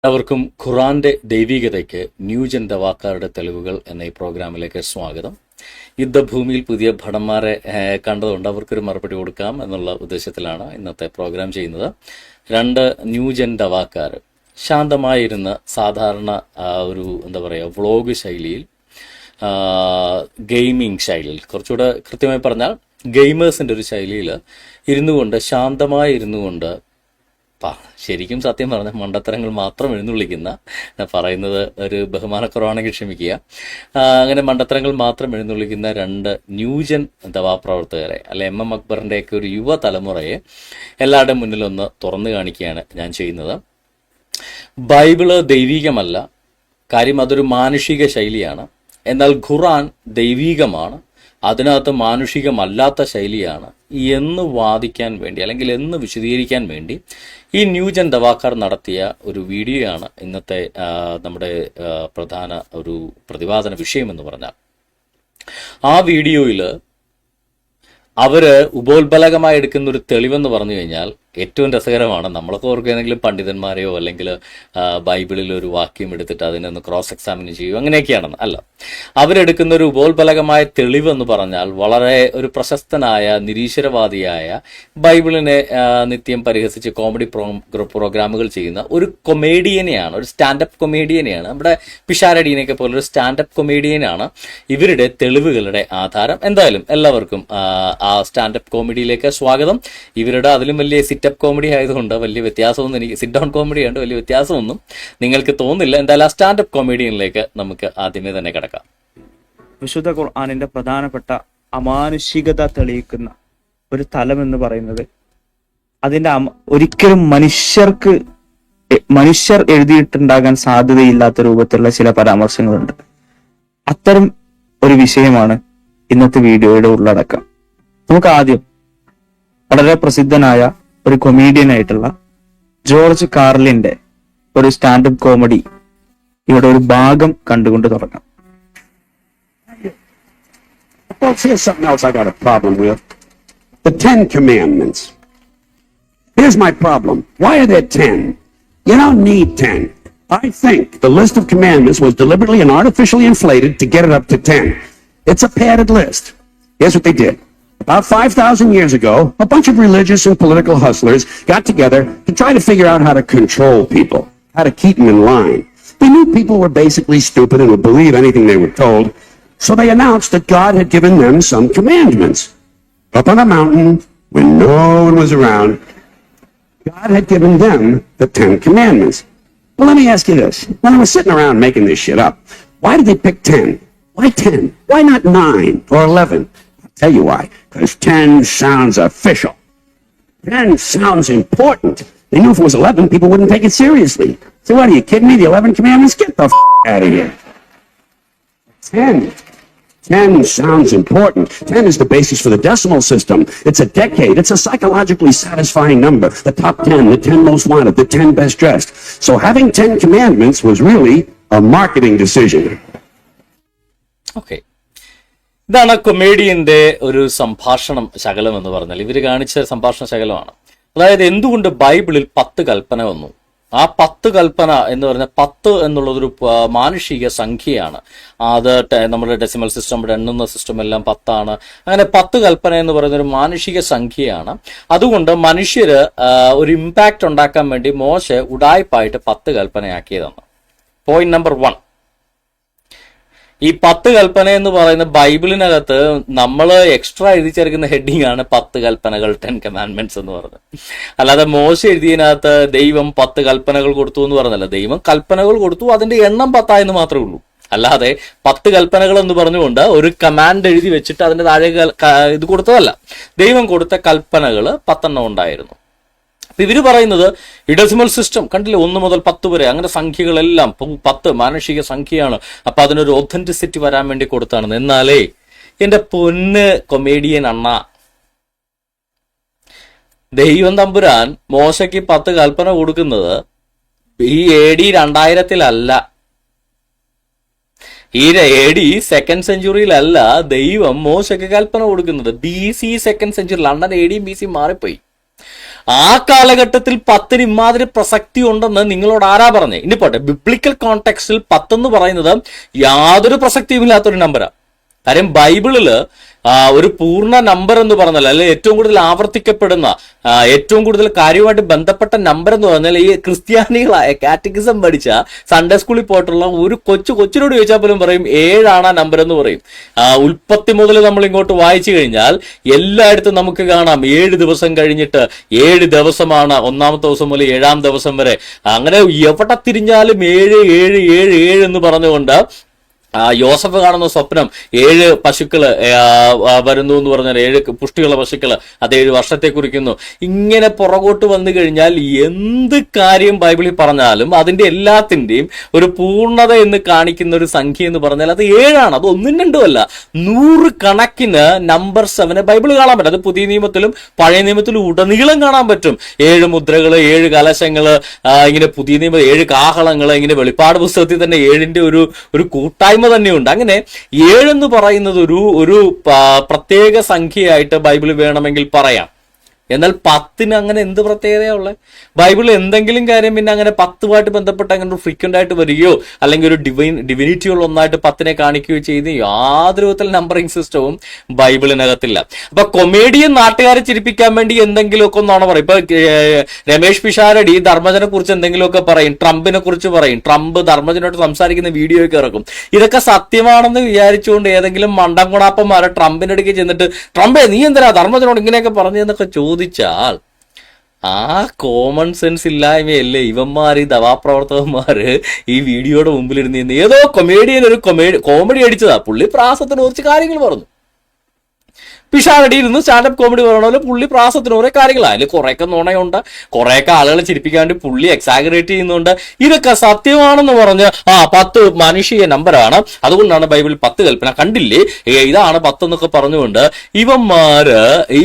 എല്ലാവർക്കും ഖുറാന്റെ ദൈവികതയ്ക്ക് ന്യൂജൻ ദവാക്കാരുടെ തെളിവുകൾ എന്ന ഈ പ്രോഗ്രാമിലേക്ക് സ്വാഗതം. യുദ്ധഭൂമിയിൽ പുതിയ ഭടന്മാരെ കണ്ടതുകൊണ്ട് അവർക്കൊരു മറുപടി കൊടുക്കാം എന്നുള്ള ഉദ്ദേശത്തിലാണ് ഇന്നത്തെ പ്രോഗ്രാം ചെയ്യുന്നത്. രണ്ട് ന്യൂജൻ ദവാക്കാർ ശാന്തമായിരുന്ന സാധാരണ ഒരു വ്ളോഗ് ശൈലിയിൽ, ഗെയിമിംഗ് ശൈലിയിൽ, കുറച്ചുകൂടെ കൃത്യമായി പറഞ്ഞാൽ ഗെയിമേഴ്സിൻ്റെ ഒരു ശൈലിയിൽ ശാന്തമായി ഇരുന്നു കൊണ്ട് ശരിക്കും സത്യം പറഞ്ഞ മണ്ടത്തരങ്ങൾ മാത്രം എഴുന്നള്ളിക്കുന്ന, പറയുന്നത് ഒരു ബഹുമാനക്കുറവാണെങ്കിൽ ക്ഷമിക്കുക, അങ്ങനെ മണ്ടത്തരങ്ങൾ മാത്രം എഴുന്നള്ളിക്കുന്ന രണ്ട് ന്യൂജൻ ദവാപ്രവർത്തകരെ, അല്ലെ എം അക്ബറിൻ്റെയൊക്കെ ഒരു യുവതലമുറയെ എല്ലാവരുടെയും മുന്നിലൊന്ന് തുറന്നു കാണിക്കുകയാണ് ഞാൻ ചെയ്യുന്നത്. ബൈബിള് ദൈവികമല്ല, കാര്യം അതൊരു മാനുഷിക ശൈലിയാണ്. എന്നാൽ ഖുറാൻ ദൈവികമാണ്, അതിനകത്ത് മാനുഷികമല്ലാത്ത ശൈലിയാണ് എന്ന് വാദിക്കാൻ വേണ്ടി, അല്ലെങ്കിൽ എന്ന് വിശദീകരിക്കാൻ വേണ്ടി ഈ ന്യൂജൻ ദവാക്കാർ നടത്തിയ ഒരു വീഡിയോയാണ് ഇന്നത്തെ നമ്മുടെ പ്രധാന ഒരു പ്രതിപാദന വിഷയം എന്ന് പറഞ്ഞാൽ. ആ വീഡിയോയിൽ അവര് ഉപോത്ബലകമായി എടുക്കുന്ന ഒരു തെളിവെന്ന് പറഞ്ഞു കഴിഞ്ഞാൽ ഏറ്റവും രസകരമാണ്. നമ്മളൊക്കെ ഓർക്കുക, ഏതെങ്കിലും പണ്ഡിതന്മാരെയോ അല്ലെങ്കിൽ ബൈബിളിൽ ഒരു വാക്യം എടുത്തിട്ട് അതിനൊന്ന് ക്രോസ് എക്സാമിൻ ചെയ്യുക, അങ്ങനെയൊക്കെയാണെന്ന് അല്ല. അവരെടുക്കുന്ന ഒരു ഉപോത്ബലകമായ തെളിവെന്ന് പറഞ്ഞാൽ വളരെ ഒരു പ്രശസ്തനായ നിരീശ്വരവാദിയായ, ബൈബിളിനെ നിത്യം പരിഹസിച്ച് കോമഡി പ്രോഗ്രാമുകൾ ചെയ്യുന്ന ഒരു കൊമേഡിയനെയാണ്, ഒരു സ്റ്റാൻഡപ്പ് കൊമേഡിയനെയാണ്. നമ്മുടെ പിഷാരടീനെയൊക്കെ പോലെ ഒരു സ്റ്റാൻഡപ്പ് കൊമേഡിയനാണ് ഇവരുടെ തെളിവുകളുടെ ആധാരം. എന്തായാലും എല്ലാവർക്കും ആ സ്റ്റാൻഡപ്പ് കോമഡിയിലേക്ക് സ്വാഗതം. ഇവരുടെ അതിലും വലിയ സിറ്റപ്പ് കോമഡി ആയതുകൊണ്ട് വലിയ വ്യത്യാസമൊന്നും, എനിക്ക് സിറ്റ് ഡൗൺ കോമഡി ആയതുകൊണ്ട് വലിയ വ്യത്യാസമൊന്നും നിങ്ങൾക്ക് തോന്നില്ല. എന്തായാലും ആ സ്റ്റാൻഡപ്പ് കോമഡിയിലേക്ക് നമുക്ക് ആദ്യമേ തന്നെ കിടക്കാം. വിശുദ്ധ ഖുർആനിന്റെ പ്രധാനപ്പെട്ട അമാനുഷികത തെളിയിക്കുന്ന ഒരു തലം എന്ന് പറയുന്നത്, അതിന്റെ ഒരിക്കലും മനുഷ്യർ എഴുതിയിട്ടുണ്ടാകാൻ സാധ്യതയില്ലാത്ത രൂപത്തിലുള്ള ചില പരാമർശങ്ങളുണ്ട്. അത്തരം ഒരു വിഷയമാണ് ഇന്നത്തെ വീഡിയോയുടെ ഉള്ളടക്കം. നമുക്ക് ആദ്യം വളരെ പ്രസിദ്ധനായ ഒരു കൊമീഡിയൻ ആയിട്ടുള്ള ജോർജ് കാർലിന്റെ ഒരു സ്റ്റാൻഡപ്പ് കോമഡി ഇവിടെ ഒരു ഭാഗം കണ്ടുകൊണ്ട് തുടങ്ങാം. Folks, here's something else I got a problem with. The 10 Commandments. Here's my problem. Why are there 10? You don't need 10. I think the list of commandments was deliberately and artificially inflated to get it up to 10. It's a padded list. Here's what they did. About 5,000 years ago, a bunch of religious and political hustlers got together to try to figure out how to control people, how to keep them in line. They knew people were basically stupid and would believe anything they were told, so they announced that God had given them some commandments. Up on a mountain, when no one was around, God had given them the 10 commandments. Well, let me ask you this. When they were sitting around making this shit up, why did they pick 10? Why 10? Why not 9 or 11? Tell you why. Because 10 sounds official. 10 sounds important. They knew if it was 11, people wouldn't take it seriously. So what, are you kidding me? The 11 commandments? Get the out of here. 10 sounds important. 10 is the basis for the decimal system. It's a decade. It's a psychologically satisfying number. The top 10, the 10 most wanted, the 10 best dressed. So having 10 commandments was really a marketing decision. Okay. ഇതാണ് കൊമേഡിയന്റെ ഒരു സംഭാഷണം ശകലം എന്ന് പറഞ്ഞാൽ. ഇവർ കാണിച്ച സംഭാഷണ ശകലമാണ്. അതായത് എന്തുകൊണ്ട് ബൈബിളിൽ 10 കൽപ്പന വന്നു. ആ 10 കൽപ്പന എന്ന് പറഞ്ഞാൽ 10 എന്നുള്ളതൊരു മാനുഷിക സംഖ്യയാണ്. അത് നമ്മുടെ ഡെസിമൽ സിസ്റ്റം, എണ്ണുന്ന സിസ്റ്റം എല്ലാം 10 അങ്ങനെ 10 കൽപ്പന എന്ന് പറയുന്ന ഒരു മാനുഷിക സംഖ്യയാണ്. അതുകൊണ്ട് മനുഷ്യര് ഒരു ഇമ്പാക്റ്റ് ഉണ്ടാക്കാൻ വേണ്ടി മോശെ ഉഡായിപ്പായിട്ട് 10 കൽപ്പനയാക്കിയതാണ്. Point number 1. ഈ 10 കൽപ്പന എന്ന് പറയുന്ന ബൈബിളിനകത്ത് നമ്മൾ എക്സ്ട്രാ എഴുതി ചേർക്കുന്ന ഹെഡിങ് ആണ് 10 കൽപ്പനകൾ, 10 കമാൻഡ്മെന്റ്സ് എന്ന് പറഞ്ഞത്. അല്ലാതെ മോശ എഴുതിയതിനകത്ത് ദൈവം 10 കൽപ്പനകൾ കൊടുത്തു എന്ന് പറഞ്ഞല്ല. ദൈവം കൽപ്പനകൾ കൊടുത്തു, അതിന്റെ എണ്ണം 10 എന്ന് മാത്രമേ ഉള്ളൂ. അല്ലാതെ 10 കൽപ്പനകൾ എന്ന് പറഞ്ഞുകൊണ്ട് ഒരു കമാൻഡ് എഴുതി വെച്ചിട്ട് അതിന്റെ താഴെ ഇത് കൊടുത്തതല്ല. ദൈവം കൊടുത്ത കൽപ്പനകൾ 10 ഉണ്ടായിരുന്നു. ഇവര് പറയുന്നത് ഈ ഡെസിമൽ സിസ്റ്റം കണ്ടില്ലേ, 1 മുതൽ 10 വരെ, അങ്ങനെ സംഖ്യകളെല്ലാം 10 മാനുഷിക സംഖ്യയാണ്. അപ്പൊ അതിനൊരു ഒതന്റിസിറ്റി വരാൻ വേണ്ടി കൊടുത്താണ്. എന്നാലേ എന്റെ പൊന്ന് കൊമേഡിയൻ അണ്ണ, ദൈവം തമ്പുരാൻ മോശയ്ക്ക് 10 കൽപ്പന കൊടുക്കുന്നത് ഈ AD 2000-ൽ ഈ AD 2nd സെഞ്ചുറിയിലല്ല ദൈവം മോശയ്ക്ക് കൽപ്പന കൊടുക്കുന്നത്. BC 2nd century. London AD BC മാറിപ്പോയി. ആ കാലഘട്ടത്തിൽ 10 ഇമാതിരി പ്രസക്തി ഉണ്ടെന്ന് നിങ്ങളോട് ആരാ പറഞ്ഞേ? ഇനി പോട്ടെ, ബിബ്ലിക്കൽ കോണ്ടെക്സ്റ്റിൽ 10 എന്ന് പറയുന്നത് യാതൊരു പ്രസക്തിയുമില്ലാത്തൊരു നമ്പറാണ്. കാര്യം ബൈബിളില് ഒരു പൂർണ്ണ നമ്പർ എന്ന് പറഞ്ഞാൽ, അല്ലെങ്കിൽ ഏറ്റവും കൂടുതൽ ആവർത്തിക്കപ്പെടുന്ന, ഏറ്റവും കൂടുതൽ കാര്യമായിട്ട് ബന്ധപ്പെട്ട നമ്പർ എന്ന് പറഞ്ഞാൽ, ഈ ക്രിസ്ത്യാനികളായ കാറ്റഗിസം പഠിച്ച സൺഡേ സ്കൂളിൽ പോയിട്ടുള്ള ഒരു കൊച്ചിനോട് ചോദിച്ചാൽ പോലും പറയും 7 ആണ് ആ നമ്പർ എന്ന് പറയും. ഉൽപ്പത്തി മുതൽ നമ്മൾ ഇങ്ങോട്ട് വായിച്ചു കഴിഞ്ഞാൽ എല്ലായിടത്തും നമുക്ക് കാണാം 7 ദിവസം കഴിഞ്ഞിട്ട് 7 ദിവസമാണ്, 1-ാമത്തെ ദിവസം മുതൽ 7-ാം ദിവസം വരെ. അങ്ങനെ എവിടെ തിരിഞ്ഞാലും 7 7 7 7 എന്ന് പറഞ്ഞുകൊണ്ട് യോസഫ് കാണുന്ന സ്വപ്നം 7 പശുക്കള് വരുന്നു എന്ന് പറഞ്ഞാൽ 7 പുഷ്ടിയുള്ള പശുക്കള്, അത് 7 വർഷത്തെ കുറിക്കുന്നു. ഇങ്ങനെ പുറകോട്ട് വന്നു കഴിഞ്ഞാൽ എന്ത് കാര്യം ബൈബിളിൽ പറഞ്ഞാലും അതിന്റെ എല്ലാത്തിന്റെയും ഒരു പൂർണ്ണത എന്ന് കാണിക്കുന്ന ഒരു സംഖ്യ എന്ന് പറഞ്ഞാൽ അത് 7 ആണ്. അത് 1ഉം 2ഉം അല്ല, 100 കണക്കിന് നമ്പർ 7 ബൈബിൾ കാണാൻ പറ്റും. അത് പുതിയ നിയമത്തിലും പഴയ നിയമത്തിലും ഉടനീളം കാണാൻ പറ്റും. 7 മുദ്രകള്, 7 കലശങ്ങള്, ഇങ്ങനെ പുതിയ നിയമ 7 കാഹളങ്ങള്, ഇങ്ങനെ വെളിപ്പാട് പുസ്തകത്തിൽ തന്നെ 7ന്റെ ഒരു കൂട്ടായ്മ തന്നെയുണ്ട്. അങ്ങനെ 7 എന്ന് പറയുന്നത് ഒരു പ്രത്യേക സംഖ്യയായിട്ട് ബൈബിൾ വേണമെങ്കിൽ പറയാം. എന്നാൽ 10ന് അങ്ങനെ എന്ത് പ്രത്യേകതയുള്ളത്? ബൈബിളിൽ എന്തെങ്കിലും കാര്യം പിന്നെ അങ്ങനെ 10ഉമായിട്ട് ബന്ധപ്പെട്ട് അങ്ങനെ ഒരു ഫ്രീക്വന്റ് ആയിട്ട് വരികയോ അല്ലെങ്കിൽ ഒരു ഡിവിനിറ്റിയുള്ള ഒന്നായിട്ട് 10നെ കാണിക്കുകയോ ചെയ്ത് യാതൊരു വിധത്തിൽ നമ്പറിംഗ് സിസ്റ്റവും ബൈബിളിനകത്തില്ല. അപ്പൊ കൊമേഡിയൻ നാട്ടുകാരെ ചിരിപ്പിക്കാൻ വേണ്ടി എന്തെങ്കിലുമൊക്കെ ഒന്നാണ് പറയും. ഇപ്പൊ രമേഷ് പിഷാരടി ധർമ്മജനെ കുറിച്ച് എന്തെങ്കിലുമൊക്കെ പറയും, ട്രംപിനെ കുറിച്ച് പറയും, ട്രംപ് ധർമ്മജനോട് സംസാരിക്കുന്ന വീഡിയോ ഒക്കെ ഇറക്കും. ഇതൊക്കെ സത്യമാണെന്ന് വിചാരിച്ചുകൊണ്ട് ഏതെങ്കിലും മണ്ടംകുണാപ്പന്മാരെ ട്രംപിന്റെ അടുക്ക് ചെന്നിട്ട്, ട്രംപേ നീ എന്തിനാ ധർമ്മജനോട് ഇങ്ങനെയൊക്കെ പറഞ്ഞെന്നൊക്കെ ചോദിച്ചാൽ ആ കോമൺ സെൻസ് ഇല്ലായ്മയല്ലേ ഇവന്മാര്, ഈ ദവാപ്രവർത്തകന്മാര് ഈ വീഡിയോയുടെ മുമ്പിലിരുന്ന് ഏതോ കൊമേഡിയൻ ഒരു കോമഡി അടിച്ചതാ. പുള്ളി പ്രാസത്തിന് കുറച്ച് കാര്യങ്ങൾ പറഞ്ഞു. പിഷാരടി ഇരുന്ന് സ്റ്റാൻഡപ്പ് കോമഡി പറയണ പുള്ളി പ്രാസത്തിന് കുറെ കാര്യങ്ങളാണ്. അതിൽ കുറെയൊക്കെ നുണയുണ്ട്, കുറെയൊക്കെ ആളുകളെ ചിരിപ്പിക്കാൻ വേണ്ടി പുള്ളി എക്സാഗറേറ്റ് ചെയ്യുന്നുണ്ട്. ഇതൊക്കെ സത്യമാണെന്ന് പറഞ്ഞ് 10 മാനുഷിക നമ്പറാണ്, അതുകൊണ്ടാണ് ബൈബിളിൽ 10 കൽപ്പന, കണ്ടില്ലേ ഇതാണ് 10 എന്നൊക്കെ പറഞ്ഞുകൊണ്ട് ഇവന്മാര് ഈ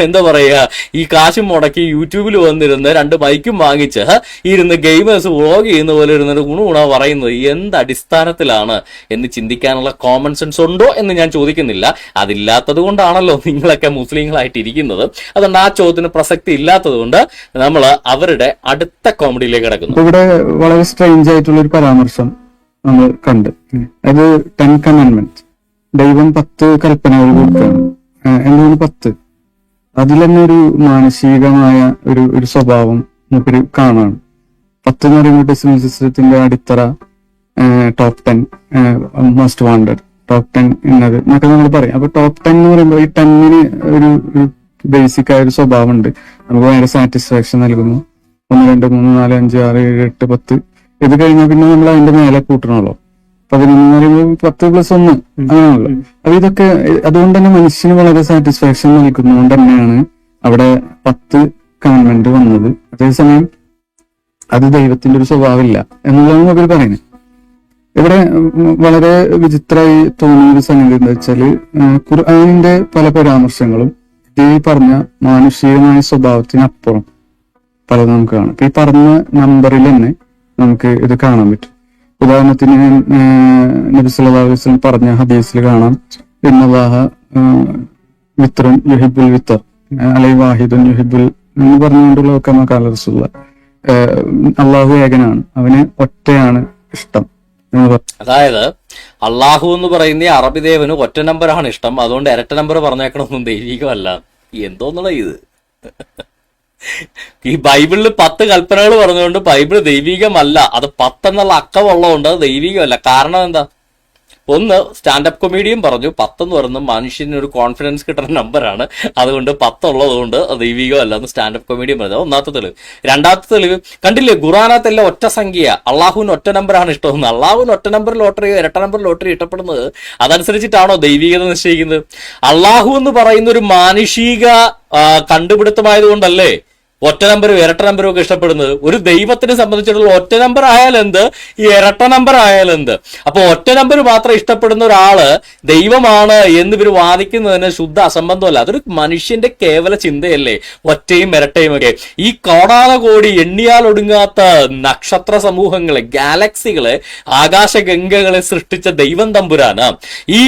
എന്താ പറയാ, ഈ കാശും മുടക്കി യൂട്യൂബിൽ വന്നിരുന്ന് 2 മൈക്കും വാങ്ങിച്ച് ഇരുന്ന് ഗെയിമേഴ്സ് വ്ളോഗ് ചെയ്യുന്ന പോലെ ഇരുന്നിട്ട് ഗുണ പറയുന്നത് എന്ത് അടിസ്ഥാനത്തിലാണ് എന്ന് ചിന്തിക്കാനുള്ള കോമൺ സെൻസ് ഉണ്ടോ എന്ന് ഞാൻ ചോദിക്കുന്നില്ല. അതില്ലാത്തത് കൊണ്ടാണല്ലോ നിങ്ങളൊക്കെ മുസ്ലിങ്ങളായിട്ട് ഇരിക്കുന്നത്. അതുകൊണ്ട് ആ ചോദ്യത്തിന് പ്രസക്തി ഇല്ലാത്തത് കൊണ്ട് നമ്മൾ അവരുടെ അടുത്ത കോമഡിയിലേക്ക് കിടക്കുന്നു. ഇവിടെ വളരെ സ്ട്രേഞ്ച് ആയിട്ടുള്ള ഒരു പരാമർശം നമ്മൾ കണ്ട്, അത് 10 കമാൻഡ്മെന്റ്, ദൈവം 10 കൽപ്പനകൾ കൊടുക്കുകയാണ്. എന്താണ് 10? അതിൽ തന്നെ ഒരു മാനസികമായ ഒരു സ്വഭാവം നമുക്കൊരു കാണാണ്. 10 എന്ന് പറയുമ്പോൾ ഡെസിമൽ സിസ്റ്റത്തിന്റെ അടിത്തറ, ടോപ്പ് 10, മോസ്റ്റ് വാണ്ടഡ്, ടോപ്പ് 10 എന്നത് എന്നൊക്കെ നമ്മൾ പറയും. അപ്പൊ ടോപ്പ് 10 എന്ന് പറയുമ്പോൾ ഈ 10ന് ഒരു ബേസിക് ആയ ഒരു സ്വഭാവം ഉണ്ട്. നമുക്ക് ഭയങ്കര സാറ്റിസ്ഫാക്ഷൻ നൽകുന്നു. 1 2 3 4 5 6 7 8 10 ഇത് കഴിഞ്ഞാൽ പിന്നെ നമ്മൾ അതിന്റെ മേലെ കൂട്ടണമല്ലോ. 11 എന്ന് പറയുമ്പോൾ 10 + 1 അങ്ങനെയാണല്ലോ. അപ്പൊ ഇതൊക്കെ അതുകൊണ്ട് തന്നെ മനുഷ്യന് വളരെ സാറ്റിസ്ഫാക്ഷൻ നൽകുന്നതുകൊണ്ട് തന്നെയാണ് അവിടെ 10 കമാൻഡ്മെന്റ് വന്നത്. അതേസമയം അത് ദൈവത്തിന്റെ ഒരു സ്വഭാവമില്ല എന്നുള്ളതാണ് നമുക്ക് പറയുന്നത്. ഇവിടെ വളരെ വിചിത്രമായി തോന്നിയൊരു സംഗതി എന്താ വെച്ചാല്, ഖുർആനിന്റെ പല പരാമർശങ്ങളും ഈ പറഞ്ഞ മാനുഷികമായ സ്വഭാവത്തിനപ്പുറം പലതും നമുക്ക് കാണാം. ഈ പറഞ്ഞ നമ്പറിൽ തന്നെ നമുക്ക് ഇത് കാണാൻ പറ്റും. ഉദാഹരണത്തിന് നബി സല്ലല്ലാഹു അലൈഹി വസല്ലം പറഞ്ഞ ഹദീസിൽ കാണാം, ഇന്നല്ലാഹ വിത്രൻ യുഹിബ്ബുൽ വിത്തർ അലൈഹി വാഹിദുൻ യുഹിബ്ബുൽ എന്ന് പറഞ്ഞുകൊണ്ടുള്ള ഒക്കെ കാല റസൂലുള്ളാഹി, അള്ളാഹു ഏകനാണ്, അവന് ഒറ്റയാണ് ഇഷ്ടം. അതായത് അള്ളാഹു എന്ന് പറയുന്ന അറബി ദേവന് ഒറ്റ നമ്പറാണ് ഇഷ്ടം, അതുകൊണ്ട് ഇരട്ട നമ്പർ പറഞ്ഞേക്കണമെന്നും ദൈവികമല്ല. എന്തോന്നുള്ള ഇത് ഈ ബൈബിളിൽ 10 കൽപ്പനകൾ പറഞ്ഞുകൊണ്ട് ബൈബിൾ ദൈവികമല്ല, അത് 10 എന്നുള്ള അക്കമുള്ളതുകൊണ്ട് അത് ദൈവികമല്ല. കാരണം എന്താ? ഒന്ന്, സ്റ്റാൻഡപ്പ് കൊമേഡിയൻ പറഞ്ഞു 10 എന്ന് പറയുന്നത് മനുഷ്യന് ഒരു കോൺഫിഡൻസ് കിട്ടുന്ന നമ്പറാണ്, അതുകൊണ്ട് 10 ഉള്ളതുകൊണ്ട് ദൈവികമല്ല എന്ന് സ്റ്റാൻഡപ്പ് കൊമേഡിയൻ പറഞ്ഞത് ഒന്നാമത്തെ തെളിവ്. രണ്ടാമത്തെ തെളിവ് കണ്ടില്ലേ, ഖുർആനത്തെല്ലാം ഒറ്റ സംഖ്യ, അള്ളാഹുവിന് ഒറ്റ നമ്പറാണ് ഇഷ്ടമെന്ന്. അള്ളാഹുവിന് ഒറ്റ നമ്പർ ലോട്ടറിയോ ഇരട്ട നമ്പർ ലോട്ടറി ഇഷ്ടപ്പെടുന്നത് അതനുസരിച്ചിട്ടാണോ ദൈവികത നിശ്ചയിക്കുന്നത്? അള്ളാഹു എന്ന് പറയുന്ന ഒരു മാനുഷിക കണ്ടുപിടുത്തമായതുകൊണ്ടല്ലേ ഒറ്റ നമ്പരും ഇരട്ട നമ്പരും ഒക്കെ ഇഷ്ടപ്പെടുന്നത്? ഒരു ദൈവത്തിനെ സംബന്ധിച്ചിടത്തോളം ഒറ്റ നമ്പർ ആയാലെന്ത്, ഈ ഇരട്ട നമ്പർ ആയാലെന്ത്? അപ്പൊ ഒറ്റ നമ്പർ മാത്രം ഇഷ്ടപ്പെടുന്ന ഒരാള് ദൈവമാണ് എന്ന് ഇവർ വാദിക്കുന്നതിന് ശുദ്ധ അസംബന്ധമല്ല. അതൊരു മനുഷ്യന്റെ കേവല ചിന്തയല്ലേ, ഒറ്റയും ഇരട്ടയും ഒക്കെ. ഈ കോടാനകോടി എണ്ണിയാൽ ഒടുങ്ങാത്ത നക്ഷത്ര സമൂഹങ്ങളെ, ഗാലക്സികളെ, ആകാശഗംഗകളെ സൃഷ്ടിച്ച ദൈവം തമ്പുരാന് ഈ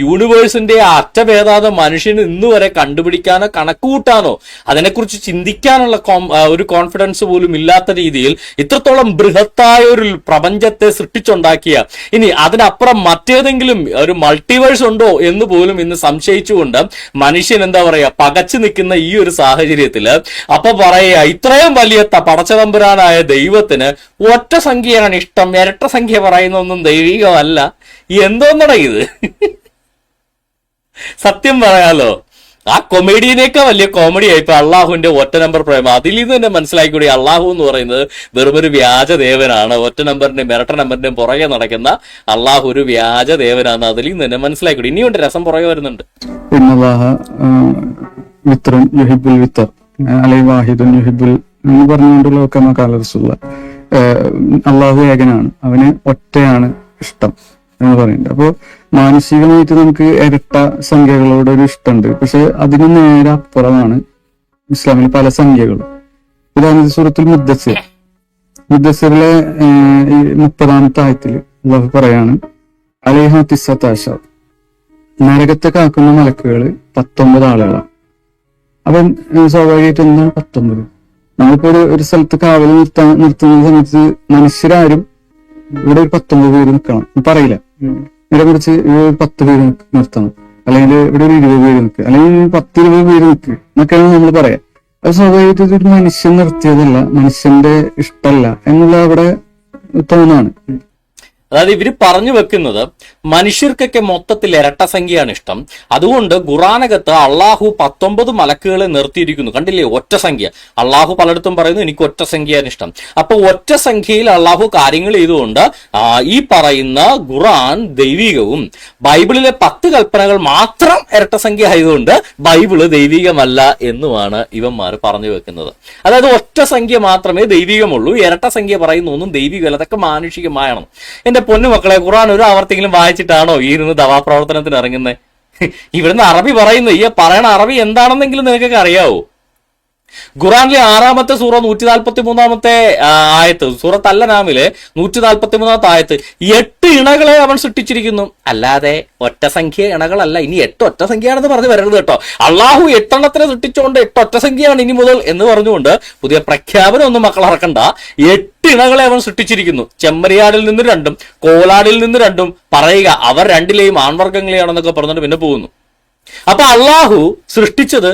യൂണിവേഴ്സിന്റെ അറ്റഭേദാത മനുഷ്യന് ഇന്നുവരെ കണ്ടുപിടിക്കാനോ കണക്കുകൂട്ടാനോ അതിനെക്കുറിച്ച് ചിന്തിക്കാനുള്ള എന്നുള്ള ഒരു കോൺഫിഡൻസ് പോലും ഇല്ലാത്ത രീതിയിൽ ഇത്രത്തോളം ബൃഹത്തായ ഒരു പ്രപഞ്ചത്തെ സൃഷ്ടിച്ചുണ്ടാക്കിയ, ഇനി അതിനപ്പുറം മറ്റേതെങ്കിലും ഒരു മൾട്ടിവേഴ്സ് ഉണ്ടോ എന്ന് പോലും ഇന്ന് സംശയിച്ചുകൊണ്ട് മനുഷ്യൻ എന്താ പറയാ പകച്ചു നിൽക്കുന്ന ഈ ഒരു സാഹചര്യത്തില് അപ്പൊ പറയാ ഇത്രയും വലിയ പടച്ചതമ്പുരാനായ ദൈവത്തിന് ഒറ്റ സംഖ്യയാണ് ഇഷ്ടം, ഇരട്ട സംഖ്യ പറയുന്നൊന്നും ദൈവികമല്ല. എന്തോന്നടാ ഇത്? സത്യം പറയാലോ, ആ കൊമേഡിയനേക്കാൾ വലിയ കോമഡി ആയിപ്പോ അള്ളാഹുവിന്റെ ഒറ്റ നമ്പർ പ്രേമം. അതിൽ നിന്ന് തന്നെ മനസ്സിലാക്കിക്കൂടി അള്ളാഹു എന്ന് പറയുന്നത് വെറുമൊരു വ്യാജദേവനാണ്. ഒറ്റ നമ്പറിന്റെയും ഇരട്ട നമ്പറിന്റെയും പുറകെ നടക്കുന്ന അള്ളാഹു ഒരു വ്യാജദേവനാണ്. അതിൽ നിന്ന് തന്നെ മനസ്സിലാക്കിക്കൂടി. ഇനിയുണ്ട് രസം പുറകെ വരുന്നുണ്ട്. എന്ന് പറഞ്ഞുകൊണ്ടുള്ള അള്ളാഹു ഏകനാണ്, അവന് ഒറ്റയാണ് ഇഷ്ടം എന്ന് പറയുന്നുണ്ട്. അപ്പോ മാനസികമായിട്ട് നമുക്ക് ഇരട്ട സംഖ്യകളോട് ഒരു ഇഷ്ടമുണ്ട്. പക്ഷെ അതിന് നേരെ അപ്പുറമാണ് ഇസ്ലാമിൽ പല സംഖ്യകളും. ഉദാഹരണത്തിന് സൂറത്തുൽ മുദ്ദസ്സിറിലെ 30-ാമത്തെ ആയത്തില് അള്ളാഹു പറയാണ് അലൈഹ തിസ്സത്താശ, നരകത്തെ കാക്കുന്ന മലക്കുകള് 19 ആളുകളാണ്. അപ്പം സ്വാഭാവികമായിട്ട് എന്താണ് 19? നമ്മളിപ്പോ ഒരു സ്ഥലത്ത് കാവൽ നിർത്തുന്ന സമയത്ത് മനുഷ്യരാരും ഇവിടെ ഒരു 19 പേര് നിൽക്കണം പറയില്ല. ഇതിനെ കുറിച്ച് 10 പേര് നിർത്തണം, അല്ലെങ്കിൽ ഇവിടെ ഒരു 20 പേര് നിൽക്കുക, അല്ലെങ്കിൽ 10-20 പേര് നിൽക്കുക എന്നൊക്കെയാണ് നമ്മൾ പറയാം. അത് സ്വാഭാവികമായിട്ട് ഇതൊരു മനുഷ്യൻ നിർത്തിയതല്ല, മനുഷ്യന്റെ ഇഷ്ടമല്ല എന്നുള്ള അവിടെ തോന്നാണ്. അതായത് ഇവര് പറഞ്ഞു വെക്കുന്നത് മനുഷ്യർക്കൊക്കെ മൊത്തത്തിൽ ഇരട്ട സംഖ്യയാണ് ഇഷ്ടം. അതുകൊണ്ട് ഖുറാനകത്ത് അള്ളാഹു 19 മലക്കുകളെ നിർത്തിയിരിക്കുന്നു. കണ്ടില്ലേ, ഒറ്റ സംഖ്യ. അള്ളാഹു പലയിടത്തും പറയുന്നു എനിക്ക് ഒറ്റ സംഖ്യയാണ് ഇഷ്ടം. അപ്പൊ ഒറ്റ സംഖ്യയിൽ അള്ളാഹു കാര്യങ്ങൾ ചെയ്തുകൊണ്ട് ഈ പറയുന്ന ഖുറാൻ ദൈവികവും ബൈബിളിലെ 10 കൽപ്പനകൾ മാത്രം ഇരട്ട സംഖ്യ ആയതുകൊണ്ട് ബൈബിള് ദൈവികമല്ല എന്നുമാണ് ഇവന്മാർ പറഞ്ഞു വെക്കുന്നത്. അതായത് ഒറ്റ സംഖ്യ മാത്രമേ ദൈവികമുള്ളൂ, ഇരട്ട സംഖ്യ പറയുന്ന ഒന്നും ദൈവികമല്ല, അതൊക്കെ മാനുഷികമായാണ്. എന്റെ പൊന്നു മക്കളെ, ഖുർആൻ ഒരു ആവർത്തിയെങ്കിലും വായിച്ചിട്ടാണോ ഈ ഇരുന്ന് ദവാപ്രവർത്തനത്തിന് ഇറങ്ങുന്നത്? ഇവിടുന്ന് അറബി പറയുന്നു, ഈ പറയണ അറബി എന്താണെന്നെങ്കിലും നിങ്ങൾക്കൊക്കെ അറിയാവോ? ഖുറാനിലെ 6-ാമത്തെ സൂറ 143-ാമത്തെ ആയത്ത്, സൂറത്ത് അൽ അൻആമിലെ 143-ാമത്തെ ആയത്ത് 8 ഇണകളെ അവൻ സൃഷ്ടിച്ചിരിക്കുന്നു, അല്ലാതെ ഒറ്റ സംഖ്യ ഇണകളല്ല. ഇനി 8 ഒറ്റ സംഖ്യയാണെന്ന് പറഞ്ഞു വരരുത് കേട്ടോ. അള്ളാഹു 8 എണ്ണത്തിനെ സൃഷ്ടിച്ചുകൊണ്ട് 8 ഒറ്റ സംഖ്യയാണ് ഇനി മുതൽ എന്ന് പറഞ്ഞുകൊണ്ട് പുതിയ പ്രഖ്യാപനം ഒന്നും മക്കൾ ഇറക്കണ്ട. 8 ഇണകളെ അവൻ സൃഷ്ടിച്ചിരിക്കുന്നു. ചെമ്മരിയാടിൽ നിന്ന് 2, കോലാടിൽ നിന്ന് 2 പറയുക, അവർ രണ്ടിലെയും ആൺവർഗ്ഗങ്ങളെയാണെന്നൊക്കെ പറഞ്ഞിട്ട് പിന്നെ പോകുന്നു. അപ്പൊ അള്ളാഹു സൃഷ്ടിച്ചത്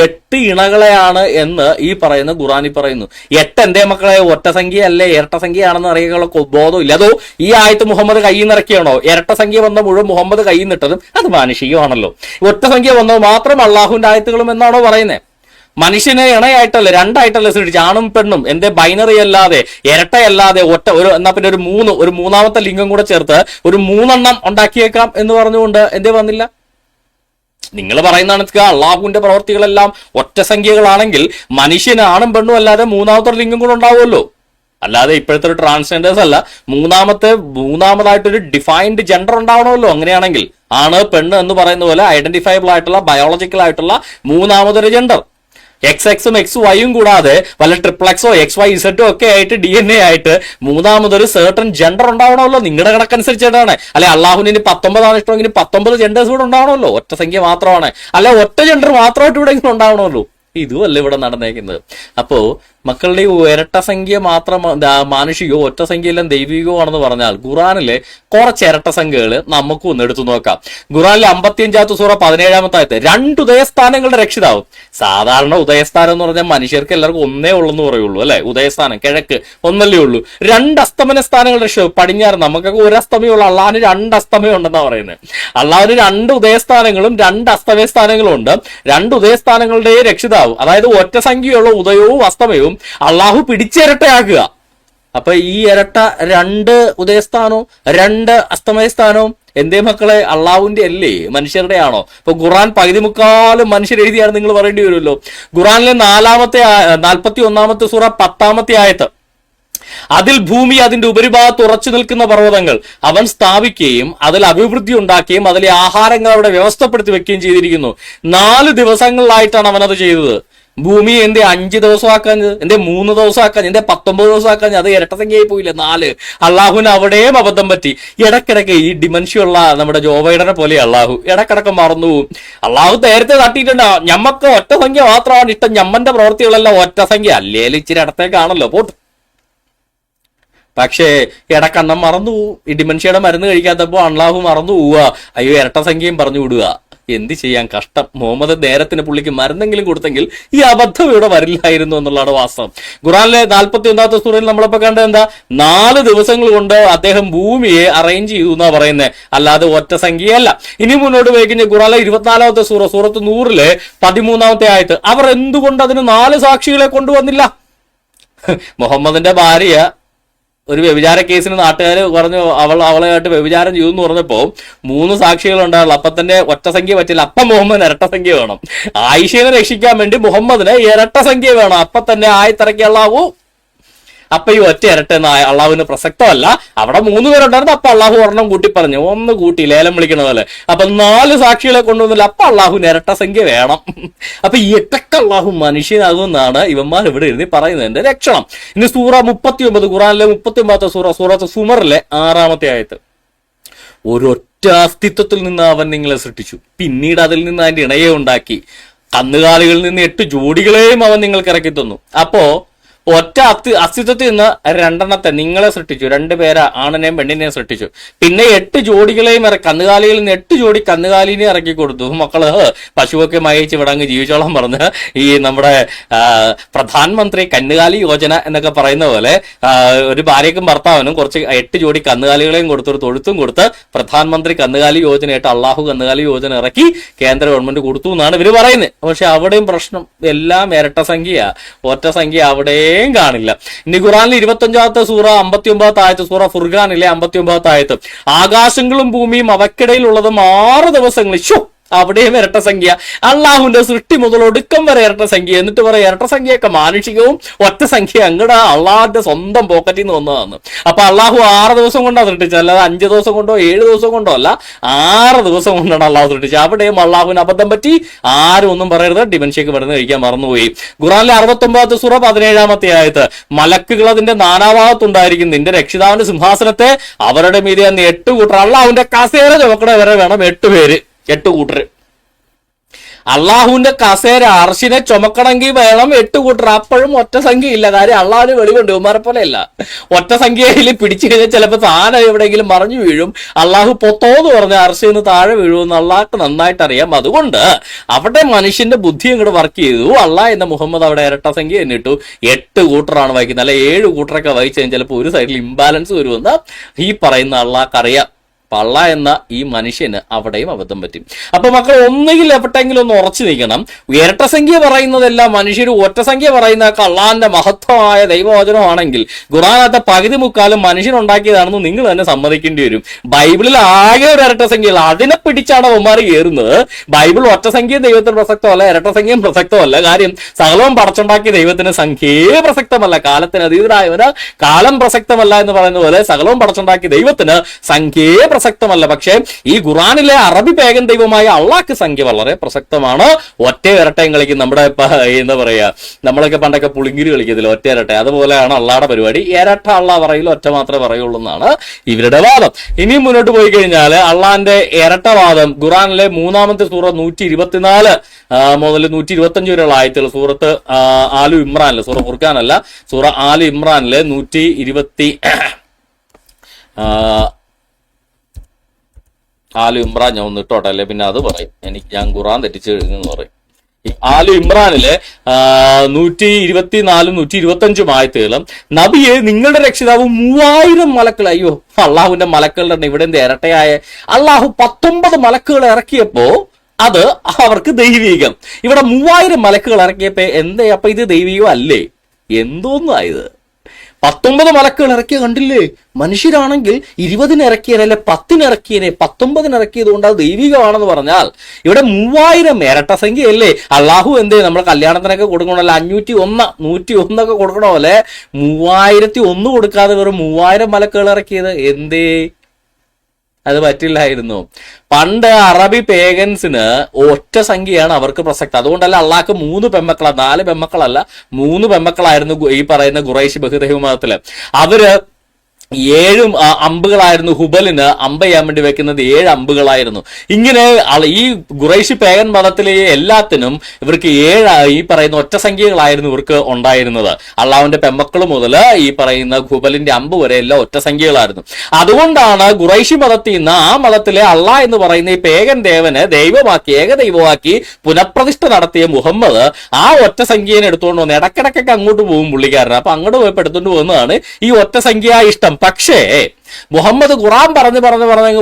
8 ഇണകളെയാണ് എന്ന് ഈ പറയുന്ന ഖുറാനിൽ പറയുന്നു. 8 എന്റെ മക്കളെ ഒറ്റ സംഖ്യയല്ലേ, ഇരട്ട സംഖ്യയാണെന്ന് അറിയാനുള്ള ബോധമില്ല. അതോ ഈ ആയത്ത് മുഹമ്മദ് കയ്യിൽ നിന്ന് ഇറക്കിയാണോ? ഇരട്ട സംഖ്യ വന്ന മുഴുവൻ മുഹമ്മദ് കയ്യിൽ നിന്നിട്ടതും അത് മാനുഷികമാണല്ലോ. ഒറ്റ സംഖ്യ വന്നത് മാത്രം അള്ളാഹുവിന്റെ ആയത്തുകളും എന്നാണോ പറയുന്നത്? മനുഷ്യനെ ഇണയായിട്ടല്ലേ, 2 ആയിട്ടല്ലേ സൃഷ്ടിച്ചു, ആണും പെണ്ണും. എന്റെ ബൈനറി അല്ലാതെ, ഇരട്ടയല്ലാതെ ഒറ്റ ഒരു, എന്നാ പിന്നെ ഒരു മൂന്നാമത്തെ ലിംഗം കൂടെ ചേർത്ത് ഒരു 3 എണ്ണം ഉണ്ടാക്കിയേക്കാം എന്ന് പറഞ്ഞുകൊണ്ട് എന്തേ വന്നില്ല? നിങ്ങൾ പറയുന്നതാണ് അള്ളാഹുവിന്റെ പ്രവർത്തികളെല്ലാം ഒറ്റ സംഖ്യകളാണെങ്കിൽ മനുഷ്യന് ആണും പെണ്ണും അല്ലാതെ മൂന്നാമത്തെ ലിംഗം കൂടെ ഉണ്ടാവുമല്ലോ. അല്ലാതെ ഇപ്പോഴത്തെ ഒരു ട്രാൻസ്ജെൻഡേഴ്സ് അല്ല, മൂന്നാമതായിട്ടൊരു ഡിഫൈൻഡ് ജെൻഡർ ഉണ്ടാവണമല്ലോ. അങ്ങനെയാണെങ്കിൽ ആണ് പെണ്ണ് എന്ന് പറയുന്ന പോലെ ഐഡന്റിഫയബിൾ ആയിട്ടുള്ള ബയോളജിക്കൽ ആയിട്ടുള്ള മൂന്നാമതൊരു ജെൻഡർ. XX-ഉം XY-യും കൂടാതെ വല്ല XXXോ XYZ ഒക്കെ ആയിട്ട് DNA ആയിട്ട് മൂന്നാമതൊരു സർട്ടൺ ജെൻഡർ ഉണ്ടാവണമല്ലോ. നിങ്ങളുടെ കണക്കനുസരിച്ചിട്ടാണ്. അല്ലെ അള്ളാഹുവിന് 19 ഇഷ്ടമെങ്കിൽ 19 ജെൻഡേഴ്സ് കൂടെ ഉണ്ടാവണമല്ലോ. ഒറ്റ സംഖ്യ മാത്രമാണ്, അല്ലെ ഒറ്റ ജെൻഡർ മാത്രമായിട്ട് ഇവിടെ ഉണ്ടാവണമല്ലോ. ഇതുമല്ല ഇവിടെ നടന്നേക്കുന്നത്. അപ്പോ മക്കളുടെ ഇരട്ട സംഖ്യ മാത്രം മാനുഷികവും ഒറ്റ സംഖ്യയെല്ലാം ദൈവികവും ആണെന്ന് പറഞ്ഞാൽ ഖുറാനിലെ കുറച്ച് ഇരട്ട സംഖ്യകൾ നമുക്ക് ഒന്ന് എടുത്തു നോക്കാം. ഖുറാനിലെ 55-ാമത്തെ സൂറ 17-ാമത്തെ ആയത്ത് 2 ഉദയസ്ഥാനങ്ങളുടെ രക്ഷിതാവും. സാധാരണ ഉദയസ്ഥാനം എന്ന് പറഞ്ഞാൽ മനുഷ്യർക്ക് എല്ലാവർക്കും ഒന്നേ ഉള്ളെന്ന് പറയുള്ളൂ, അല്ലെ? ഉദയസ്ഥാനം കിഴക്ക് ഒന്നല്ലേ ഉള്ളൂ. 2 അസ്തമന സ്ഥാനങ്ങളുടെ രക്ഷിതാവ് പടിഞ്ഞാറ്. നമുക്കൊക്കെ ഒരു അസ്തമയമുള്ള, അള്ളാഹിന് 2 അസ്തമയം ഉണ്ടെന്നാണ് പറയുന്നത്. അള്ളാഹിന് 2 ഉദയസ്ഥാനങ്ങളും 2 അസ്തമയ സ്ഥാനങ്ങളും ഉണ്ട്. 2 ഉദയസ്ഥാനങ്ങളുടെ രക്ഷിതാവും, അതായത് ഒറ്റ സംഖ്യയുള്ള ഉദയവും അസ്തമയവും അള്ളാഹു പിടിച്ചിരട്ടയാക്കുക. അപ്പൊ ഈ ഇരട്ട 2 ഉദയസ്ഥാനവും 2 അസ്തമയ സ്ഥാനവും എന്തേ മക്കളെ അള്ളാഹുവിന്റെ അല്ലേ, മനുഷ്യരുടെ ആണോ? ഇപ്പൊ ഖുറാൻ 3/4 മനുഷ്യർ എഴുതിയാണ് നിങ്ങൾ പറയേണ്ടി വരുമല്ലോ. ഖുറാനിലെ 41-ാമത്തെ സൂറ 10-ാമത്തെ ആയത്ത്, അതിൽ ഭൂമി അതിന്റെ ഉപരിഭാഗത്ത് ഉറച്ചു നിൽക്കുന്ന പർവ്വതങ്ങൾ അവൻ സ്ഥാപിക്കുകയും അതിൽ അഭിവൃദ്ധി ഉണ്ടാക്കുകയും അതിലെ ആഹാരങ്ങൾ അവിടെ വ്യവസ്ഥപ്പെടുത്തി വെക്കുകയും ചെയ്തിരിക്കുന്നു. 4 ദിവസങ്ങളിലായിട്ടാണ് അവൻ അത് ചെയ്തത്. ഭൂമി എന്തേ 5 ദിവസം ആക്കാഞ്ഞത്, എന്തേ 3 ദിവസം ആക്കാഞ്ഞത്, എന്തേ 19 ദിവസം ആക്കാഞ്ഞത്? അത് ഇരട്ടസംഖ്യയായി പോയില്ലേ 4. അള്ളാഹുവിന് അവിടെയും അബദ്ധം പറ്റി. ഇടക്കിടക്ക് ഈ ഡിമെൻഷ്യുള്ള നമ്മുടെ ജോ ബൈഡനെ പോലെ അള്ളാഹു ഇടക്കിടക്ക് മറന്നു പോകും. അള്ളാഹു നേരത്തെ തട്ടിയിട്ടുണ്ടോ, ഞമ്മക്ക് ഒറ്റ സംഖ്യ മാത്രമാണ് ഇഷ്ടം, ഞമ്മന്റെ പ്രവൃത്തികളെല്ലാം ഒറ്റ സംഖ്യ, അല്ലേലും ഇച്ചിരി ഇടത്തേക്കാണല്ലോ പോട്ട്. പക്ഷേ ഇടക്കണ്ണം മറന്നു പോവും. ഈ ഡിമെൻഷ്യയുടെ മരുന്ന് കഴിക്കാത്തപ്പോൾ അള്ളാഹു മറന്നു പോവുക, അയ്യോ ഇരട്ട സംഖ്യയും പറഞ്ഞു വിടുക. എന്ത് ചെയ്യാൻ, കഷ്ടം. മുഹമ്മദ് നേരത്തിന് പുള്ളിക്ക് മരുന്നെങ്കിലും കൊടുത്തെങ്കിൽ ഈ അബദ്ധം ഇവിടെ വരില്ലായിരുന്നു എന്നുള്ളതാണ് വാസ്തവം. ഖുറാനിലെ 41-ാമത്തെ സൂറയിൽ നമ്മളിപ്പോ കണ്ടത് എന്താ, 4 ദിവസങ്ങൾ കൊണ്ട് അദ്ദേഹം ഭൂമിയെ അറേഞ്ച് ചെയ്തു എന്നാ പറയുന്നത്, അല്ലാതെ ഒറ്റ സംഖ്യയല്ല. ഇനി മുന്നോട്ട് പോയി കഴിഞ്ഞാൽ ഖുറാനിലെ 24-ാമത്തെ സൂറത്ത് 100-ലെ 13-ാമത്തെ ആയത്ത്, അവർ എന്തുകൊണ്ട് അതിന് 4 സാക്ഷികളെ കൊണ്ടുവന്നില്ല? മുഹമ്മദിന്റെ ഭാര്യ ഒരു വ്യഭിചാര കേസിന് നാട്ടുകാർ പറഞ്ഞു അവളായിട്ട് വ്യഭിചാരം ചെയ്തു എന്ന് പറഞ്ഞപ്പോ 3 സാക്ഷികൾ ഉണ്ടാവുള്ളൂ. അപ്പൊ തന്നെ ഒറ്റ സംഖ്യ പറ്റില്ല, അപ്പം മുഹമ്മദിന് ഇരട്ട സംഖ്യ വേണം. ആയിഷയെ രക്ഷിക്കാൻ വേണ്ടി മുഹമ്മദിന് ഇരട്ട സംഖ്യ വേണം. അപ്പൊ തന്നെ ആയത്തിറക്കി അള്ളാഹു. അപ്പൊ ഈ ഒറ്റ ഇരട്ട എന്ന അള്ളാഹുവിന് പ്രസക്തമല്ല. അവിടെ 3 പേരുണ്ടായിരുന്നു, അപ്പൊ അള്ളാഹു ഒരെണ്ണം കൂട്ടി പറഞ്ഞു, 1 കൂട്ടി ലേലം വിളിക്കണ പോലെ. അപ്പൊ 4 സാക്ഷികളെ കൊണ്ടുവന്നില്ല, അപ്പൊ അള്ളാഹുവിന് ഇരട്ട സംഖ്യ വേണം. അപ്പൊ ഈ ഇരട്ട അള്ളാഹു മനുഷ്യനാകുമെന്നാണ് ഇവന്മാർ ഇവിടെ എഴുതി പറയുന്നതിന്റെ ലക്ഷണം. ഇനി സൂറ 39, ഖുറാനിലെ 39-ാമത്തെ സൂറത്ത് സുമറിലെ 6-ാമത്തെ ആയത്ത്, ഒരൊറ്റ അസ്തിത്വത്തിൽ നിന്ന് അവൻ നിങ്ങളെ സൃഷ്ടിച്ചു, പിന്നീട് അതിൽ നിന്ന് അതിന്റെ ഇണയെ ഉണ്ടാക്കി, കന്നുകാലികളിൽ നിന്ന് 8 ജോഡികളെയും അവൻ നിങ്ങൾക്ക് ഇറക്കി തന്നു. അപ്പോ ഒറ്റ അസ്തിത്വത്തിൽ നിന്ന് 2 എണ്ണത്തെ നിങ്ങളെ സൃഷ്ടിച്ചു, 2 പേരെ ആണിനെയും പെണ്ണിനെയും സൃഷ്ടിച്ചു. പിന്നെ 8 ജോഡികളെയും കന്നുകാലികളിൽ നിന്ന് 8 ജോഡി കന്നുകാലിനെ ഇറക്കി കൊടുത്തു. മക്കള് പശുവൊക്കെ മയച്ച് വിടങ്ങ് ജീവിച്ചോളം പറഞ്ഞ് ഈ നമ്മുടെ പ്രധാനമന്ത്രി കന്നുകാലി യോജന എന്നൊക്കെ പറയുന്ന പോലെ ഒരു ഭാര്യയ്ക്കും ഭർത്താവിനും കുറച്ച് 8 ജോഡി കന്നുകാലികളെയും കൊടുത്ത് ഒരു തൊഴുത്തും കൊടുത്ത് പ്രധാനമന്ത്രി കന്നുകാലി യോജനയായിട്ട് അള്ളാഹു കന്നുകാലി യോജന ഇറക്കി കേന്ദ്ര ഗവൺമെന്റ് കൊടുത്തു എന്നാണ് ഇവര് പറയുന്നത്. പക്ഷെ അവിടെയും പ്രശ്നം, എല്ലാം ഇരട്ട സംഖ്യ, ഒറ്റ സംഖ്യ അവിടെയും കാണില്ല. ഇനി ഖുറാനിൽ 25-ാമത്തെ സൂറ 59-ാമത്തെ ആയത്ത്, സൂറ ഫുർഖാനിലെ 59-ാമത്തെ ആയത്ത്, ആകാശങ്ങളും ഭൂമിയും അവക്കിടയിലുള്ളതും 6 ദിവസങ്ങളിൽ, അവിടെയും ഇരട്ട സംഖ്യ. അള്ളാഹുവിന്റെ സൃഷ്ടി മുതൽ ഒടുക്കം വരെ ഇരട്ട സംഖ്യ. എന്നിട്ട് പറയാം ഇരട്ട സംഖ്യയൊക്കെ മാനുഷികവും, ഒറ്റ സംഖ്യ അങ്ങടെ അള്ളാഹുന്റെ സ്വന്തം പോക്കറ്റിൽ നിന്ന് വന്നതാണ്. അപ്പൊ അള്ളാഹു 6 ദിവസം കൊണ്ടാണ് സൃഷ്ടിച്ചത്, അല്ലാതെ 5 ദിവസം കൊണ്ടോ 7 ദിവസം കൊണ്ടോ അല്ല, 6 ദിവസം കൊണ്ടാണ് അള്ളാഹു സൃഷ്ടിച്ചത്. അവിടെയും അള്ളാഹുവിന് അബദ്ധം പറ്റി. ആരും ഒന്നും പറയരുത്, ഡിമെൻഷ്യക്ക് മരുന്ന് കഴിക്കാൻ മറന്നുപോയി. ഖുറാനിലെ 69-ാമത്തെ സൂറ 17-ാമത്തെ ആയത്ത്, മലക്കുകൾ അതിന്റെ നാനാഭാഗത്തുണ്ടായിരിക്കും, നിന്റെ രക്ഷിതാവിന്റെ സിംഹാസനത്തെ അവരുടെ മീതെ 8 കൂട്ടർ, അള്ളാഹുവിന്റെ കസേര ചുമക്കണ വരെ വേണം 8 പേര്, 8 കൂട്ടർ. അള്ളാഹുവിന്റെ കസേര അർശിനെ ചുമക്കണമെങ്കിൽ വേണം 8 കൂട്ടർ. അപ്പോഴും ഒറ്റ സംഖ്യ ഇല്ല. കാര്യം അള്ളാഹുവിന് വെളിവുണ്ട്, ഉമ്മാരെ പോലെ അല്ല. ഒറ്റ സംഖ്യയിൽ പിടിച്ചു കഴിഞ്ഞാൽ ചിലപ്പോൾ സാധനം എവിടെയെങ്കിലും മറിഞ്ഞു വീഴും. അള്ളാഹു പൊത്തോന്ന് പറഞ്ഞ അർശിന്ന് താഴെ വീഴുമെന്ന് അള്ളാഹ്ക്ക് നന്നായിട്ട് അറിയാം. അതുകൊണ്ട് അവിടെ മനുഷ്യന്റെ ബുദ്ധി അങ്ങോട്ട് വർക്ക് ചെയ്തു. അള്ളാഹ് എന്ന മുഹമ്മദ് അവിടെ ഇരട്ട സംഖ്യ തന്നെ ഇട്ടു. 8 കൂട്ടറാണ് വായിക്കുന്നത്, അല്ല 7 കൂട്ടറൊക്കെ വായിച്ചു കഴിഞ്ഞാൽ ചിലപ്പോൾ ഒരു സൈഡിൽ ഇംബാലൻസ് വരുമെന്ന് ഈ പറയുന്ന അള്ളാഹ്ക്ക് അറിയാം. പള്ള എന്ന ഈ മനുഷ്യന് അവിടെയും അബദ്ധം പറ്റും. അപ്പൊ മക്കൾ ഒന്നുകിൽ എവിടെയെങ്കിലും ഒന്ന് ഉറച്ചു നിൽക്കണം. ഇരട്ട സംഖ്യ പറയുന്നതെല്ലാം മനുഷ്യർ, ഒറ്റ സംഖ്യ പറയുന്ന അള്ളാന്റെ മഹത്വമായ ദൈവവചനമാണെങ്കിൽ ഖുറാനത്തെ പകുതി മുക്കാലും മനുഷ്യനുണ്ടാക്കിയതാണെന്ന് നിങ്ങൾ തന്നെ സമ്മതിക്കേണ്ടി വരും. ബൈബിളിൽ ആകെ ഒരു ഇരട്ട സംഖ്യയുള്ള, അതിനെ പിടിച്ചാണ് ഒമാറി കയറുന്നത്. ബൈബിൾ ഒറ്റ സംഖ്യയും ദൈവത്തിന് പ്രസക്തമല്ല, ഇരട്ട സംഖ്യയും പ്രസക്തമല്ല. കാര്യം സകലവും പടച്ചുണ്ടാക്കിയ ദൈവത്തിന് സംഖ്യയെ പ്രസക്തമല്ല, കാലത്തിന് അതീതരായവന് കാലം പ്രസക്തമല്ല എന്ന് പറയുന്ന പോലെ സകലവും പടച്ചുണ്ടാക്കിയ ദൈവത്തിന് സംഖ്യയെ പ്രസക്തമല്ല. പക്ഷേ ഈ ഖുറാനിലെ അറബി പേഗൻ ദൈവമായ അള്ളാഹ്ക്ക് സംഖ്യ വളരെ പ്രസക്തമാണ്. ഒറ്റ ഇരട്ടയും കളിക്കും. നമ്മുടെ എന്താ പറയാ, നമ്മളൊക്കെ പണ്ടൊക്കെ പുളിങ്കിരി കളിക്കത്തില്ല, ഒറ്റ ഇരട്ട. അതുപോലെയാണ് അള്ളാഹുടെ പരിപാടി. ഇരട്ട അള്ളാഹ് പറയില്ല, ഒറ്റ മാത്രമേ പറയുള്ളൂ എന്നാണ് ഇവരുടെ വാദം. ഇനിയും മുന്നോട്ട് പോയി കഴിഞ്ഞാൽ അള്ളാഹിന്റെ ഇരട്ടവാദം ഖുറാനിലെ 3-ാമത്തെ സൂറ 124 മുതൽ 125 വരെയുള്ള ആയത്തുകൾ, സൂറത്ത് ആലു ഇമ്രാനിലെ, സൂറ ഫുർഖാനല്ല, സൂറ ആലു ഇമ്രാനിലെ 120 ആലു ഇമ്രാൻ ഞാൻ ഒന്ന് ഇട്ടോട്ടെ, അല്ലെ പിന്നെ അത് പറയും ഞാൻ ഖുറാൻ തെറ്റിച്ച് കഴിഞ്ഞെന്ന് പറയും. ആലു ഇമ്രാനിലെ 124 125 ആയത്തുകളും, നബിയെ നിങ്ങളുടെ രക്ഷിതാവ് 3000 മലക്കൾ, അയ്യോ അള്ളാഹുവിന്റെ മലക്കളുടെ ഇവിടെ എന്ത് ഇരട്ടയായ അള്ളാഹു 19 മലക്കുകൾ ഇറക്കിയപ്പോ അത് അവർക്ക് ദൈവീകം. ഇവിടെ 3000 മലക്കുകൾ ഇറക്കിയപ്പോ എന്താ, അപ്പൊ ഇത് ദൈവീകം അല്ലേ? എന്തോന്നായത്? 19 മലക്കുകൾ ഇറക്കിയ കണ്ടില്ലേ? മനുഷ്യരാണെങ്കിൽ 20 ഇറക്കിയനല്ലേ, 10 ഇറക്കിയനെ, 19 ഇറക്കിയത് കൊണ്ട് അത് ദൈവികമാണെന്ന് പറഞ്ഞാൽ ഇവിടെ 3000 ഇരട്ട സംഖ്യയല്ലേ? അള്ളാഹു എന്തേ നമ്മൾ കല്യാണത്തിനൊക്കെ കൊടുക്കണമല്ലോ, 501 101 കൊടുക്കണ പോലെ 3001 കൊടുക്കാതെ വെറും 3000 മലക്കുകൾ ഇറക്കിയത് എന്തേ? അത് പറ്റില്ലായിരുന്നു. പണ്ട് അറബി പേഗൻസിന് ഒറ്റ സംഖ്യയാണ് അവർക്ക് പ്രസക്തി. അതുകൊണ്ടല്ല അള്ളാഹ്ക്ക് 3 പെമ്മക്കളാ, 4 പെമ്മക്കളല്ല, 3 പെമ്മക്കളായിരുന്നു ഈ പറയുന്ന ഖുറൈശ് ബഹുദൈവ മതത്തില്. അവര് 7 അമ്പുകളായിരുന്നു. ഹുബലിന് അമ്പ ചെയ്യാൻ വേണ്ടി വെക്കുന്നത് 7 അമ്പുകളായിരുന്നു. ഇങ്ങനെ ഈ ഖുറൈശി പേഗൻ മതത്തിലെ എല്ലാത്തിനും ഇവർക്ക് 7 ഈ പറയുന്ന ഒറ്റ സംഖ്യകളായിരുന്നു ഇവർക്ക് ഉണ്ടായിരുന്നത്. അള്ളാഹുവിന്റെ പെമ്മക്കൾ മുതൽ ഈ പറയുന്ന ഹുബലിന്റെ അമ്പ് വരെ എല്ലാം ഒറ്റ സംഖ്യകളായിരുന്നു. അതുകൊണ്ടാണ് ഖുറൈശി മതത്തിൽ നിന്ന് ആ മതത്തിലെ അള്ളാഹ് എന്ന് പറയുന്ന ഈ പേഗൻ ദേവനെ ദൈവമാക്കി, ഏകദൈവമാക്കി പുനഃപ്രതിഷ്ഠ നടത്തിയ മുഹമ്മദ് ആ ഒറ്റ സംഖ്യനെ എടുത്തുകൊണ്ട് വന്ന് ഇടക്കിടക്കൊക്കെ അങ്ങോട്ട് പോകും പുള്ളിക്കാരൻ. അപ്പൊ അങ്ങോട്ട് പോയപ്പോൾ എടുത്തുകൊണ്ട് പോകുന്നതാണ് ഈ ഒറ്റ സംഖ്യ ഇഷ്ടം. പക്ഷേ മുഹമ്മദ് ഖുറാൻ പറഞ്ഞ്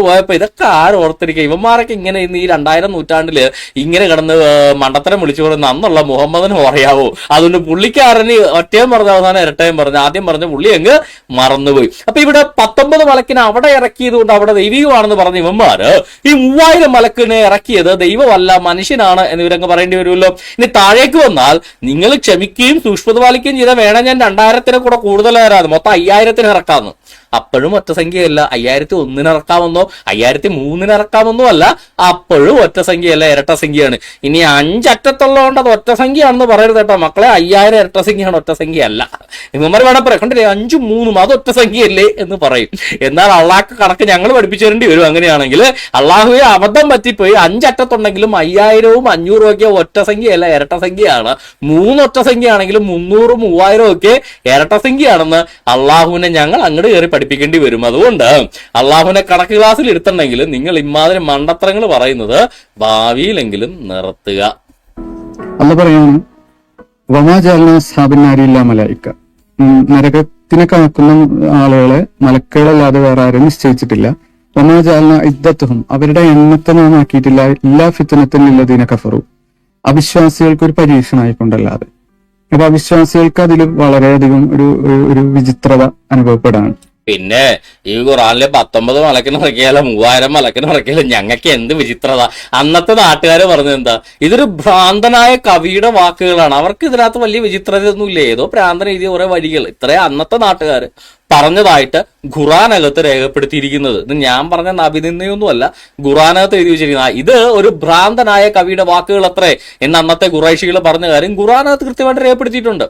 പോയപ്പോ ഇതൊക്കെ ആരും ഓർത്തിരിക്കുക, ഇവന്മാരൊക്കെ ഇങ്ങനെ ഈ 2000 നൂറ്റാണ്ടില് ഇങ്ങനെ കിടന്ന് മണ്ടത്തരം വിളിച്ചു പറയുന്ന അന്നുള്ള മുഹമ്മദിന് പറയാവോ? അതുകൊണ്ട് പുള്ളിക്കാരന് ഒറ്റയും പറഞ്ഞ അവസാനം ഇരട്ടയും പറഞ്ഞു. ആദ്യം പറഞ്ഞ പുള്ളി അങ്ങ് മറന്നുപോയി. അപ്പൊ ഇവിടെ 19 മലക്കിനെ അവിടെ ഇറക്കിയത് കൊണ്ട് അവിടെ ദൈവികമാണെന്ന് പറഞ്ഞ ഇവന്മാര് ഈ 3000 മലക്കിനെ ഇറക്കിയത് ദൈവമല്ല മനുഷ്യനാണ് എന്ന് ഇവരങ്ങ് പറയേണ്ടി വരുമല്ലോ. ഇനി താഴേക്ക് വന്നാൽ നിങ്ങൾ ക്ഷമിക്കുകയും സൂക്ഷ്മത പാലിക്കുകയും ചെയ്താൽ വേണം ഞാൻ 2000 കൂടെ കൂടുതൽ തരാതെ മൊത്തം 5000 ഇറക്കാന്ന്. അപ്പോഴും ഒറ്റ സംഖ്യയല്ല. 5001 ഇറക്കാമെന്നോ 5003 ഇറക്കാമെന്നോ അല്ല, അപ്പോഴും ഒറ്റ സംഖ്യയല്ല, ഇരട്ട സംഖ്യയാണ്. ഇനി 5 അറ്റത്തുള്ളതുകൊണ്ട് അത് ഒറ്റ സംഖ്യയാണെന്ന് പറയരുത് കേട്ടോ മക്കളെ. 5000 ഇരട്ട സംഖ്യയാണ്, ഒറ്റ സംഖ്യയല്ല. ഇവന്മാർ വേണം പറയാം, കണ്ടില്ലേ 5ഉം 3ഉം അത് ഒറ്റ സംഖ്യയല്ലേ എന്ന് പറയും. എന്നാൽ അള്ളാഹ്ക്ക് കണക്ക് ഞങ്ങൾ പഠിപ്പിച്ചു തരേണ്ടി വരും. അങ്ങനെയാണെങ്കിൽ അള്ളാഹുവെ അബദ്ധം പറ്റിപ്പോയി 5 അറ്റത്തുണ്ടെങ്കിലും 5000ഉം 500ഉം ഒക്കെ ഒറ്റ സംഖ്യയല്ല, ഇരട്ട സംഖ്യയാണ്. 3 ഒറ്റ സംഖ്യയാണെങ്കിലും 300ഉം 3000ഉം ഒക്കെ ഇരട്ട സംഖ്യയാണെന്ന് അള്ളാഹുവിനെ ഞങ്ങൾ അങ്ങോട്ട് കയറി പഠിപ്പിക്കേണ്ടി വരും. അതുകൊണ്ട് അള്ളാഹുവിനെ കണക്ക് ക്ലാസ്സിൽ എടുത്തിട്ടുണ്ടെങ്കിൽ നിങ്ങൾ ഇമാതിരി മണ്ടത്തരങ്ങൾ പറയുന്നത് ഭാവിയിലെങ്കിലും നിർത്തുക. അല്ല പറയാണ് മലായിക്ക, നരകത്തിനെ കണക്കുന്ന ആളുകളെ മലക്കുകളല്ലാതെ വേറെ ആരും നിശ്ചയിച്ചിട്ടില്ല. വമാജാലന ഇദ്ദത്തുഹും, അവരുടെ എണ്ണത്തെ നാം ആക്കിയിട്ടില്ല. ഇല്ലാ ഫിത്നത്തിനുള്ളതിനെ കഫറു, അവിശ്വാസികൾക്ക് ഒരു പരീക്ഷണമായിക്കൊണ്ടല്ലാതെ. അപ്പൊ അവിശ്വാസികൾക്ക് അതിൽ വളരെയധികം ഒരു വിചിത്രത അനുഭവപ്പെടാണ്. പിന്നെ ഈ ഖുറാനിലെ 19 മലക്കിന് ഇറക്കിയാലും 3000 മലക്കിന് ഇറക്കിയാലും ഞങ്ങൾക്ക് എന്ത് വിചിത്രത. അന്നത്തെ നാട്ടുകാര് പറഞ്ഞെന്താ, ഇതൊരു ഭ്രാന്തനായ കവിയുടെ വാക്കുകളാണ്, അവർക്ക് ഇതിനകത്ത് വലിയ വിചിത്രതയൊന്നും ഇല്ല, ഏതോ ഭ്രാന്തൻ എഴുതിയ കുറെ വരികൾ, ഇത്രയും അന്നത്തെ നാട്ടുകാര് പറഞ്ഞതായിട്ട് ഖുറാനകത്ത് രേഖപ്പെടുത്തിയിരിക്കുന്നത്. ഇത് ഞാൻ പറഞ്ഞ അഭിനന്ദയൊന്നുമല്ല, ഖുറാനകത്ത് എഴുതി വെച്ചിരിക്കുന്ന ഇത് ഒരു ഭ്രാന്തനായ കവിയുടെ വാക്കുകൾ അത്രേ എന്ന് അന്നത്തെ ഖുറൈശികൾ പറഞ്ഞ കാര്യം ഖുറാനകത്ത് കൃത്യമായിട്ട് രേഖപ്പെടുത്തിയിട്ടുണ്ട്.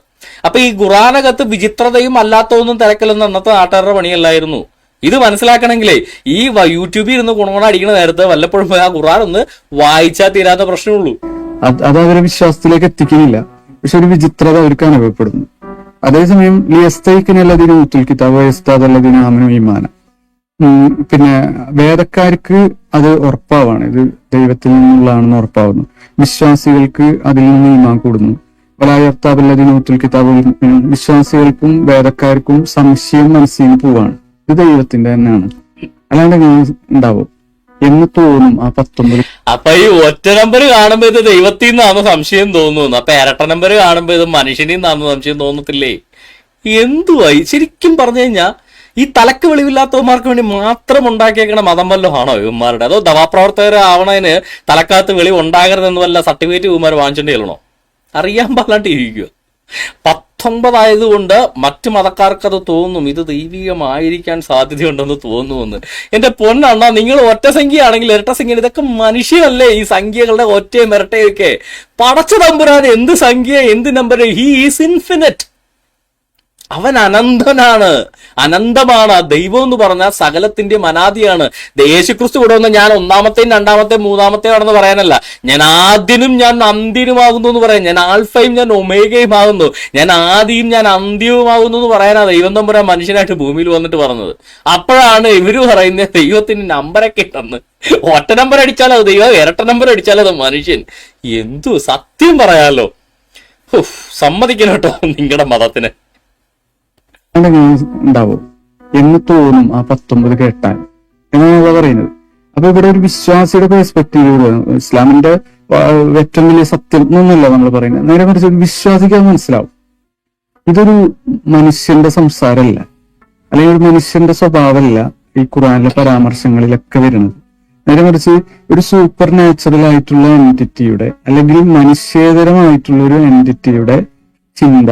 അപ്പൊ ഈ ഖുറാനകത്ത് വിചിത്രതയും അല്ലാത്തതൊന്നും തിരക്കലൊന്നും അന്നത്തെ നാട്ടുകാരുടെ പണിയല്ലായിരുന്നു. ഇത് മനസ്സിലാക്കണമെങ്കിലേ ഈ യൂട്യൂബിൽ ഇരുന്ന് ഗുണഗുണ അടിക്കുന്ന നേരത്തെ വല്ലപ്പോഴും ആ ഖുറാൻ ഒന്ന് വായിച്ചാൽ തീരാത്ത പ്രശ്നമുള്ളൂ. അത് അവരെ വിശ്വാസത്തിലേക്ക് എത്തിക്കുന്നില്ല, പക്ഷെ ഒരു വിചിത്രത അവർക്ക് അനുഭവപ്പെടുന്നു. അതേസമയം ലിയസ്തൈക്കിനല്ലതിന് ഊത്തുൽ കിതാബ് വയസ്താദല്ലതിന് ആമനു ഈമാന, പിന്നെ വേദക്കാർക്ക് അത് ഉറപ്പാവാണ്, ഇത് ദൈവത്തിൽ നിന്നുള്ളതാണെന്ന് ഉറപ്പാവുന്നു. വിശ്വാസികൾക്ക് അതിൽ നിന്ന് ഈമാൻ കൂടുന്നു. വലായർത്താബല്ലതിന് ഊത്തുൽ കിതാബ്, വിശ്വാസികൾക്കും വേദക്കാർക്കും സംശയം മനസ്സിൽ പോവാണ്, ഇത് ദൈവത്തിന്റെ തന്നെയാണ്, അല്ലാണ്ട് എങ്ങനെ ഉണ്ടാവും എന്ന് തോന്നും ആ 19. അപ്പൊ ഈ ഒറ്റ നമ്പർ കാണുമ്പോ ഇത് ദൈവത്തിൽ നിന്നാണ് സംശയം തോന്നുന്നു. അപ്പൊ ഇരട്ട നമ്പർ കാണുമ്പോ ഇത് മനുഷ്യനിൽ നിന്നാണ് സംശയം തോന്നത്തില്ലേ? എന്തുവായി ശരിക്കും പറഞ്ഞു കഴിഞ്ഞാൽ ഈ തലക്ക് വെളിവില്ലാത്തവന്മാർക്ക് വേണ്ടി മാത്രം ഉണ്ടാക്കിയേക്കണ മതം വല്ലതും ആണോ ഇവന്മാരുടെ? അതോ ദവാപ്രവർത്തകർ ആവണതിന് തലക്കകത്ത് വെളിവ് ഉണ്ടാകരുതെന്ന് വല്ല സർട്ടിഫിക്കറ്റ് ഇവന്മാർ വാങ്ങിച്ചോണ്ട് ചെല്ലണോ? അറിയാൻ പാടില്ലാണ്ട് ഇരിക്കുക. 19 ആയതുകൊണ്ട് മറ്റു മതക്കാർക്കത് തോന്നും ഇത് ദൈവികമായിരിക്കാൻ സാധ്യതയുണ്ടെന്ന് തോന്നുമെന്ന്. എന്റെ പൊന്നണ്ണ, നിങ്ങൾ ഒറ്റ സംഖ്യയാണെങ്കിൽ ഇരട്ട സംഖ്യ, ഇതൊക്കെ മനുഷ്യനല്ലേ ഈ സംഖ്യകളുടെ ഒറ്റയും ഇരട്ടയും ഒക്കെ? പടച്ച തമ്പുരാൻ എന്ത് സംഖ്യ, എന്ത് നമ്പർ? He is infinite. അവൻ അനന്തനാണ്, അനന്തമാണ്. ദൈവം എന്ന് പറഞ്ഞാൽ സകലത്തിന്റെയും അനാദിയാണ്. യേശുക്രിസ്തു ഇവിടെ വന്ന് ഞാൻ ഒന്നാമത്തെയും രണ്ടാമത്തെയും മൂന്നാമത്തെയും ആണെന്ന് പറയാനല്ല, ഞാൻ ആദ്യനും ഞാൻ അന്ത്യനുമാകുന്നു എന്ന് പറയാൻ, ഞാൻ ആൽഫയും ഞാൻ ഒമേഗയും ആകുന്നു, ഞാൻ ആദിയും ഞാൻ അന്ത്യവുമാകുന്നു എന്ന് പറയാനാ ദൈവം തമ്പുരാൻ മനുഷ്യനായിട്ട് ഭൂമിയിൽ വന്നിട്ട് പറഞ്ഞത്. അപ്പോഴാണ് ഇവര് പറയുന്നത് ദൈവത്തിന് നമ്പരൊക്കെ ഇട്ടെന്ന്. ഒറ്റ നമ്പർ അടിച്ചാലത് ദൈവം, ഇരട്ട നമ്പർ അടിച്ചാലത് മനുഷ്യൻ. എന്തു സത്യം പറയാലോ, സമ്മതിക്കണം കേട്ടോ നിങ്ങളുടെ മതത്തിന്. ഉണ്ടാവും എന്ന് തോന്നും ആ 19 കേട്ടാൽ എന്നാണ് പറയുന്നത്. അപ്പൊ ഇവിടെ ഒരു വിശ്വാസിയുടെ പെർസ്പെക്റ്റീവ്, ഇസ്ലാമിന്റെ ഏറ്റവും വലിയ സത്യം എന്നൊന്നുമല്ല നമ്മൾ പറയുന്നത്, നേരെ മറിച്ച് ഒരു വിശ്വാസിക്ക് മനസ്സിലാവും ഇതൊരു മനുഷ്യന്റെ സംസാരമല്ല, അല്ലെങ്കിൽ ഒരു മനുഷ്യന്റെ സ്വഭാവമല്ല ഈ ഖുർആനിലെ പരാമർശങ്ങളിലൊക്കെ വരുന്നത്. നേരെ മറിച്ച് ഒരു സൂപ്പർ നാച്ചുറൽ ആയിട്ടുള്ള എൻറ്റിറ്റിയുടെ, അല്ലെങ്കിൽ മനുഷ്യേതരമായിട്ടുള്ള ഒരു എൻറ്റിറ്റിയുടെ ചിന്ത,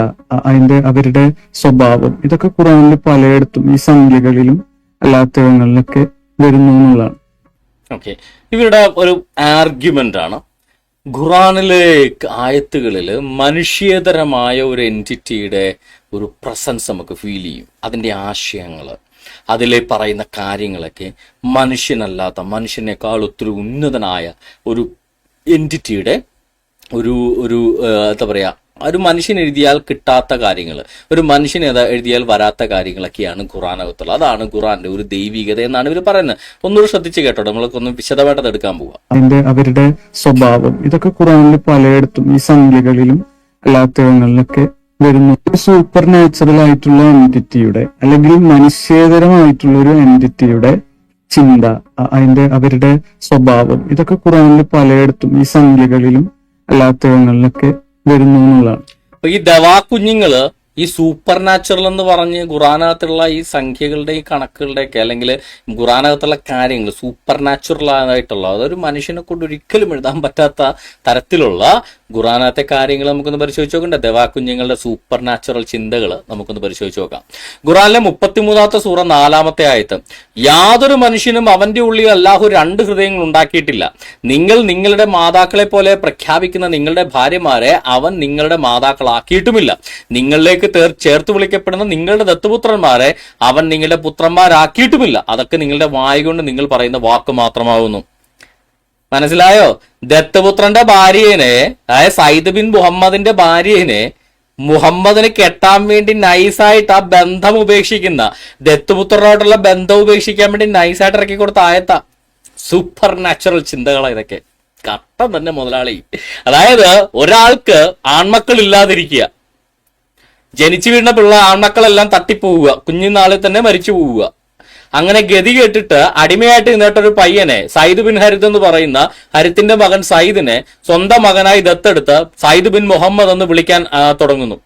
അവരുടെ സ്വഭാവം, ഇതൊക്കെ ഖുർആനിൽ പലയിടത്തും ഈ സംഖ്യകളിലും അല്ലാത്തവങ്ങളിലൊക്കെ വരുന്നു എന്നുള്ളതാണ്. ഓക്കെ, ഇവരുടെ ഒരു ആർഗ്യുമെന്റ് ആണ്, ഖുറാനിലെ ആയത്തുകളിൽ മനുഷ്യേതരമായ ഒരു എൻറ്റിറ്റിയുടെ ഒരു പ്രസൻസ് നമുക്ക് ഫീൽ ചെയ്യും. അതിൻ്റെ ആശയങ്ങൾ, അതിലെ പറയുന്ന കാര്യങ്ങളൊക്കെ മനുഷ്യനല്ലാത്ത, മനുഷ്യനേക്കാൾ ഒത്തിരി ഉന്നതനായ ഒരു എൻറ്റിറ്റിയുടെ ഒരു ഒരു എന്താ പറയുക, ഒരു മനുഷ്യൻ എഴുതിയാൽ കിട്ടാത്ത കാര്യങ്ങൾ, ഒരു മനുഷ്യൻ എഴുതിയാൽ വരാത്ത കാര്യങ്ങളൊക്കെയാണ് ഖുറാനകത്തുള്ളത്. അതാണ് ഖുറാന്റെ ഒരു ദൈവികത എന്നാണ് ഇവർ പറയുന്നത്. ഒന്നുകൂടി ശ്രദ്ധിച്ച് കേട്ടോ, നമ്മൾക്കൊന്ന് വിശദമായിട്ട് അത് എടുക്കാൻ പോവാം. അവരുടെ സ്വഭാവം ഇതൊക്കെ ഖുറാനിൽ പലയിടത്തും ഈ സംഖ്യകളിലും അല്ലാത്തങ്ങളിലൊക്കെ വരുന്നു. ഒരു സൂപ്പർ നാച്ചുറൽ ആയിട്ടുള്ള എൻറ്റിറ്റിയുടെ അല്ലെങ്കിൽ മനുഷ്യേതരമായിട്ടുള്ള ഒരു എൻറ്റിറ്റിയുടെ ചിന്ത, അവരുടെ സ്വഭാവം ഇതൊക്കെ ഖുറാനിൽ പലയിടത്തും ഈ സംഖ്യകളിലും അല്ലാത്തങ്ങളിലൊക്കെ വരുന്നു എന്നുള്ളതാണ്. അപ്പൊ ഈ ദവാക്കുഞ്ഞുങ്ങള് ഈ സൂപ്പർ നാച്ചുറൽ എന്ന് പറഞ്ഞ് ഖുറാനകത്തുള്ള ഈ സംഖ്യകളുടെ ഈ കണക്കുകളുടെയൊക്കെ അല്ലെങ്കിൽ ഖുറാനകത്തുള്ള കാര്യങ്ങൾ സൂപ്പർ നാച്ചുറൽ ആയിട്ടുള്ള, അതൊരു മനുഷ്യനെ കൊണ്ട് ഒരിക്കലും എഴുതാൻ പറ്റാത്ത തരത്തിലുള്ള ഖുറാനകത്തെ കാര്യങ്ങൾ നമുക്കൊന്ന് പരിശോധിച്ച് നോക്കണ്ടേ. ദവാക്കുഞ്ഞുങ്ങളുടെ സൂപ്പർ നാച്ചുറൽ ചിന്തകൾ നമുക്കൊന്ന് പരിശോധിച്ച് നോക്കാം. ഖുറാനിലെ 33-ാമത്തെ സൂറ 4-ാമത്തെ ആയത്ത്, യാതൊരു മനുഷ്യനും അവന്റെ ഉള്ളിൽ അല്ലാഹു 2 ഹൃദയങ്ങൾ ഉണ്ടാക്കിയിട്ടില്ല. നിങ്ങൾ നിങ്ങളുടെ മാതാക്കളെ പോലെ പ്രഖ്യാപിക്കുന്ന നിങ്ങളുടെ ഭാര്യമാരെ അവൻ നിങ്ങളുടെ മാതാക്കളാക്കിയിട്ടുമില്ല. നിങ്ങളിലേക്ക് ചേർത്ത് വിളിക്കപ്പെടുന്ന നിങ്ങളുടെ ദത്തുപുത്രന്മാരെ അവൻ നിങ്ങളുടെ പുത്രന്മാരാക്കിയിട്ടുമില്ല. അതൊക്കെ നിങ്ങളുടെ വായ കൊണ്ട് നിങ്ങൾ പറയുന്ന വാക്ക് മാത്രമാവുന്നു. മനസ്സിലായോ? ദത്തുപുത്രന്റെ ഭാര്യനെ, അതായത് സയ്യിദ് ബിൻ മുഹമ്മദിന്റെ ഭാര്യനെ മുഹമ്മദിന് കെട്ടാൻ വേണ്ടി നൈസായിട്ട് ആ ബന്ധം ഉപേക്ഷിക്കുന്ന, ദത്തുപുത്രനായിട്ടുള്ള ബന്ധം ഉപേക്ഷിക്കാൻ വേണ്ടി നൈസായിട്ട് ഇറക്കി കൊടുത്ത ആയത്ത സൂപ്പർ നാച്ചുറൽ ചിന്തകളാണ് ഇതൊക്കെ. കട്ടം തന്നെ മുതലാളി. അതായത് ഒരാൾക്ക് ആൺമക്കൾ ഇല്ലാതിരിക്കുക, ജനിച്ചു വീഴുന്ന ആൺമക്കളെല്ലാം തട്ടിപ്പോവുക, കുഞ്ഞുനാളിൽ തന്നെ മരിച്ചു പോവുക. അങ്ങനെ ഗതി കേട്ടിട്ട് അടിമയായിട്ട് നിന്നിട്ടൊരു പയ്യനെ, സയ്യിദ് ബിൻ ഹരിത് എന്ന് പറയുന്ന ഹരിത്തിന്റെ മകൻ സയ്യിദിനെ സ്വന്തം മകനായി ദത്തെടുത്ത് സയ്യിദ് ബിൻ മുഹമ്മദ് എന്ന് വിളിക്കാൻ തുടങ്ങുന്നു.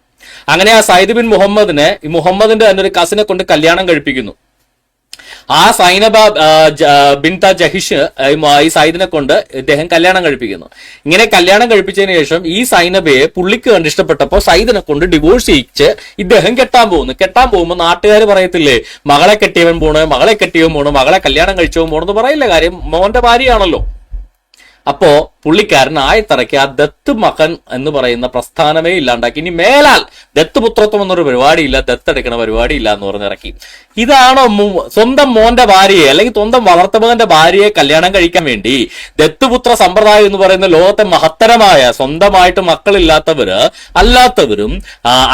അങ്ങനെ ആ സയ്യിദ് ബിൻ മുഹമ്മദിനെ മുഹമ്മദിന്റെ തന്നെ ഒരു കസിനെ കൊണ്ട് കല്യാണം കഴിപ്പിക്കുന്നു. ആ സൈനബ ബിൻത ജഹിഷ് ഈ സയ്യിദിനെ കൊണ്ട് ഇദ്ദേഹം കല്യാണം കഴിപ്പിക്കുന്നു. ഇങ്ങനെ കല്യാണം കഴിപ്പിച്ചതിന് ശേഷം ഈ സൈനബയെ പുള്ളിക്ക് കണ്ട് ഇഷ്ടപ്പെട്ടപ്പോൾ സയ്യിദിനെ കൊണ്ട് ഡിവോഴ്സ് ചെയ്യിച്ച് ഇദ്ദേഹം കെട്ടാൻ പോകുമ്പോൾ നാട്ടുകാർ പറയത്തില്ലേ, മകളെ കെട്ടിയവൻ പോണ്, മകളെ കെട്ടിയവൻ പോണ്, മകളെ കല്യാണം കഴിച്ചവൻ പോണെന്ന് പറയില്ല. കാര്യം മോന്റെ ഭാര്യയാണല്ലോ. അപ്പോ പുള്ളിക്കാരൻ ആയത്തിറക്കി ആ ദത്ത് മകൻ എന്ന് പറയുന്ന പ്രസ്ഥാനമേ ഇല്ലാണ്ടാക്കി. ഇനി മേലാൽ ദത്തുപുത്രത്വം എന്നൊരു പരിപാടിയില്ല, ദത്തെടുക്കണ പരിപാടിയില്ല എന്ന് പറഞ്ഞിറക്കി. ഇതാണോ സ്വന്തം മോന്റെ ഭാര്യയെ അല്ലെങ്കിൽ സ്വന്തം വളർത്തുമകന്റെ ഭാര്യയെ കല്യാണം കഴിക്കാൻ വേണ്ടി ദത്തുപുത്ര സമ്പ്രദായം എന്ന് പറയുന്ന ലോകത്തെ മഹത്തരമായ, സ്വന്തമായിട്ട് അല്ലാത്തവരും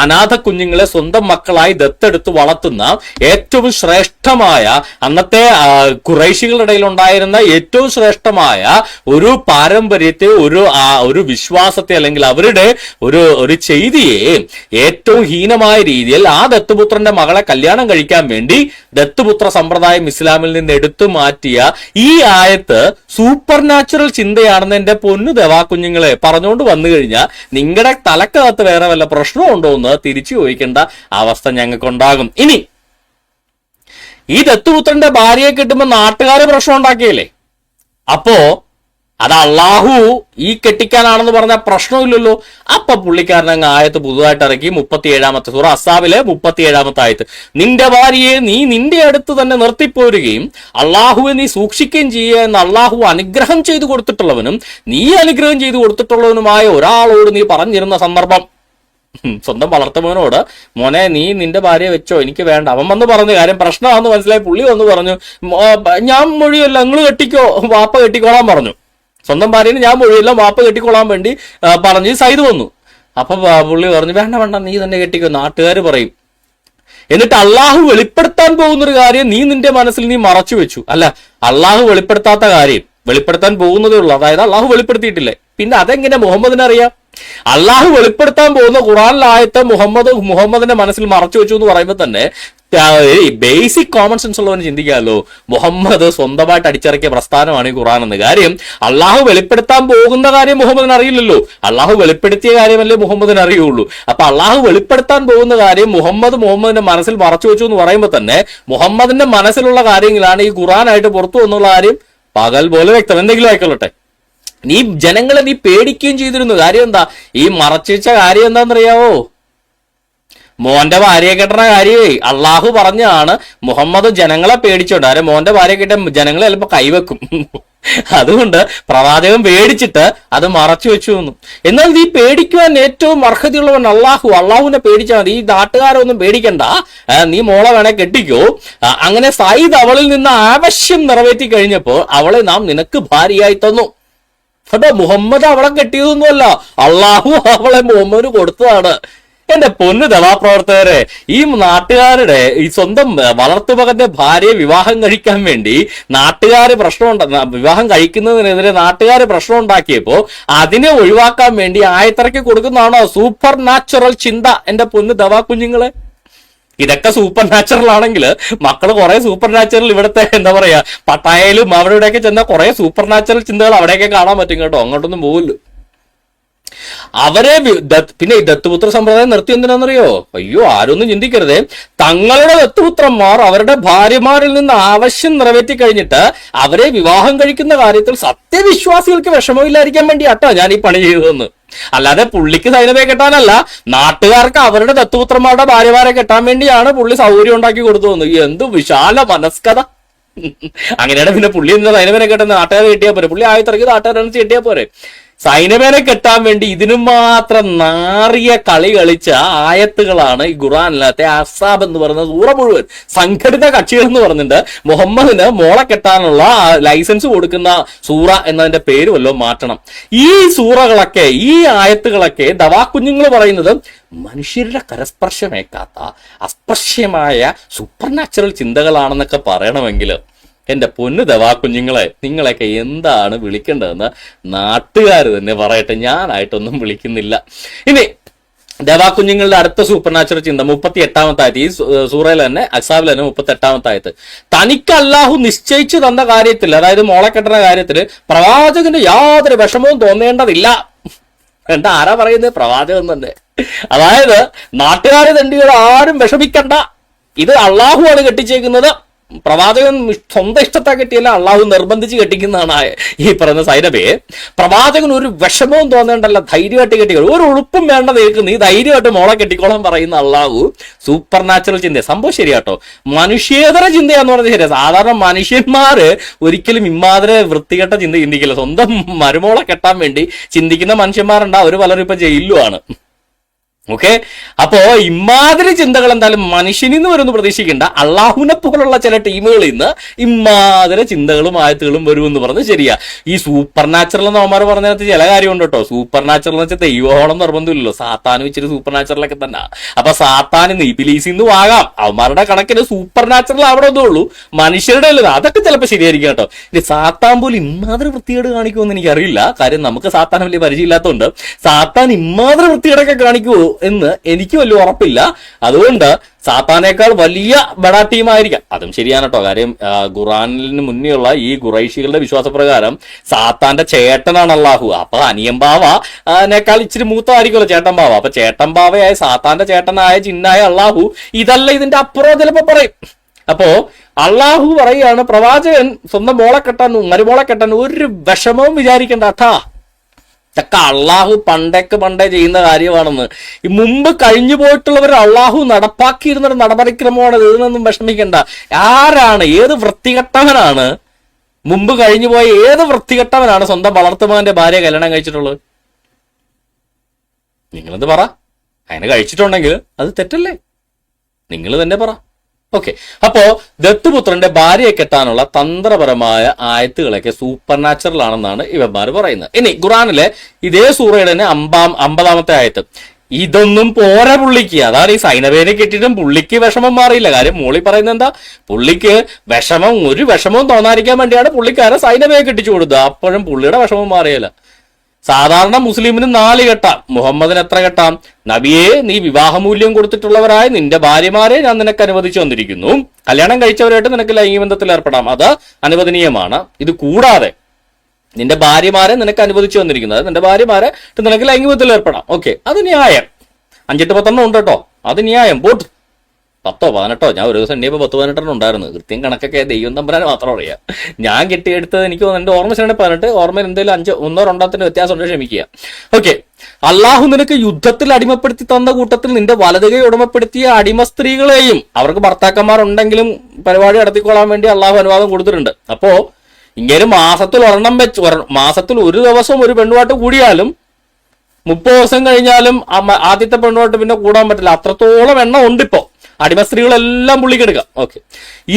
അനാഥ കുഞ്ഞുങ്ങളെ സ്വന്തം മക്കളായി ദത്തെടുത്ത് വളർത്തുന്ന ഏറ്റവും ശ്രേഷ്ഠമായ, അന്നത്തെ ഖുറൈശികളുടെ ഇടയിൽ ഉണ്ടായിരുന്ന ഏറ്റവും ശ്രേഷ്ഠമായ ഒരു പാരമ്പര്യത്തെ, ഒരു വിശ്വാസത്തെ അല്ലെങ്കിൽ അവരുടെ ഒരു ചെയ്തിയെ ഏറ്റവും ഹീനമായ രീതിയിൽ ആ ദത്തുപുത്രന്റെ മകളെ കല്യാണം കഴിക്കാൻ വേണ്ടി ദത്തുപുത്ര സമ്പ്രദായം ഇസ്ലാമിൽ നിന്ന് എടുത്തു മാറ്റിയ ഈ ആയത്ത് സൂപ്പർ നാച്ചുറൽ ചിന്തയാണെന്ന് എന്റെ പൊന്നു ദവാക്കുഞ്ഞുങ്ങളെ പറഞ്ഞുകൊണ്ട് വന്നു കഴിഞ്ഞാൽ നിങ്ങളുടെ തലക്കകത്ത് വേറെ വല്ല പ്രശ്നമുണ്ടോ എന്ന് തിരിച്ചു ചോദിക്കേണ്ട അവസ്ഥ ഞങ്ങൾക്കുണ്ടാകും. ഇനി ഈ ദത്തുപുത്രന്റെ ഭാര്യയെ കിട്ടുമ്പോൾ നാട്ടുകാരെ പ്രശ്നം ഉണ്ടാക്കിയല്ലേ, അപ്പോ അത് അള്ളാഹു ഈ കെട്ടിക്കാനാണെന്ന് പറഞ്ഞാൽ പ്രശ്നമില്ലല്ലോ. അപ്പൊ പുള്ളിക്കാരൻ അങ്ങ് ആയത്ത് പുതുതായിട്ട് ഇറക്കി 37-ാമത്തെ സൂറ അസ്സാബിലെ 37-ാമത്തെ ആയത്ത്, നിന്റെ ഭാര്യയെ നീ നിന്റെ അടുത്ത് തന്നെ നിർത്തിപ്പോരുകയും അള്ളാഹുവെ നീ സൂക്ഷിക്കുകയും ചെയ്യുക എന്ന് അള്ളാഹു അനുഗ്രഹം ചെയ്തു കൊടുത്തിട്ടുള്ളവനും നീ അനുഗ്രഹം ചെയ്തു കൊടുത്തിട്ടുള്ളവനുമായ ഒരാളോട് നീ പറഞ്ഞിരുന്ന സന്ദർഭം. സ്വന്തം വളർത്തുമോനോട്, മോനെ നീ നിന്റെ ഭാര്യയെ വെച്ചോ, എനിക്ക് വേണ്ട. അവൻ വന്ന് പറഞ്ഞു, കാര്യം പ്രശ്നമാണെന്ന് മനസ്സിലായി. പുള്ളി വന്ന് പറഞ്ഞു, ഞാൻ മൊഴിയല്ല, നിങ്ങൾ കെട്ടിക്കോ, വാപ്പ കെട്ടിക്കോളാൻ പറഞ്ഞു. സ്വന്തം ഭാര്യന് ഞാൻ മൊഴിയില്ല, വാപ്പ കെട്ടിക്കൊള്ളാൻ വേണ്ടി പറഞ്ഞ് സയ്യിദ് വന്നു. അപ്പൊ പുള്ളി പറഞ്ഞു, വേണ്ട നീ തന്നെ കെട്ടിക്കോ, നാട്ടുകാർ പറയും. എന്നിട്ട് അള്ളാഹു വെളിപ്പെടുത്താൻ പോകുന്നൊരു കാര്യം നീ നിന്റെ മനസ്സിൽ നീ മറച്ചു വെച്ചു. അല്ല, അള്ളാഹു വെളിപ്പെടുത്താത്ത കാര്യം വെളിപ്പെടുത്താൻ പോകുന്നതേ ഉള്ളൂ. അതായത് അള്ളാഹു വെളിപ്പെടുത്തിയിട്ടില്ലേ, പിന്നെ അതെങ്ങനെ മുഹമ്മദിനെ അറിയാം? അള്ളാഹു വെളിപ്പെടുത്താൻ പോകുന്ന ഖുറാനിലായത്തെ മുഹമ്മദിന്റെ മനസ്സിൽ മറച്ചു വെച്ചു എന്ന് പറയുമ്പോൾ തന്നെ ബേസിക് കോമൺ സെൻസ് ഉള്ളവന് ചിന്തിക്കാമല്ലോ, മുഹമ്മദ് സ്വന്തമായിട്ട് അടിച്ചിറക്കിയ പ്രസ്ഥാനമാണ് ഈ ഖുറാൻ എന്ന്. കാര്യം അള്ളാഹു വെളിപ്പെടുത്താൻ പോകുന്ന കാര്യം മുഹമ്മദിന് അറിയില്ലല്ലോ, അള്ളാഹു വെളിപ്പെടുത്തിയ കാര്യമല്ലേ മുഹമ്മദിന് അറിയുള്ളൂ. അപ്പൊ അള്ളാഹു വെളിപ്പെടുത്താൻ പോകുന്ന കാര്യം മുഹമ്മദിന്റെ മനസ്സിൽ മറച്ചു വെച്ചു എന്ന് പറയുമ്പോൾ തന്നെ മുഹമ്മദിന്റെ മനസ്സിലുള്ള കാര്യങ്ങളാണ് ഈ ഖുറാനായിട്ട് പുറത്തു വന്നുള്ള കാര്യം പകൽ പോലെ വ്യക്തം. എന്തെങ്കിലും ആയിക്കൊള്ളട്ടെ, നീ ജനങ്ങളെ നീ പേടിക്കുകയും ചെയ്തിരുന്നു. കാര്യം എന്താ? ഈ മറച്ചു വെച്ച കാര്യം എന്താണെന്നറിയാവോ? മോന്റെ ഭാര്യയെ കെട്ടണ കാര്യമേ അള്ളാഹു പറഞ്ഞാണ്. മുഹമ്മദ് ജനങ്ങളെ പേടിച്ചോണ്ട് ആരെ മോന്റെ ഭാര്യയെ കെട്ട ജനങ്ങളെ ചിലപ്പോ കൈവെക്കും. അതുകൊണ്ട് പ്രവാചകൻ പേടിച്ചിട്ട് അത് മറച്ചു വെച്ചു വന്നു. എന്നാൽ ഈ പേടിക്കുവാൻ ഏറ്റവും അർഹതയുള്ളവൻ അള്ളാഹുവിനെ പേടിച്ചാൽ മതി. ഈ നാട്ടുകാരൊന്നും പേടിക്കണ്ട, നീ മോളെ വേണേ കെട്ടിക്കോ. അങ്ങനെ സയ്യിദ് അവളിൽ നിന്ന് ആവശ്യം നിറവേറ്റി കഴിഞ്ഞപ്പോൾ അവളെ നാം നിനക്ക് ഭാര്യയായി തന്നു. അപ്പൊ മുഹമ്മദ് അവളെ കെട്ടിയതൊന്നുമല്ല, അള്ളാഹു അവളെ മുഹമ്മദിന് കൊടുത്തതാണ്. എന്റെ പൊന്നു ദവാപ്രവർത്തകരെ, ഈ നാട്ടുകാരുടെ ഈ സ്വന്തം വളർത്തുമകന്റെ ഭാര്യയെ വിവാഹം കഴിക്കാൻ വേണ്ടി നാട്ടുകാര് വിവാഹം കഴിക്കുന്നതിനെതിരെ നാട്ടുകാര് പ്രശ്നം ഉണ്ടാക്കിയപ്പോ അതിനെ ഒഴിവാക്കാൻ വേണ്ടി ആയത്തിറക്കി കൊടുക്കുന്നതാണോ സൂപ്പർ നാച്ചുറൽ ചിന്ത? എന്റെ പൊന്നു ദവാ കുഞ്ഞുങ്ങളെ, ഇതൊക്കെ സൂപ്പർ നാച്ചുറൽ ആണെങ്കിൽ മക്കള് കുറെ സൂപ്പർ നാച്ചുറൽ ഇവിടുത്തെ എന്താ പറയാ പട്ടായയിലും അവിടെ ഇവിടെയൊക്കെ ചെന്ന കുറെ സൂപ്പർ നാച്ചുറൽ ചിന്തകൾ അവിടെയൊക്കെ കാണാൻ പറ്റും കേട്ടോ. അങ്ങോട്ടൊന്നും പോകില്ല. അവരെ പിന്നെ ഈ ദത്തുപുത്ര സമ്പ്രദായം നിർത്തി എന്തിനാണെന്നറിയോ? അയ്യോ, ആരൊന്നും ചിന്തിക്കരുതേ. തങ്ങളുടെ ദത്തുപുത്രന്മാർ അവരുടെ ഭാര്യമാരിൽ നിന്ന് ആവശ്യം നിറവേറ്റി കഴിഞ്ഞിട്ട് അവരെ വിവാഹം കഴിക്കുന്ന കാര്യത്തിൽ സത്യവിശ്വാസികൾക്ക് വിഷമമില്ലായിരിക്കാൻ വേണ്ടിയാട്ടോ ഞാൻ ഈ പണി ചെയ്തതെന്ന്. അല്ലാതെ പുള്ളിക്ക് സൈനബയെ കെട്ടാനല്ല, നാട്ടുകാർക്ക് അവരുടെ ദത്തുപുത്രന്മാരുടെ ഭാര്യമാരെ കെട്ടാൻ വേണ്ടിയാണ് പുള്ളി സൗകര്യം ഉണ്ടാക്കി കൊടുത്തു വന്നു. എന്ത് വിശാല മനസ്കഥ! അങ്ങനെയാണ് പിന്നെ പുള്ളി എന്താ സൈനബനെ കെട്ടുന്ന നാട്ടുകാരെ കെട്ടിയാൽ പോരെ? പുള്ളി ആയത്തിറക്കി നാട്ടുകാരനുസരിച്ച് കെട്ടിയാൽ പോരെ? സൈനബേനെ കെട്ടാൻ വേണ്ടി ഇതിനു മാത്രം നാറിയ കളി കളിച്ച ആയത്തുകളാണ് ഈ ഖുർആനിലത്തെ അഹ്സാബ് എന്ന് പറയുന്ന സൂറ മുഴുവൻ. സംഘടിത കക്ഷികൾ എന്ന് പറഞ്ഞിട്ട് മുഹമ്മദിന് മോളെ കെട്ടാനുള്ള ലൈസൻസ് കൊടുക്കുന്ന സൂറ എന്നതിന്റെ പേര് വല്ലതും മാറ്റണം. ഈ സൂറകളൊക്കെ, ഈ ആയത്തുകളൊക്കെ ദവാക്കുഞ്ഞുങ്ങൾ പറയുന്നത് മനുഷ്യരുടെ കരസ്പർശമേക്കാത്ത അസ്പർശ്യമായ സൂപ്പർ നാച്ചുറൽ ചിന്തകളാണെന്നൊക്കെ പറയണമെങ്കിൽ എന്റെ പൊന്നു ദവാക്കുഞ്ഞുങ്ങളെ, നിങ്ങളെയൊക്കെ എന്താണ് വിളിക്കേണ്ടതെന്ന് നാട്ടുകാർ തന്നെ പറയട്ടെ. ഞാനായിട്ടൊന്നും വിളിക്കുന്നില്ല. ഇനി ദവാക്കുഞ്ഞുങ്ങളുടെ അടുത്ത സൂപ്പർ നാച്ചുറൽ ചിന്ത 38-ാമത്തെ ആയത്ത്. ഈ സൂറയിൽ തന്നെ അഹ്സാബിൽ തന്നെ 38-ാമത്തെ ആയത്ത്. തനിക്ക് അല്ലാഹു നിശ്ചയിച്ചു തന്ന കാര്യത്തിൽ, അതായത് മോളെ കെട്ടുന്ന കാര്യത്തിൽ പ്രവാചകന് യാതൊരു വിഷമവും തോന്നേണ്ടതില്ല. എന്താ ആരാ പറയുന്നത്? പ്രവാചകൻ തന്നെ. അതായത് നാട്ടുകാരെ തണ്ടികൾ ആരും വിഷമിക്കണ്ട, ഇത് അള്ളാഹുവാണ് കെട്ടിച്ചേക്കുന്നത്. പ്രവാചകൻ സ്വന്തം ഇഷ്ടത്തെ കെട്ടിയല്ല, അള്ളാഹു നിർബന്ധിച്ച് കെട്ടിക്കുന്നതാണ് ഈ പറയുന്ന സൈനബയെ. പ്രവാചകൻ ഒരു വിഷമവും തോന്നേണ്ടല്ല, ധൈര്യമായിട്ട് കെട്ടിക്കോ, ഒരു ഉളുപ്പും വേണ്ട നിനക്ക്, നീ ധൈര്യമായിട്ട് മോളെ കെട്ടിക്കോളാൻ പറയുന്ന അള്ളാഹു സൂപ്പർ നാച്ചുറൽ ചിന്ത. സംഭവം ശരിയാട്ടോ, മനുഷ്യേതര ചിന്തയാന്ന് പറഞ്ഞത് ശരിയാ. സാധാരണ മനുഷ്യന്മാര് ഒരിക്കലും ഇമ്മാതിരെ വൃത്തികെട്ട ചിന്ത ചിന്തിക്കില്ല. സ്വന്തം മരുമോളെ കെട്ടാൻ വേണ്ടി ചിന്തിക്കുന്ന മനുഷ്യന്മാരുണ്ട്, അവര് പലരും ഇപ്പൊ ജയിലുമാണ്. ഓക്കെ, അപ്പോ ഇമാതിരി ചിന്തകൾ എന്തായാലും മനുഷ്യനിന്ന് വരുമെന്ന് പ്രതീക്ഷിക്കേണ്ട. അള്ളാഹുവിനെ പോലുള്ള ചില ടീമുകളിൽ നിന്ന് ഇമാതിരി ചിന്തകളും ആയത്തുകളും വരുമെന്ന് പറഞ്ഞ് ശരിയാ. ഈ സൂപ്പർ നാച്ചുറൽ എന്ന് അവന്മാർ പറഞ്ഞതിനകത്ത് ചില കാര്യമുണ്ട് കേട്ടോ. സൂപ്പർ നാച്ചുറൽ എന്ന് വെച്ചാൽ ദൈവോളം നിർബന്ധമില്ലല്ലോ. സാത്താനും ഇച്ചിരി സൂപ്പർ നാച്ചുറലൊക്കെ തന്നെ. അപ്പൊ സാത്താനിന്ന് ഇബിലീസിന്നും ആകാം. അവന്മാരുടെ കണക്കിന് സൂപ്പർ നാച്ചുറൽ അവിടെ ഒന്നേ ഉള്ളൂ, മനുഷ്യരുടെ അല്ല. അതൊക്കെ ചിലപ്പോൾ ശരിയായിരിക്കും കേട്ടോ. ഇനി സാത്താൻ പോലും ഇമാതിരി വൃത്തികേട് കാണിക്കുമെന്ന് എനിക്കറിയില്ല. കാര്യം നമുക്ക് സാത്താൻ വലിയ പരിചയമില്ലാത്തതുകൊണ്ട് സാത്താൻ ഇമാതിരി വൃത്തികേടൊക്കെ കാണിക്കുമോ എന്ന് എനിക്ക് വലിയ ഉറപ്പില്ല. അതുകൊണ്ട് സാത്താനേക്കാൾ വലിയ ബഡാ ടീമായിരിക്കാം. അതും ശരിയാണ് കേട്ടോ. കാര്യം ഖുറാനിന് മുന്നേയുള്ള ഈ ഖുറൈശികളുടെ വിശ്വാസപ്രകാരം സാത്താന്റെ ചേട്ടനാണ് അള്ളാഹു. അപ്പൊ അനിയൻ ബാവനേക്കാൾ ഇച്ചിരി മൂത്തമായിരിക്കുമല്ലോ ചേട്ടൻ ബാവ. അപ്പൊ ചേട്ടൻ ബാവയായ സാത്താന്റെ ചേട്ടനായ ജിന്നായ അള്ളാഹു ഇതല്ല ഇതിന്റെ അപ്പുറം ചിലപ്പോ പറയും. അപ്പോ അള്ളാഹു പറയാണ് പ്രവാചകൻ സ്വന്തം മോളെ കെട്ടാൻ, മരുമോളെ കെട്ടാൻ ഒരു വിഷമവും വിചാരിക്കേണ്ട കേട്ടാ. ഇതൊക്കെ അള്ളാഹു പണ്ടേ ചെയ്യുന്ന കാര്യമാണെന്ന്. ഈ മുമ്പ് കഴിഞ്ഞു പോയിട്ടുള്ളവർ അള്ളാഹു നടപ്പാക്കിയിരുന്നൊരു നടപടിക്രമമാണ്. ഇതിനൊന്നും വിഷമിക്കണ്ട. ആരാണ്, ഏത് വൃത്തികെട്ടവനാണ് മുമ്പ് കഴിഞ്ഞു പോയ ഏത് വൃത്തികെട്ടവനാണ് സ്വന്തം വളർത്തുമകന്റെ ഭാര്യ കല്യാണം കഴിച്ചിട്ടുള്ളത്? നിങ്ങളെന്ത് പറ. അങ്ങനെ കഴിച്ചിട്ടുണ്ടെങ്കിൽ അത് തെറ്റല്ലേ? നിങ്ങൾ തന്നെ പറ. ഓക്കെ, അപ്പോ ദത്തുപുത്രന്റെ ഭാര്യയെ കെട്ടാനുള്ള തന്ത്രപരമായ ആയത്തുകളൊക്കെ സൂപ്പർ നാച്ചുറൽ ആണെന്നാണ് ഇവന്മാർ പറയുന്നത്. ഇനി ഖുറാനിലെ ഇതേ സൂറയുടെ തന്നെ 50-ാമത്തെ ആയത്ത്. ഇതൊന്നും പോരാ പുള്ളിക്ക്. അതാണ് ഈ സൈനബേനെ കെട്ടിയിട്ടും പുള്ളിക്ക് വിഷമം മാറിയില്ല. കാര്യം മോളി പറയുന്നത് എന്താ, പുള്ളിക്ക് ഒരു വിഷമവും തോന്നാതിരിക്കാൻ വേണ്ടിയാണ് പുള്ളിക്കാരെ സൈനബയെ കെട്ടിച്ചു കൊടുത്തത്. അപ്പോഴും പുള്ളിയുടെ വിഷമം മാറിയല്ല. സാധാരണ മുസ്ലിമിന് 4 കെട്ടാം, മുഹമ്മദിന് എത്ര കെട്ടാം? നബിയെ, നീ വിവാഹമൂല്യം കൊടുത്തിട്ടുള്ളവരായ നിന്റെ ഭാര്യമാരെ ഞാൻ നിനക്ക് അനുവദിച്ചു വന്നിരിക്കുന്നു. കല്യാണം കഴിച്ചവരായിട്ട് നിനക്ക് ലൈംഗിക ബന്ധത്തിൽ ഏർപ്പെടാം, അത് അനുവദനീയമാണ്. ഇത് കൂടാതെ നിന്റെ ഭാര്യമാരെ നിനക്ക് അനുവദിച്ചു വന്നിരിക്കുന്നത്, നിന്റെ ഭാര്യമാരെ നിനക്ക് ലൈംഗിക ബന്ധത്തിൽ ഏർപ്പെടാം. ഓക്കെ, അത് ന്യായം. 5-10 ഉണ്ട് കേട്ടോ, അത് ന്യായം. പോട്ട് 10 18 ഞാൻ ഒരു ദിവസം എണ്ണിയപ്പോൾ 10 18 ഉണ്ടായിരുന്നു. കൃത്യം കണക്കൊക്കെ ദൈവം തമ്പുരാന് മാത്രം അറിയാം. ഞാൻ കെട്ടിയെടുത്തത് എനിക്ക് എന്റെ ഓർമ്മ ശരിയാണ് 18, ഓർമ്മയിൽ എന്തെങ്കിലും 5 1 2 വ്യത്യാസം ഉണ്ട്, ക്ഷമിക്കുക. ഓക്കെ, അള്ളാഹു നിനക്ക് യുദ്ധത്തിൽ അടിമപ്പെടുത്തി തന്ന കൂട്ടത്തിൽ നിന്റെ വലതുകൈ ഉടമപ്പെടുത്തിയ അടിമ സ്ത്രീകളെയും അവർക്ക് ഭർത്താക്കന്മാരുണ്ടെങ്കിലും പരിപാടി നടത്തിക്കൊള്ളാൻ വേണ്ടി അള്ളാഹു അനുവാദം കൊടുത്തിട്ടുണ്ട്. അപ്പോ ഇങ്ങനെ മാസത്തിൽ മാസത്തിൽ ഒരു ദിവസം ഒരു പെണ്ണുമായിട്ട് കൂടിയാലും 30 ദിവസം കഴിഞ്ഞാലും ആദ്യത്തെ പെണ്ണുമായിട്ട് പിന്നെ കൂടാൻ പറ്റില്ല. അത്രത്തോളം എണ്ണം ഉണ്ട് ഇപ്പോ. അടിമ സ്ത്രീകളെല്ലാം പുള്ളിക്കെടുക്കാം. ഓക്കെ,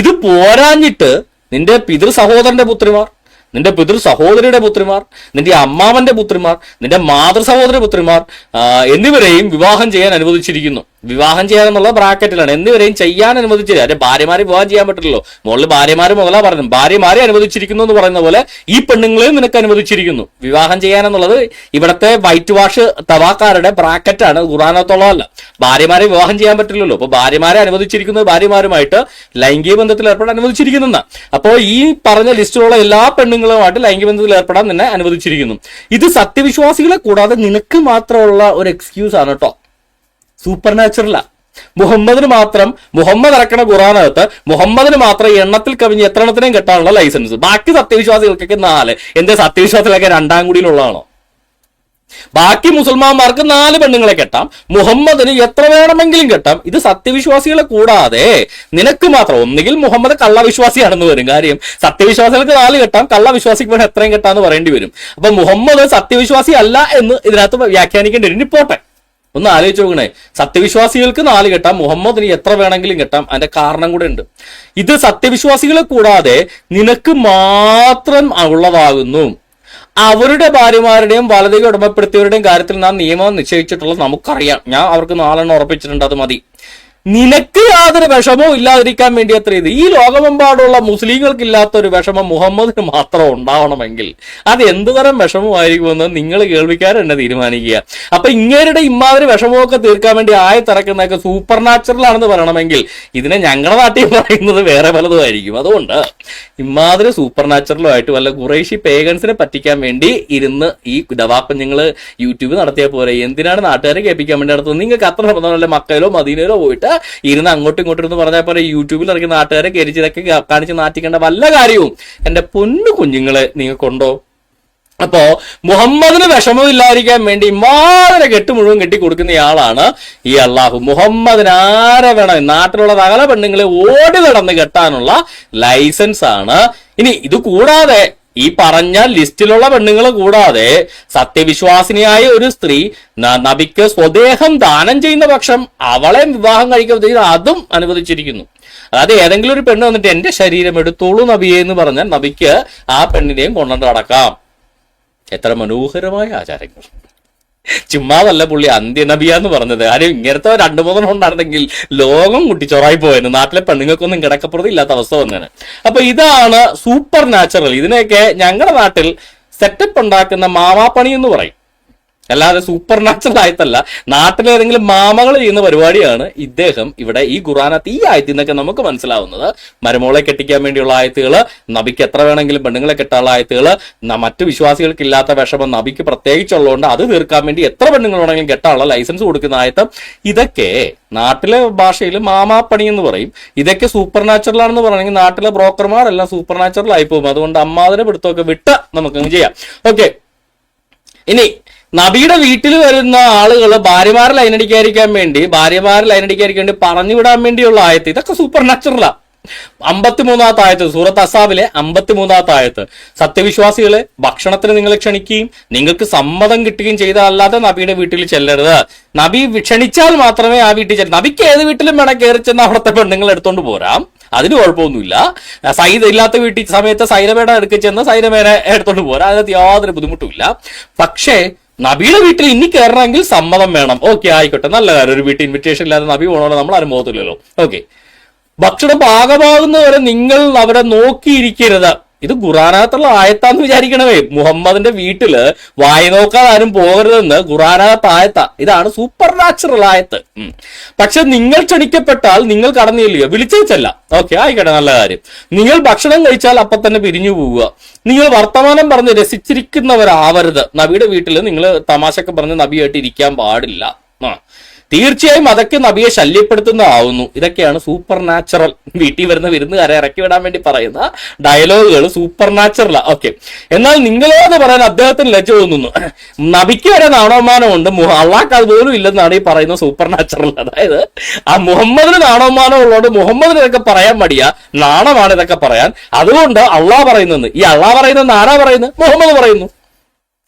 ഇത് പോരാഞ്ഞിട്ട് നിന്റെ പിതൃ സഹോദരന്റെ പുത്രിമാർ, നിന്റെ പിതൃ സഹോദരിയുടെ പുത്രിമാർ, നിന്റെ അമ്മാവന്റെ പുത്രിമാർ, നിന്റെ മാതൃ സഹോദര പുത്രിമാർ എന്നിവരെയും വിവാഹം ചെയ്യാൻ അനുവദിച്ചിരിക്കുന്നു. വിവാഹം ചെയ്യാനെന്നുള്ള ബ്രാക്കറ്റിലാണ്. എന്നിവരെയും ചെയ്യാൻ അനുവദിച്ചില്ല. അല്ലെ ഭാര്യമാരെ വിവാഹം ചെയ്യാൻ പറ്റില്ലല്ലോ. മുകളിൽ ഭാര്യമാര് മുതലാ പറഞ്ഞു. ഭാര്യമാരെ അനുവദിച്ചിരിക്കുന്നു എന്ന് പറയുന്ന പോലെ ഈ പെണ്ണുങ്ങളെയും നിനക്ക് അനുവദിച്ചിരിക്കുന്നു. വിവാഹം ചെയ്യാനെന്നുള്ളത് ഇവിടത്തെ വൈറ്റ് വാഷ് തവാക്കാരുടെ ബ്രാക്കറ്റാണ്, ഖുർആനകത്തുള്ളതല്ല. ഭാര്യമാരെ വിവാഹം ചെയ്യാൻ പറ്റില്ലല്ലോ. അപ്പൊ ഭാര്യമാരെ അനുവദിച്ചിരിക്കുന്നത് ഭാര്യമാരുമായിട്ട് ലൈംഗിക ബന്ധത്തിൽ ഏർപ്പെടാൻ അനുവദിച്ചിരിക്കുന്ന. അപ്പോൾ ഈ പറഞ്ഞ ലിസ്റ്റിലുള്ള എല്ലാ പെണ്ണുങ്ങളുമായിട്ട് ലൈംഗിക ബന്ധത്തിൽ ഏർപ്പെടാൻ നിന്നെ അനുവദിച്ചിരിക്കുന്നു. ഇത് സത്യവിശ്വാസികളെ കൂടാതെ നിനക്ക് മാത്രമുള്ള ഒരു എക്സ്ക്യൂസ് ആണ് കേട്ടോ. സൂപ്പർ നാച്ചുറലാ. മുഹമ്മദ് ഇറക്കണ ഖുറാനകത്ത് മുഹമ്മദിന് മാത്രം എണ്ണത്തിൽ കവിഞ്ഞ് എത്ര എണ്ണത്തിനെയും കെട്ടാനുള്ള ലൈസൻസ്. ബാക്കി സത്യവിശ്വാസികൾക്കൊക്കെ 4. എന്റെ സത്യവിശ്വാസത്തിലൊക്കെ 2ാം കൂടിയിലുള്ളതാണോ? ബാക്കി മുസൽമാന്മാർക്ക് 4 പെണ്ണുങ്ങളെ കെട്ടാം, മുഹമ്മദിന് എത്ര വേണമെങ്കിലും കെട്ടാം. ഇത് സത്യവിശ്വാസികളെ കൂടാതെ നിനക്ക് മാത്രം. ഒന്നുകിൽ മുഹമ്മദ് കള്ളവിശ്വാസിയാണെന്ന് വരും. കാര്യം സത്യവിശ്വാസികൾക്ക് 4 കെട്ടാം, കള്ളവിശ്വാസിക്ക് വേണം എത്രയും കെട്ടാന്ന് പറയേണ്ടി വരും. അപ്പൊ മുഹമ്മദ് സത്യവിശ്വാസി അല്ല എന്ന് ഇതിനകത്ത് വ്യാഖ്യാനിക്കേണ്ടി വരും. ഇനി പോട്ടെ, ഒന്ന് ആലോചിച്ച് നോക്കണേ. സത്യവിശ്വാസികൾക്ക് 4 കെട്ടാം, മുഹമ്മദിന് എത്ര വേണമെങ്കിലും കെട്ടാം. അതിന്റെ കാരണം കൂടെ ഉണ്ട്. ഇത് സത്യവിശ്വാസികളെ കൂടാതെ നിനക്ക് മാത്രം ഉള്ളതാകുന്നു. അവരുടെ ഭാര്യമാരുടെയും വലതുകൈ ഉടമപ്പെടുത്തിയവരുടെയും കാര്യത്തിൽ നാം നിയമം നിശ്ചയിച്ചിട്ടുള്ളത് നമുക്കറിയാം. ഞാൻ അവർക്ക് 4 എണ്ണം ഉറപ്പിച്ചിട്ടുണ്ട്, അത് മതി. നിനക്ക് യാതൊരു വിഷമവും ഇല്ലാതിരിക്കാൻ വേണ്ടി അത്ര ഇത്. ഈ ലോകമെമ്പാടുള്ള മുസ്ലിങ്ങൾക്ക് ഇല്ലാത്ത ഒരു വിഷമം മുഹമ്മദിന് മാത്രം ഉണ്ടാവണമെങ്കിൽ അത് എന്ത് തരം വിഷമമായിരിക്കുമെന്ന് നിങ്ങൾ കേൾവിക്കാരൻ തന്നെ തീരുമാനിക്കുക. അപ്പൊ ഇങ്ങേരുടെ ഇമ്മാതിരി വിഷമമൊക്കെ തീർക്കാൻ വേണ്ടി ആയത്തിറക്കുന്നതൊക്കെ സൂപ്പർ നാച്ചുറൽ ആണെന്ന് പറയണമെങ്കിൽ ഇതിനെ ഞങ്ങളുടെ നാട്ടിൽ പറയുന്നത് വേറെ പലതുമായിരിക്കും. അതുകൊണ്ട് ഇമ്മാതിരി സൂപ്പർ നാച്ചുറലുമായിട്ട് വല്ല ഖുറൈശി പേഗൻസിനെ പറ്റിക്കാൻ വേണ്ടി ഇരുന്ന് ഈ ദവാക്കുഞ്ഞുങ്ങള് യൂട്യൂബ് നടത്തിയാൽ പോരെ. എന്തിനാണ് നാട്ടുകാരെ കേൾപ്പിക്കാൻ വേണ്ടി നടത്തുന്നത്? നിങ്ങൾക്ക് അത്ര നിർബന്ധമല്ല മക്കയിലോ മദീനയിലോ പോയിട്ട് ഇരുന്ന് അങ്ങോട്ടും ഇങ്ങോട്ടും ഇരുന്ന് പറഞ്ഞാൽ പോലെ യൂട്യൂബിൽ ഇറങ്ങി നാട്ടുകാരെ കയറിച്ചതൊക്കെ കാണിച്ച് നാട്ടിക്കേണ്ട വല്ല കാര്യവും എന്റെ പൊന്നു കുഞ്ഞുങ്ങളെ നിങ്ങൾക്കുണ്ടോ? അപ്പോ മുഹമ്മദിന് വിഷമമില്ലാതിരിക്കാൻ വേണ്ടി ഇമാതിരെ കെട്ട് മുഴുവൻ കെട്ടി കൊടുക്കുന്നയാളാണ് ഈ അള്ളാഹു. മുഹമ്മദിന് ആരെ വേണം നാട്ടിലുള്ള സകല പെണ്ണുങ്ങളെ ഓടി നടന്ന് കെട്ടാനുള്ള ലൈസൻസ് ആണ്. ഇനി ഇത് കൂടാതെ ഈ പറഞ്ഞ ലിസ്റ്റിലുള്ള പെണ്ണുങ്ങൾ കൂടാതെ സത്യവിശ്വാസിനിയായ ഒരു സ്ത്രീ നബിക്ക് സ്വദേഹം ദാനം ചെയ്യുന്ന പക്ഷം അവളെ വിവാഹം കഴിക്കാൻ അതും അനുവദിച്ചിരിക്കുന്നു. അതായത് ഏതെങ്കിലും ഒരു പെണ്ണ് വന്നിട്ട് എന്റെ ശരീരം എടുത്തോളൂ നബിയെ എന്ന് പറഞ്ഞാൽ നബിക്ക് ആ പെണ്ണിനെയും കൊണ്ടുകൊണ്ട് നടക്കാം. എത്ര മനോഹരമായ ആചാരങ്ങൾ! ചുമ്മാതല്ല പുള്ളി അന്ത്യനബിയാന്ന് പറഞ്ഞത്. ആരും ഇങ്ങനത്തെ 2-3 ഉണ്ടായിരുന്നെങ്കിൽ ലോകം കുട്ടിച്ചോറായി പോയെന്ന്. നാട്ടിലെ പെണ്ണുങ്ങൾക്കൊന്നും കിടക്കപ്പുറത്ത് ഇല്ലാത്ത അവസ്ഥ വന്നേനെ. അപ്പൊ ഇതാണ് സൂപ്പർ നാച്ചുറൽ. ഇതിനെയൊക്കെ ഞങ്ങളുടെ നാട്ടിൽ സെറ്റപ്പ് ഉണ്ടാക്കുന്ന മാമാപ്പണി എന്ന് പറയും. അല്ലാതെ സൂപ്പർ നാച്ചുറൽ ആയത്തല്ല. നാട്ടിലേതെങ്കിലും മാമകൾ ചെയ്യുന്ന പരിപാടിയാണ് ഇദ്ദേഹം ഇവിടെ ഈ ഖുറാനത്ത് ഈ ആയത്തിൽ നിന്നൊക്കെ നമുക്ക് മനസ്സിലാവുന്നത്. മരുമോളെ കെട്ടിക്കാൻ വേണ്ടിയുള്ള ആയത്തുകള്, നബിക്ക് എത്ര വേണമെങ്കിലും പെണ്ണുങ്ങളെ കെട്ടാനുള്ള ആയത്തുകള്, മറ്റു വിശ്വാസികൾക്ക് ഇല്ലാത്ത വിഷമം നബിക്ക് പ്രത്യേകിച്ചുള്ളതുകൊണ്ട് അത് തീർക്കാൻ വേണ്ടി എത്ര പെണ്ണുങ്ങൾ വേണമെങ്കിലും കെട്ടാനുള്ള ലൈസൻസ് കൊടുക്കുന്ന ആയത്തം. ഇതൊക്കെ നാട്ടിലെ ഭാഷയിൽ മാമാപ്പണി എന്ന് പറയും. ഇതൊക്കെ സൂപ്പർ നാച്ചുറൽ ആണെന്ന് പറയണമെങ്കിൽ നാട്ടിലെ ബ്രോക്കർമാരെല്ലാം സൂപ്പർ നാച്ചുറൽ ആയി പോകും. അതുകൊണ്ട് അമ്മാതിരെ പിടുത്തമൊക്കെ വിട്ട് നമുക്കങ്ങ് ചെയ്യാം. ഓക്കെ, ഇനി നബിയുടെ വീട്ടിൽ വരുന്ന ആളുകൾ ഭാര്യമാരെ ലൈനടിക്കാതിരിക്കാൻ വേണ്ടി പറഞ്ഞു വിടാൻ വേണ്ടിയുള്ള ആയത്ത്. ഇതൊക്കെ സൂപ്പർ നാച്ചുറലാ. 53-ാമത്തെ ആയത്ത്, സൂറത്ത് അസാബിലെ 53-ാമത്തെ ആയത്ത്. സത്യവിശ്വാസികളെ ഭക്ഷണത്തിന് നിങ്ങൾ ക്ഷണിക്കുകയും നിങ്ങൾക്ക് സമ്മതം കിട്ടുകയും ചെയ്താലല്ലാതെ നബിയുടെ വീട്ടിൽ ചെല്ലരുത്. നബി ക്ഷണിച്ചാൽ മാത്രമേ ആ വീട്ടിൽ ചെല്ലൂ. നബിക്ക് ഏത് വീട്ടിലും വേണം കയറി ചെന്ന് അവിടുത്തെ പെണ്ണുങ്ങൾ എടുത്തോണ്ട് പോരാം, അതിന് കുഴപ്പമൊന്നുമില്ല. സൈത ഇല്ലാത്ത വീട്ടിൽ സമയത്ത് സൈരമേടെ എടുക്ക ചെന്ന് സൈരമേനെ എടുത്തോണ്ട് പോരാം, അതിനകത്ത് യാതൊരു ബുദ്ധിമുട്ടുമില്ല. പക്ഷേ നബിയുടെ വീട്ടിൽ ഇനി കയറണമെങ്കിൽ സമ്മതം വേണം. ഓക്കെ, ആയിക്കോട്ടെ, നല്ല കാര്യം. ഒരു വീട്ടിൽ ഇൻവിറ്റേഷൻ ഇല്ലാതെ നബി പോകണോ നമ്മൾ ആരും പോകത്തില്ലല്ലോ. ഓക്കെ, ഭക്ഷണം പാകമാകുന്നവരെ നിങ്ങൾ അവരെ നോക്കിയിരിക്കരുത്. ഇത് ഖുറാനകത്തുള്ള ആയത്താന്ന് വിചാരിക്കണമേ. മുഹമ്മദിന്റെ വീട്ടില് വായി നോക്കാതെ ആരും പോകരുതെന്ന് ഖുറാനകത്ത് ആയത്ത. ഇതാണ് സൂപ്പർ നാച്ചുറൽ ആയത്ത്. പക്ഷെ നിങ്ങൾ ക്ഷണിക്കപ്പെട്ടാൽ നിങ്ങൾ കടന്നില്ലയോ? വിളിച്ചേച്ചല്ല. ഓക്കെ, ആയിക്കട്ടെ, നല്ല കാര്യം. നിങ്ങൾ ഭക്ഷണം കഴിച്ചാൽ അപ്പൊ തന്നെ പിരിഞ്ഞു പോവുക. നിങ്ങൾ വർത്തമാനം പറഞ്ഞ് രസിച്ചിരിക്കുന്നവരാവരുത്. നബിയുടെ വീട്ടിൽ നിങ്ങൾ തമാശക്ക് പറഞ്ഞ് നബിയായിട്ട് ഇരിക്കാൻ പാടില്ല. തീർച്ചയായും അതൊക്കെ നബിയെ ശല്യപ്പെടുത്തുന്നതാവുന്നു. ഇതൊക്കെയാണ് സൂപ്പർ നാച്ചുറൽ. വീട്ടിൽ വരുന്ന വിരുന്നുകാരെ ഇറക്കി വിടാൻ വേണ്ടി പറയുന്ന ഡയലോഗുകൾ സൂപ്പർ നാച്ചുറലാ. ഓക്കെ, എന്നാൽ നിങ്ങളോട് പറയാൻ അദ്ദേഹത്തിന് ലജ്ജ തോന്നുന്നു. നബിക്ക് വരെ നാണവമാനമുണ്ട്, അള്ളാഹ്ക്ക് അതുപോലും ഇല്ലെന്നാണ് ഈ പറയുന്ന സൂപ്പർ നാച്ചുറൽ. അതായത് ആ മുഹമ്മദിന് നാണവമാനം ഉള്ളതുകൊണ്ട് മുഹമ്മദിന് ഇതൊക്കെ പറയാൻ മടിയാ, നാണമാണ് ഇതൊക്കെ പറയാൻ. അതുകൊണ്ട് അള്ളാഹ് പറയുന്നത്, ഈ അള്ളാഹ് പറയുന്നത് ആരാ പറയുന്നത്? മുഹമ്മദ് പറയുന്നു.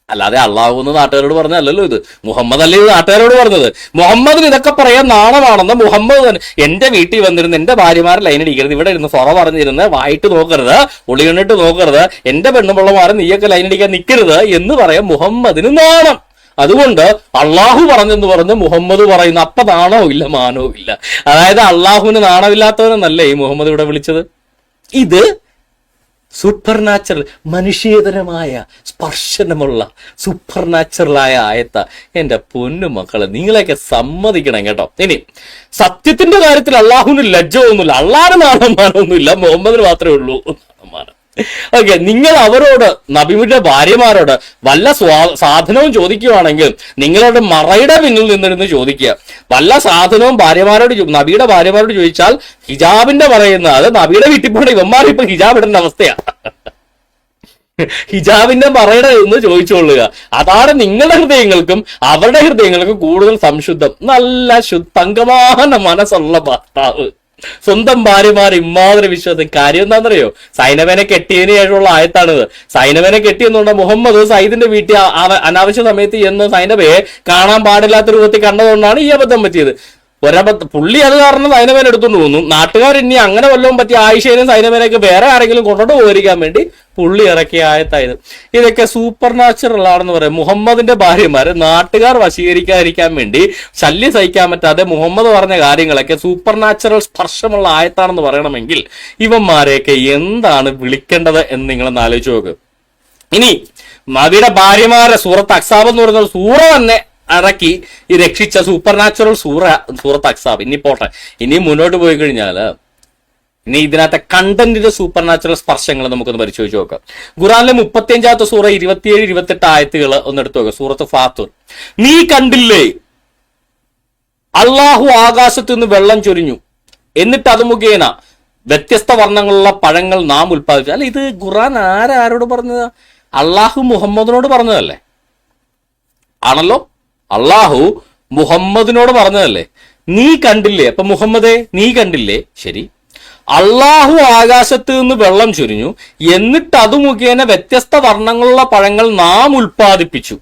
അല്ലാതെ അള്ളാഹു എന്ന് നാട്ടുകാരോട് പറഞ്ഞല്ലോ, ഇത് മുഹമ്മദ് അല്ലേ ഇത് നാട്ടുകാരോട് പറഞ്ഞത്. മുഹമ്മദിന് ഇതൊക്കെ പറയാൻ നാണമാണെന്ന് മുഹമ്മദ് തന്നെ. എന്റെ വീട്ടിൽ വന്നിരുന്ന് എന്റെ ഭാര്യമാരെ ലൈൻ അടിക്കരുത്, ഇവിടെ ഇരുന്ന് സൊറ പറഞ്ഞിരുന്ന് വായിട്ട് നോക്കരുത്, ഒളികണ്ണിട്ട് നോക്കരുത്, എന്റെ പെണ്ണുപിള്ളമാരെ നീയൊക്കെ ലൈൻ അടിക്കാൻ നിൽക്കരുത് എന്ന് പറയാൻ മുഹമ്മദിന് നാണം. അതുകൊണ്ട് അള്ളാഹു പറഞ്ഞെന്ന് പറഞ്ഞ് മുഹമ്മദ് പറയുന്നു. അപ്പൊ നാണവും ഇല്ല മാനവും ഇല്ല. അതായത് അള്ളാഹുവിന് നാണമില്ലാത്തവനെന്നല്ലേ ഈ മുഹമ്മദ് ഇവിടെ വിളിച്ചത്. ഇത് സൂപ്പർ നാച്ചുറൽ, മനുഷ്യേതരമായ സ്പർശനമുള്ള സൂപ്പർ നാച്ചുറലായ ആയത്ത. എന്റെ പൊന്നു മക്കളെ, നിങ്ങളെയൊക്കെ സമ്മതിക്കണം കേട്ടോ. ഇനി സത്യത്തിന്റെ കാര്യത്തിൽ അള്ളാഹുവിന് ലജ്ജ ഒന്നുമില്ല, അള്ളാഹിന് നാണമാനൊന്നുമില്ല, മുഹമ്മദിന് മാത്രമേ ഉള്ളൂ നാണമാനം. ഓക്കെ, നിങ്ങൾ അവരോട്, നബിയുടെ ഭാര്യമാരോട് വല്ല സാധനവും ചോദിക്കുകയാണെങ്കിൽ നിങ്ങളുടെ മറയുടെ പിന്നിൽ നിന്നിരുന്ന് ചോദിക്കുക. വല്ല സാധനവും നബിയുടെ ഭാര്യമാരോട് ചോദിച്ചാൽ ഹിജാബിന്റെ പറയുന്ന, അത് നബിയുടെ വീട്ടിൽ പോകണ ഇവന്മാർ ഇപ്പൊ ഹിജാബ് ഇടേണ്ട അവസ്ഥയാ. ഹിജാബിന്റെ മറയുടെ എന്ന് ചോദിച്ചുകൊള്ളുക. അതാണ് നിങ്ങളുടെ ഹൃദയങ്ങൾക്കും അവരുടെ ഹൃദയങ്ങൾക്കും കൂടുതൽ സംശുദ്ധം. നല്ല തങ്കமான മനസ്സുള്ള ഭർത്താവ്, സ്വന്തം ഭാര്യമാർ ഇമ്മാതിരി വിശ്വാസം. കാര്യം എന്താണെന്നറിയോ? സൈനബനെ കെട്ടിയതിന് ശേഷമുള്ള ആയത്താണിത്. സൈനബനെ കെട്ടിയെന്നുകൊണ്ട് മുഹമ്മദ് സയ്യിദിന്റെ വീട്ടിൽ അനാവശ്യ സമയത്ത് ചെന്ന് സൈനബയെ കാണാൻ പാടില്ലാത്ത രൂപത്തിൽ കണ്ടതുകൊണ്ടാണ് ഈ അബദ്ധം പറ്റിയത്. പുള്ളി അത് കാരണം സൈനബേനെ എടുത്തുകൊണ്ട് പോകുന്നു. നാട്ടുകാർ ഇനി അങ്ങനെ വല്ലതും പറ്റിയ ആയിഷേനും സൈനബേനൊക്കെ വേറെ ആരെങ്കിലും കൊണ്ടോട്ട് പോയിരിക്കാൻ വേണ്ടി പുള്ളി ഇറക്കിയ ആയത്തായത്. ഇതൊക്കെ സൂപ്പർ നാച്ചുറൽ ആണെന്ന് പറയാം. മുഹമ്മദിന്റെ ഭാര്യമാരെ നാട്ടുകാർ വശീകരിക്കാതിരിക്കാൻ വേണ്ടി ശല്യം സഹിക്കാൻ പറ്റാതെ മുഹമ്മദ് പറഞ്ഞ കാര്യങ്ങളൊക്കെ സൂപ്പർ നാച്ചുറൽ സ്പർശമുള്ള ആയത്താണെന്ന് പറയണമെങ്കിൽ ഇവന്മാരെയൊക്കെ എന്താണ് വിളിക്കേണ്ടത് എന്ന് നിങ്ങളൊന്ന് ആലോചിച്ച് നോക്ക്. ഇനി നബിയുടെ ഭാര്യമാരെ സൂറത്ത് അക്സാബ് എന്ന് പറയുന്ന സൂറ തന്നെ ഇറക്കി ഈ രക്ഷിച്ച സൂപ്പർ നാച്ചുറൽ സൂറത്ത് അക്സാബ്. ഇനി പോട്ടെ, ഇനി മുന്നോട്ട് പോയി കഴിഞ്ഞാല് ഇനി ഇതിനകത്തെ കണ്ടന്റിന്റെ സൂപ്പർ നാച്ചുറൽ സ്പർശങ്ങൾ നമുക്കൊന്ന് പരിശോധിച്ച് നോക്കാം. ഖുറാനിലെ 35-ാമത്തെ സൂറ 27-28 ആയത്തുകൾ ഒന്ന് എടുത്തു നോക്കാം. സൂറത്ത് ഫാത്തുർ. നീ കണ്ടില്ലേ അള്ളാഹു ആകാശത്തു നിന്ന് വെള്ളം ചൊരിഞ്ഞു, എന്നിട്ട് അത് മുഖേന വ്യത്യസ്ത വർണ്ണങ്ങളുള്ള പഴങ്ങൾ നാം ഉൽപ്പാദിച്ചു. അല്ല, ഇത് ഖുറാൻ ആരോട് പറഞ്ഞത്? അള്ളാഹു മുഹമ്മദിനോട് പറഞ്ഞതല്ലേ? ആണല്ലോ, അള്ളാഹു മുഹമ്മദിനോട് പറഞ്ഞതല്ലേ? നീ കണ്ടില്ലേ? അപ്പൊ മുഹമ്മദേ നീ കണ്ടില്ലേ? ശരി, അള്ളാഹു ആകാശത്ത് നിന്ന് വെള്ളം ചൊരിഞ്ഞു, എന്നിട്ട് അത് മുഖേന വ്യത്യസ്ത വർണ്ണങ്ങളുള്ള പഴങ്ങൾ നാം ഉൽപ്പാദിപ്പിച്ചു.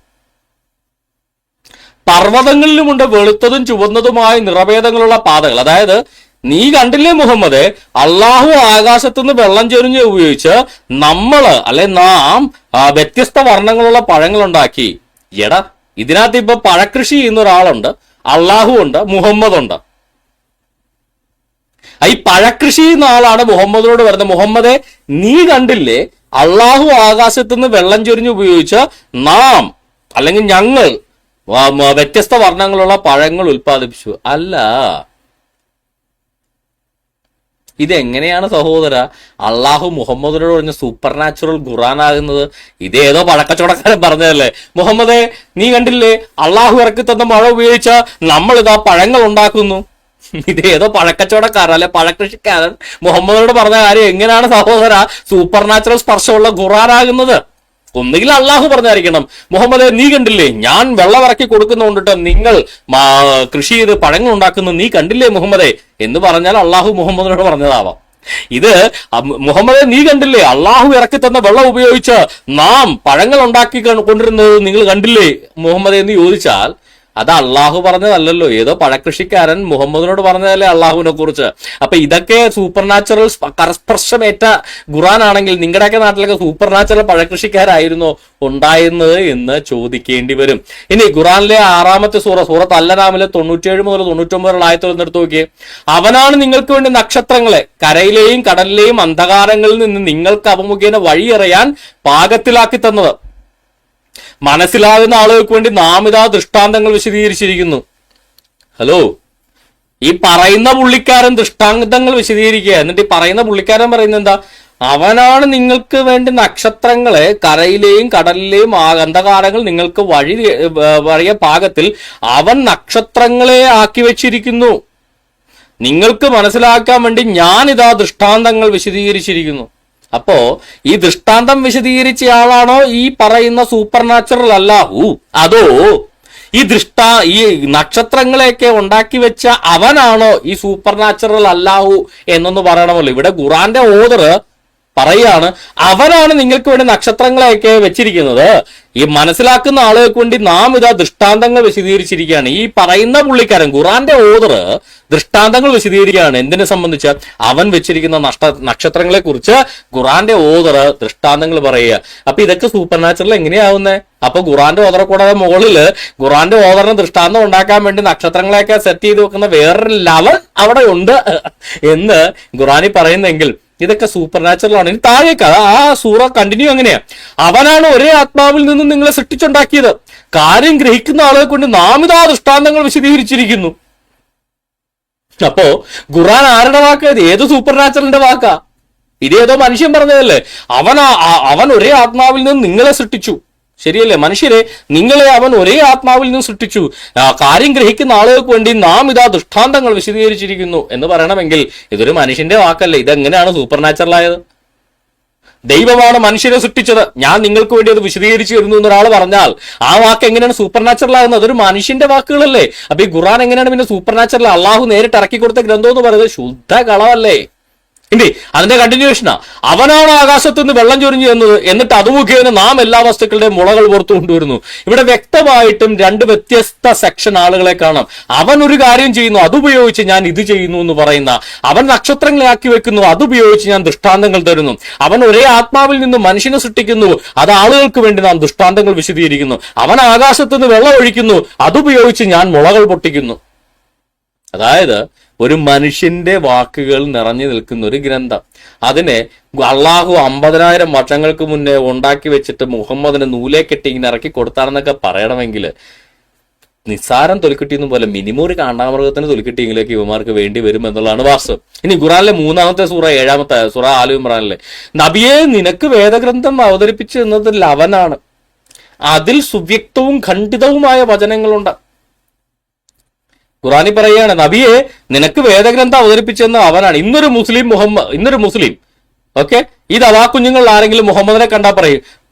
പർവ്വതങ്ങളിലുമുണ്ട് വെളുത്തതും ചുവന്നതുമായ നിറഭേദങ്ങളുള്ള പാതകൾ. അതായത് നീ കണ്ടില്ലേ മുഹമ്മദേ, അള്ളാഹു ആകാശത്തുനിന്ന് വെള്ളം ചൊരിഞ്ഞ് ഉപയോഗിച്ച് നാം വ്യത്യസ്ത വർണ്ണങ്ങളുള്ള പഴങ്ങൾ ഉണ്ടാക്കി. എടാ, ഇതിനകത്ത് ഇപ്പൊ പഴക്കൃഷി ചെയ്യുന്ന ഒരാളുണ്ട്, അള്ളാഹു ഉണ്ട്, മുഹമ്മദ് ഉണ്ട്. ഈ പഴക്കൃഷി ചെയ്യുന്ന ആളാണ് മുഹമ്മദിനോട് വരുന്നത്. മുഹമ്മദെ നീ കണ്ടില്ലേ അള്ളാഹു ആകാശത്തുനിന്ന് വെള്ളം ചൊരിഞ്ഞ് ഉപയോഗിച്ച് നാം അല്ലെങ്കിൽ ഞങ്ങൾ വ്യത്യസ്ത വർണ്ണങ്ങളുള്ള പഴങ്ങൾ ഉൽപ്പാദിപ്പിച്ചു. അല്ല, ഇതെങ്ങനെയാണ് സഹോദര അള്ളാഹു മുഹമ്മദിനോട് പറഞ്ഞ സൂപ്പർ നാച്ചുറൽ ഖുറാനാകുന്നത്? ഇതേതോ പഴക്കച്ചവടക്കാരൻ പറഞ്ഞതല്ലേ? മുഹമ്മദേ നീ കണ്ടില്ലേ അള്ളാഹു ഇറക്കി തന്ന മഴ ഉപയോഗിച്ച നമ്മളിതാ പഴങ്ങൾ ഉണ്ടാക്കുന്നു. ഇതേതോ പഴക്കച്ചവടക്കാരൻ അല്ലെ പഴക്കൃഷിക്കാരൻ മുഹമ്മദിനോട് പറഞ്ഞ കാര്യം എങ്ങനെയാണ് സഹോദര സൂപ്പർ നാച്ചുറൽ സ്പർശമുള്ള ഖുറാനാകുന്നത്? ഒന്നുകിൽ അള്ളാഹു പറഞ്ഞായിരിക്കണം, മുഹമ്മദ് നീ കണ്ടില്ലേ ഞാൻ വെള്ളം ഇറക്കി കൊടുക്കുന്നതുകൊണ്ടിട്ട് നിങ്ങൾ കൃഷി ചെയ്ത് പഴങ്ങൾ ഉണ്ടാക്കുന്നു, നീ കണ്ടില്ലേ മുഹമ്മദേ എന്ന് പറഞ്ഞാൽ അള്ളാഹു മുഹമ്മദിനോട് പറഞ്ഞതാവാം. ഇത് മുഹമ്മദ് നീ കണ്ടില്ലേ അള്ളാഹു ഇറക്കി തന്ന വെള്ളം ഉപയോഗിച്ച് നാം പഴങ്ങൾ ഉണ്ടാക്കി കൊണ്ടിരുന്നത് നിങ്ങൾ കണ്ടില്ലേ മുഹമ്മദ് എന്ന് ചോദിച്ചാൽ അത് അള്ളാഹു പറഞ്ഞതല്ലല്ലോ, ഏതോ പഴക്കൃഷിക്കാരൻ മുഹമ്മദിനോട് പറഞ്ഞതല്ലേ അള്ളാഹുവിനെ കുറിച്ച്. അപ്പൊ ഇതൊക്കെ സൂപ്പർ നാച്ചുറൽ കരസ്പർശമേറ്റ ഖുറാനാണെങ്കിൽ നിങ്ങളുടെയൊക്കെ നാട്ടിലൊക്കെ സൂപ്പർ നാച്ചുറൽ പഴക്കൃഷിക്കാരായിരുന്നോ ഉണ്ടായിരുന്നത് എന്ന് ചോദിക്കേണ്ടി വരും. ഇനി ഖുറാനിലെ 6-ാമത്തെ സൂറത്ത് അൽ-അൻആമിലെ 97 മുതൽ 99 ആയത്തുകൾ എടുത്തു നോക്കിയേ. അവനാണ് നിങ്ങൾക്ക് വേണ്ടി നക്ഷത്രങ്ങളെ കരയിലെയും കടലിലെയും അന്ധകാരങ്ങളിൽ നിന്ന് നിങ്ങൾക്ക് അഭിമുഖേന വഴിയറിയാൻ പാകത്തിലാക്കി തന്നത്. മനസ്സിലാകുന്ന ആളുകൾക്ക് വേണ്ടി നാം ഇതാ ദൃഷ്ടാന്തങ്ങൾ വിശദീകരിച്ചിരിക്കുന്നു. ഹലോ, ഈ പറയുന്ന പുള്ളിക്കാരൻ ദൃഷ്ടാന്തങ്ങൾ വിശദീകരിക്കുക, എന്നിട്ട് ഈ പറയുന്ന പുള്ളിക്കാരൻ പറയുന്നത് എന്താ? അവനാണ് നിങ്ങൾക്ക് വേണ്ടി നക്ഷത്രങ്ങളെ, കരയിലെയും കടലിലെയും അന്ധകാരങ്ങൾ നിങ്ങൾക്ക് വഴി വഴിയ പാകത്തിൽ അവൻ നക്ഷത്രങ്ങളെ ആക്കി വെച്ചിരിക്കുന്നു. നിങ്ങൾക്ക് മനസ്സിലാക്കാൻ വേണ്ടി ഞാനിതാ ദൃഷ്ടാന്തങ്ങൾ വിശദീകരിച്ചിരിക്കുന്നു. അപ്പോ ഈ ദൃഷ്ടാന്തം വിശദീകരിച്ച ആളാണോ ഈ പറയുന്ന സൂപ്പർ നാച്ചുറൽ അല്ലാഹു, അതോ ഈ നക്ഷത്രങ്ങളെയൊക്കെ ഉണ്ടാക്കി വെച്ച അവനാണോ ഈ സൂപ്പർ നാച്ചുറൽ അല്ലാഹു എന്നൊന്ന് പറയണമല്ലോ. ഇവിടെ ഖുറാന്റെ ഓദർ പറയാണ്, അവനാണ് നിങ്ങൾക്ക് വേണ്ടി നക്ഷത്രങ്ങളെയൊക്കെ വെച്ചിരിക്കുന്നത്. ഈ മനസ്സിലാക്കുന്ന ആളുകൾക്ക് വേണ്ടി നാം ഇതാ ദൃഷ്ടാന്തങ്ങൾ വിശദീകരിച്ചിരിക്കുകയാണ്. ഈ പറയുന്ന പുള്ളിക്കാരൻ ഖുറാന്റെ ഓദർ ദൃഷ്ടാന്തങ്ങൾ വിശദീകരിക്കുകയാണ്. എന്തിനെ സംബന്ധിച്ച്? അവൻ വെച്ചിരിക്കുന്ന നക്ഷത്രങ്ങളെ കുറിച്ച് ഖുറാന്റെ ഓദർ ദൃഷ്ടാന്തങ്ങൾ പറയുക. അപ്പൊ ഇതൊക്കെ സൂപ്പർ നാച്ചുറൽ എങ്ങനെയാവുന്നേ? അപ്പൊ ഖുറാന്റെ ഓദറെ കൂടാതെ മുകളില് ഖുറാന്റെ ഓദറിന് ദൃഷ്ടാന്തം ഉണ്ടാക്കാൻ വേണ്ടി നക്ഷത്രങ്ങളെയൊക്കെ സെറ്റ് ചെയ്ത് വെക്കുന്ന വേറൊരു ലെവൽ അവിടെ ഉണ്ട് എന്ന് ഖുറാനി പറയുന്നെങ്കിൽ ഇതൊക്കെ സൂപ്പർ നാച്ചുറൽ ആണ്. ഇനി താഴേക്ക് ആ സൂറ കണ്ടിന്യൂ അങ്ങനെയാ. അവനാണ് ഒരേ ആത്മാവിൽ നിന്നും നിങ്ങളെ സൃഷ്ടിച്ചുണ്ടാക്കിയത്. കാര്യം ഗ്രഹിക്കുന്ന ആളുകളെ കൊണ്ട് നാം ഇതാ ദൃഷ്ടാന്തങ്ങൾ വിശദീകരിച്ചിരിക്കുന്നു. അപ്പോ ഖുറാൻ ആരുടെ വാക്കാ? ഇത് ഏത് സൂപ്പർ നാച്ചുറലിന്റെ വാക്കാ? ഇതേതോ മനുഷ്യൻ പറഞ്ഞതല്ലേ? അവൻ ഒരേ ആത്മാവിൽ നിന്ന് നിങ്ങളെ സൃഷ്ടിച്ചു. ശരിയല്ലേ? മനുഷ്യരെ, നിങ്ങളെ അവൻ ഒരേ ആത്മാവിൽ നിന്ന് സൃഷ്ടിച്ചു. കാര്യം ഗ്രഹിക്കുന്ന ആളുകൾക്ക് വേണ്ടി നാം ഇതാ ദൃഷ്ടാന്തങ്ങൾ വിശദീകരിച്ചിരിക്കുന്നു എന്ന് പറയണമെങ്കിൽ ഇതൊരു മനുഷ്യന്റെ വാക്കല്ലേ? ഇതെങ്ങനെയാണ് സൂപ്പർ നാച്ചുറൽ ആയത്? ദൈവമാണ് മനുഷ്യരെ സൃഷ്ടിച്ചത്, ഞാൻ നിങ്ങൾക്ക് വേണ്ടി അത് വിശദീകരിച്ചു തരുന്നു എന്നൊരാൾ പറഞ്ഞാൽ ആ വാക്ക് എങ്ങനെയാണ് സൂപ്പർ നാച്ചുറൽ ആകുന്നത്? അതൊരു മനുഷ്യന്റെ വാക്കുകളല്ലേ? അപ്പൊ ഈ ഖുറാൻ എങ്ങനെയാണ് പിന്നെ സൂപ്പർ നാച്ചുറൽ? അള്ളാഹു നേരിട്ട് ഇറക്കി കൊടുത്ത ഗ്രന്ഥം എന്ന് പറയുന്നത് ശുദ്ധ കളവല്ലേ? ഇല്ലേ? അതിന്റെ കണ്ടിന്യൂഷനാ. അവനാണ് ആകാശത്ത് നിന്ന് വെള്ളം ചൊരിഞ്ഞു തന്നത്, എന്നിട്ട് അത് മുഖേന നാം എല്ലാ വസ്തുക്കളുടെയും മുളകൾ പുറത്തു കൊണ്ടുവരുന്നു. ഇവിടെ വ്യക്തമായിട്ടും രണ്ട് വ്യത്യസ്ത സെക്ഷൻ ആളുകളെ കാണാം. അവൻ ഒരു കാര്യം ചെയ്യുന്നു, അതുപയോഗിച്ച് ഞാൻ ഇത് ചെയ്യുന്നു എന്ന് പറയുന്ന. അവൻ നക്ഷത്രങ്ങളെ ആക്കി വെക്കുന്നു, അതുപയോഗിച്ച് ഞാൻ ദൃഷ്ടാന്തങ്ങൾ തരുന്നു. അവൻ ഒരേ ആത്മാവിൽ നിന്ന് മനുഷ്യനെ സൃഷ്ടിക്കുന്നു, അത് ആളുകൾക്ക് വേണ്ടി നാം ദൃഷ്ടാന്തങ്ങൾ വിശദീകരിക്കുന്നു. അവൻ ആകാശത്ത് നിന്ന് വെള്ളം ഒഴിക്കുന്നു, അതുപയോഗിച്ച് ഞാൻ മുളകൾ പൊട്ടിക്കുന്നു. അതായത് ഒരു മനുഷ്യന്റെ വാക്കുകൾ നിറഞ്ഞു നിൽക്കുന്ന ഒരു ഗ്രന്ഥം. അതിനെ അള്ളാഹു 50,000 വർഷങ്ങൾക്ക് മുന്നേ ഉണ്ടാക്കി വെച്ചിട്ട് മുഹമ്മദിനെ നൂലെ കെട്ടി ഇങ്ങനെ ഇറക്കി കൊടുത്താണെന്നൊക്കെ പറയണമെങ്കിൽ നിസ്സാരം തൊലിക്കിട്ടിയെന്നും പോലെ മിനിമം ഒരു കാണ്ടാമൃഗത്തിന് തൊലിക്കിട്ടിയെങ്കിലേക്ക് ഇവമാർക്ക് വേണ്ടി വരും എന്നുള്ളതാണ് വാസ്തവം. ഇനി ഖുറാനിലെ 3-ാമത്തെ സൂറ 7-ാമത്തെ സൂറ ആലു ഇമ്രാനിലെ, നബിയെ നിനക്ക് വേദഗ്രന്ഥം അവതരിപ്പിച്ചു എന്നത് അവനാണ്, അതിൽ സുവ്യക്തവും ഖണ്ഡിതവുമായ വചനങ്ങളുണ്ട്. ഖുറാനി പറയുകയാണ്, നബിയെ നിനക്ക് വേദഗ്രന്ഥം അവതരിപ്പിച്ചെന്ന് അവനാണ്. ഇന്നൊരു മുസ്ലിം ഓക്കെ, ഇത് അവാ കുഞ്ഞുങ്ങൾ ആരെങ്കിലും മുഹമ്മദിനെ കണ്ടാ പറയും,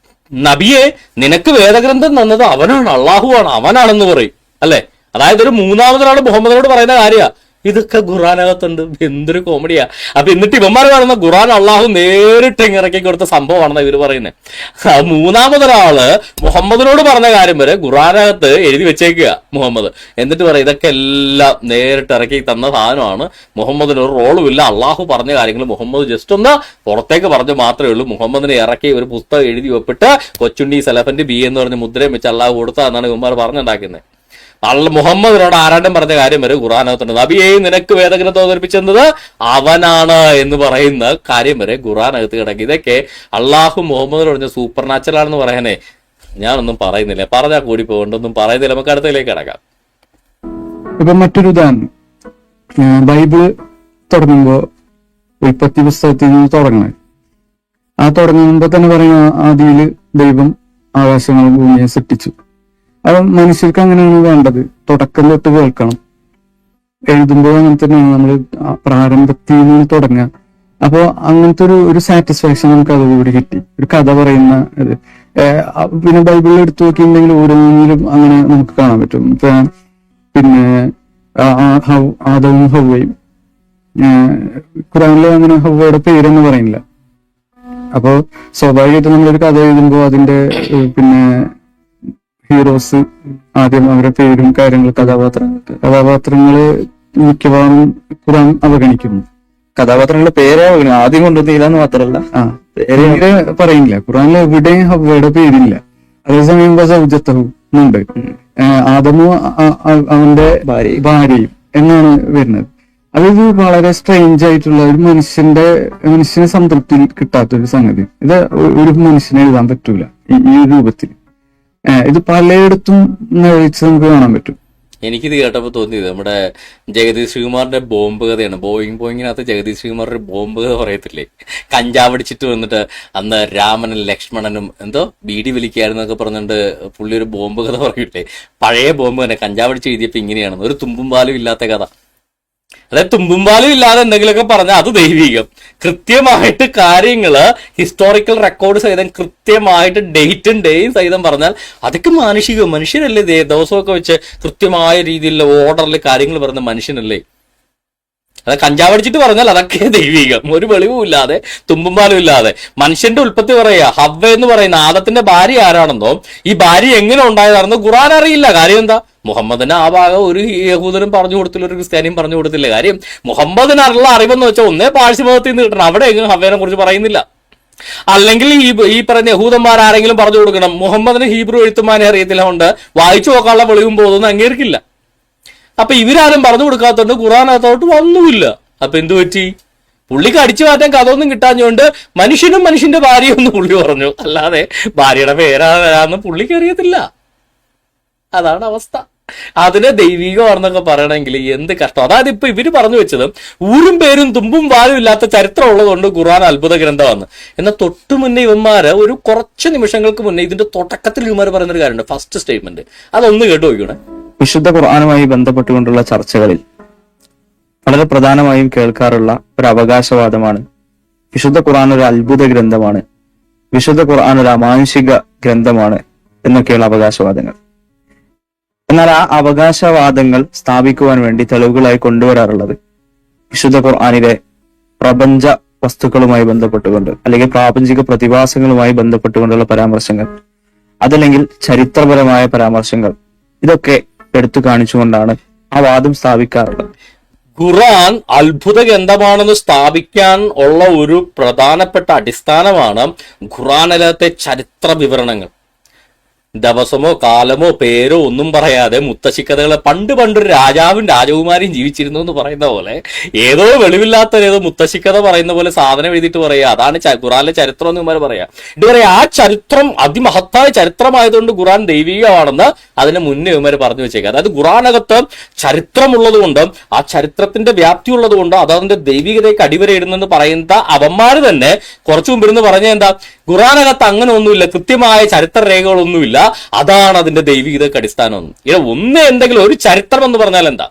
നബിയെ നിനക്ക് വേദഗ്രന്ഥം തന്നത് അവനാണ്, അള്ളാഹുവാണ്, അവനാണെന്ന് പറയും അല്ലെ? അതായത് ഒരു മൂന്നാമതൊരാൾ മുഹമ്മദിനോട് പറയുന്ന കാര്യമാണ്. ഇതൊക്കെ ഖുറാനകത്തുണ്ട്. എന്തൊരു കോമഡിയാ. അപ്പൊ എന്നിട്ട് ഇവന്മാർ പറയുന്ന ഖുറാൻ അള്ളാഹു നേരിട്ട് ഇറക്കി കൊടുത്ത സംഭവമാണെന്ന് ഇവര് പറയുന്നത്. മൂന്നാമതൊരാള് മുഹമ്മദിനോട് പറഞ്ഞ കാര്യം വരെ ഖുറാനകത്ത് എഴുതി വെച്ചേക്കുക മുഹമ്മദ്. എന്നിട്ട് പറയും ഇതൊക്കെ എല്ലാം നേരിട്ട് ഇറക്കി തന്ന സാധനമാണ്, മുഹമ്മദിന് ഒരു റോളും ഇല്ല, അള്ളാഹു പറഞ്ഞ കാര്യങ്ങൾ മുഹമ്മദ് ജസ്റ്റ് ഒന്ന് പുറത്തേക്ക് പറഞ്ഞു മാത്രമേ ഉള്ളൂ. മുഹമ്മദിനെ ഇറക്കി ഒരു പുസ്തകം എഴുതി വെപ്പിട്ട് കൊച്ചുണ്ണി സെലഫന്റ് ബി എന്ന് പറഞ്ഞ് മുദ്രയും വെച്ച് അള്ളാഹു കൊടുത്തതെന്നാണ് ഇവന്മാർ പറഞ്ഞുണ്ടാക്കുന്നത്. മുഹമ്മദിനോട് ആരാണ്ടും പറഞ്ഞ കാര്യം വരെ ഖുറാനകത്തുണ്ട്. നബിയെ നിനക്ക് വേദഗ്രന്ഥം അവതരിപ്പിച്ചെന്നത് അവനാണ് എന്ന് പറയുന്ന കാര്യം വരെ ഖുറാനകത്ത് കിടക്കി. ഇതൊക്കെ അള്ളാഹു മുഹമ്മദിനോട് പറഞ്ഞ സൂപ്പർ നാച്ചുറൽ ആണെന്ന് പറയാനേ ഞാനൊന്നും പറയുന്നില്ല, പറഞ്ഞാൽ കൂടി പോകണ്ടൊന്നും പറയുന്നില്ല. നമുക്ക് അടുത്തതിലേക്ക് കിടക്കാം. ഇപ്പൊ മറ്റൊരു ഉദാഹരണം, ബൈബിള് തുടങ്ങുമ്പോ ഉൽപ്പത്തി പുസ്തകത്തിൽ നിന്ന് തുടങ്ങണേ. ആ തുടങ്ങുമ്പോ തന്നെ പറയുന്ന ആദിയില് ദൈവം ആകാശങ്ങളും ഭൂമിയെ സൃഷ്ടിച്ചു. അത് മനുഷ്യർക്ക് അങ്ങനെയാണ് വേണ്ടത്, തുടക്കം തൊട്ട് കേൾക്കണം. എഴുതുമ്പോൾ അങ്ങനെ തന്നെയാണ്, നമ്മൾ പ്രാരംഭത്തിൽ നിന്ന് തുടങ്ങുക. അപ്പോ അങ്ങനത്തെ ഒരു സാറ്റിസ്ഫാക്ഷൻ നമുക്ക് അതോടുകൂടി കിട്ടി. ഒരു കഥ പറയുന്ന ഇത് പിന്നെ ബൈബിളിൽ എടുത്തു നോക്കിയിട്ടുണ്ടെങ്കിൽ ഓരോന്നിലും അങ്ങനെ നമുക്ക് കാണാൻ പറ്റും. പിന്നെ ആദവും ഹവ്വയും, ഖുറാനിലെ അങ്ങനെ ഹവ്വയുടെ പേരൊന്നും പറയുന്നില്ല. അപ്പോ സ്വാഭാവികമായിട്ട് നമ്മളൊരു കഥ എഴുതുമ്പോൾ അതിന്റെ പിന്നെ ഹീറോസ് ആദ്യം അവരുടെ പേരും കാര്യങ്ങളും കഥാപാത്രങ്ങള് മിക്കവാറും ഖുറാൻ അവഗണിക്കുന്നു. കഥാപാത്രങ്ങളുടെ പേരെ ആദ്യം കൊണ്ടുവന്നില്ലെന്ന് മാത്രമല്ല പേര് പറയുന്നില്ല. ഖുറാനിൽ എവിടെയും ഹവ്വയുടെ പേരില്ല. അതേസമയം സൗജത്തഹു ഉണ്ട്, ആദമും അവന്റെ ഭാര്യയും എന്നാണ് വരുന്നത്. അതൊരു വളരെ സ്ട്രേഞ്ച് ആയിട്ടുള്ള ഒരു മനുഷ്യന് സംതൃപ്തി കിട്ടാത്തൊരു സംഗതി. ഇത് ഒരു മനുഷ്യനെ എഴുതാൻ പറ്റൂല ഈ രൂപത്തിൽ. ഇത് പലയിടത്തും നിഴലിച്ച് നമുക്ക് കാണാൻ പറ്റും. എനിക്കിത് കേട്ടപ്പോൾ തോന്നിയത് നമ്മുടെ ജഗദീഷ് ശ്രീകുമാറിന്റെ ബോംബ് കഥയാണ്. ബോയിങ്ങിനകത്ത് ജഗദീഷ് ശ്രീകുമാർ ഒരു ബോംബ് കഥ പറയത്തില്ലേ, കഞ്ചാവടിച്ചിട്ട് വന്നിട്ട് അന്ന് രാമനും ലക്ഷ്മണനും എന്തോ ബീഡി വലിക്കായിരുന്നൊക്കെ പറഞ്ഞിട്ട് പുള്ളി ഒരു ബോംബ് കഥ പറയില്ലേ, പഴയ ബോംബ് തന്നെ കഞ്ചാവടിച്ച് എഴുതിയപ്പോൾ ഇങ്ങനെയാണ്, ഒരു തുമ്പും പാലും ഇല്ലാത്ത കഥ. അതായത് തുമ്പും പാലും ഇല്ലാതെ എന്തെങ്കിലുമൊക്കെ പറഞ്ഞാൽ അത് ദൈവികം. കൃത്യമായിട്ട് കാര്യങ്ങള് ഹിസ്റ്റോറിക്കൽ റെക്കോർഡ് സഹിതം കൃത്യമായിട്ട് ഡേറ്റും ഡേയും സഹിതം പറഞ്ഞാൽ അതൊക്കെ മാനുഷികം. മനുഷ്യനല്ലേ ദിവസമൊക്കെ വെച്ച് കൃത്യമായ രീതിയിൽ ഓർഡറിൽ കാര്യങ്ങൾ പറയുന്ന മനുഷ്യനല്ലേ. അത് കഞ്ചാവടിച്ചിട്ട് പറഞ്ഞാൽ അതൊക്കെ ദൈവികം. ഒരു വെളിവും ഇല്ലാതെ തുമ്പും പാലും ഇല്ലാതെ മനുഷ്യന്റെ ഉൽപ്പത്തി പറയുക. ഹവ്വ എന്ന് പറയുന്ന ആദത്തിന്റെ ഭാര്യ ആരാണെന്നോ ഈ ഭാര്യ എങ്ങനെ ഉണ്ടായതാണെന്നോ ഖുർആൻ അറിയില്ല. കാര്യം എന്താ? മുഹമ്മദിന് ആ ഭാഗം ഒരു യഹൂദനും പറഞ്ഞു കൊടുത്തില്ല, ഒരു ക്രിസ്ത്യാനിയും പറഞ്ഞു കൊടുത്തില്ല. കാര്യം മുഹമ്മദിനുള്ള അറിവെന്ന് വെച്ചാൽ ഒന്നേ പാഴ്സ്യമതത്തിൽ നിന്ന് കിട്ടണം, അവിടെ എങ്ങും ഹവ്വേനെ കുറിച്ച് പറയുന്നില്ല. അല്ലെങ്കിൽ ഈ പറയുന്ന യഹൂദന്മാരാരെങ്കിലും പറഞ്ഞു കൊടുക്കണം, മുഹമ്മദിന് ഹീബ്രു എഴുത്തുമാനെ അറിയത്തില്ല, കൊണ്ട് വായിച്ചു നോക്കാനുള്ള വെളിവും പോകുന്നു അംഗീകരിക്കില്ല. അപ്പൊ ഇവരാരും പറഞ്ഞു കൊടുക്കാത്തതുകൊണ്ട് ഖുർആനകത്തോട്ട് വന്നുമില്ല. അപ്പൊ എന്തു പറ്റി? പുള്ളിക്ക് അടിച്ചു മാറ്റാൻ കഥയൊന്നും കിട്ടാഞ്ഞുകൊണ്ട് മനുഷ്യനും മനുഷ്യന്റെ ഭാര്യയൊന്നും പുള്ളി പറഞ്ഞു, അല്ലാതെ ഭാര്യയുടെ പേരാന്ന് പുള്ളിക്ക് അറിയത്തില്ല. അതാണ് അവസ്ഥ. അതിനെ ദൈവികമാണെന്നൊക്കെ പറയണമെങ്കിൽ എന്ത് കഷ്ടം. അതായത് ഇപ്പൊ ഇവര് പറഞ്ഞു വെച്ചത് ഊരും പേരും തുമ്പും വാലും ഇല്ലാത്ത ചരിത്രം ഉള്ളതുകൊണ്ട് ഖുർആൻ അത്ഭുത ഗ്രന്ഥമാണ്. എന്നാൽ തൊട്ടു മുന്നേ ഇവന്മാര് ഒരു കുറച്ച് നിമിഷങ്ങൾക്ക് മുന്നേ ഇതിന്റെ തുടക്കത്തിൽ ഇവന്മാർ പറയുന്നൊരു കാര്യമുണ്ട്, ഫസ്റ്റ് സ്റ്റേറ്റ്മെന്റ്. അതൊന്ന് കേട്ടു നോക്കണേ. വിശുദ്ധ ഖുർആനുമായി ബന്ധപ്പെട്ടുകൊണ്ടുള്ള ചർച്ചകളിൽ വളരെ പ്രധാനമായും കേൾക്കാറുള്ള ഒരു അവകാശവാദമാണ് വിശുദ്ധ ഖുർആൻ ഒരു അത്ഭുത ഗ്രന്ഥമാണ്, വിശുദ്ധ ഖുർആൻ ഒരു അമാനുഷിക ഗ്രന്ഥമാണ് എന്നൊക്കെയുള്ള അവകാശവാദങ്ങൾ. എന്നാൽ ആ അവകാശവാദങ്ങൾ സ്ഥാപിക്കുവാൻ വേണ്ടി തെളിവുകളായി കൊണ്ടുവരാറുള്ളത് വിശുദ്ധ ഖുർആനിലെ പ്രപഞ്ച വസ്തുക്കളുമായി ബന്ധപ്പെട്ടുകൊണ്ട് അല്ലെങ്കിൽ പ്രാപഞ്ചിക പ്രതിഭാസങ്ങളുമായി ബന്ധപ്പെട്ടുകൊണ്ടുള്ള പരാമർശങ്ങൾ, അതല്ലെങ്കിൽ ചരിത്രപരമായ പരാമർശങ്ങൾ, ഇതൊക്കെ എടുത്തു കാണിച്ചുകൊണ്ടാണ് ആ വാദം സ്ഥാപിക്കാറുള്ളത്. ഖുർആൻ അത്ഭുത ഗ്രന്ഥമാണെന്ന് സ്ഥാപിക്കാൻ ഉള്ള ഒരു പ്രധാനപ്പെട്ട അടിസ്ഥാനമാണ് ഖുർആനിലത്തെ ചരിത്ര വിവരണങ്ങൾ. ദിവസമോ കാലമോ പേരോ ഒന്നും പറയാതെ മുത്തശ്ശിക്കഥകളെ പണ്ടൊരു രാജാവും രാജകുമാരിയും ജീവിച്ചിരുന്നു എന്ന് പറയുന്ന പോലെ ഏതോ വെളിവില്ലാത്ത ഏതോ മുത്തശ്ശിക്കഥ പറയുന്ന പോലെ സാധനം എഴുതിയിട്ട് പറയുക അതാണ് ഖുറാനിലെ ചരിത്രം എന്ന് ഇവർ പറയാ. ഇത് പറയാ ആ ചരിത്രം അതിമഹത്തായ ചരിത്രമായതുകൊണ്ട് ഖുറാൻ ദൈവികമാണെന്ന് അതിന് മുന്നേ ഇവർ പറഞ്ഞു വെച്ചേക്കുക. അതായത് ഖുറാനകത്ത് ചരിത്രമുള്ളത് കൊണ്ട് ആ ചരിത്രത്തിന്റെ വ്യാപ്തി ഉള്ളത് കൊണ്ട് അത് അതിന്റെ ദൈവികതയ്ക്ക് അടിവരയിടുന്നെന്ന് പറയുന്ന അവന്മാര് തന്നെ കുറച്ചു മുമ്പിരുന്ന് പറഞ്ഞ എന്താ, ഖുറാനകത്ത് അങ്ങനെ ഒന്നുമില്ല, കൃത്യമായ ചരിത്ര രേഖകളൊന്നുമില്ല, അതാണ് അതിന്റെ ദൈവികതയ്ക്ക് അടിസ്ഥാനം. ഒന്ന് എന്തെങ്കിലും ഒരു ചരിത്രം എന്ന് പറഞ്ഞാൽ എന്താ,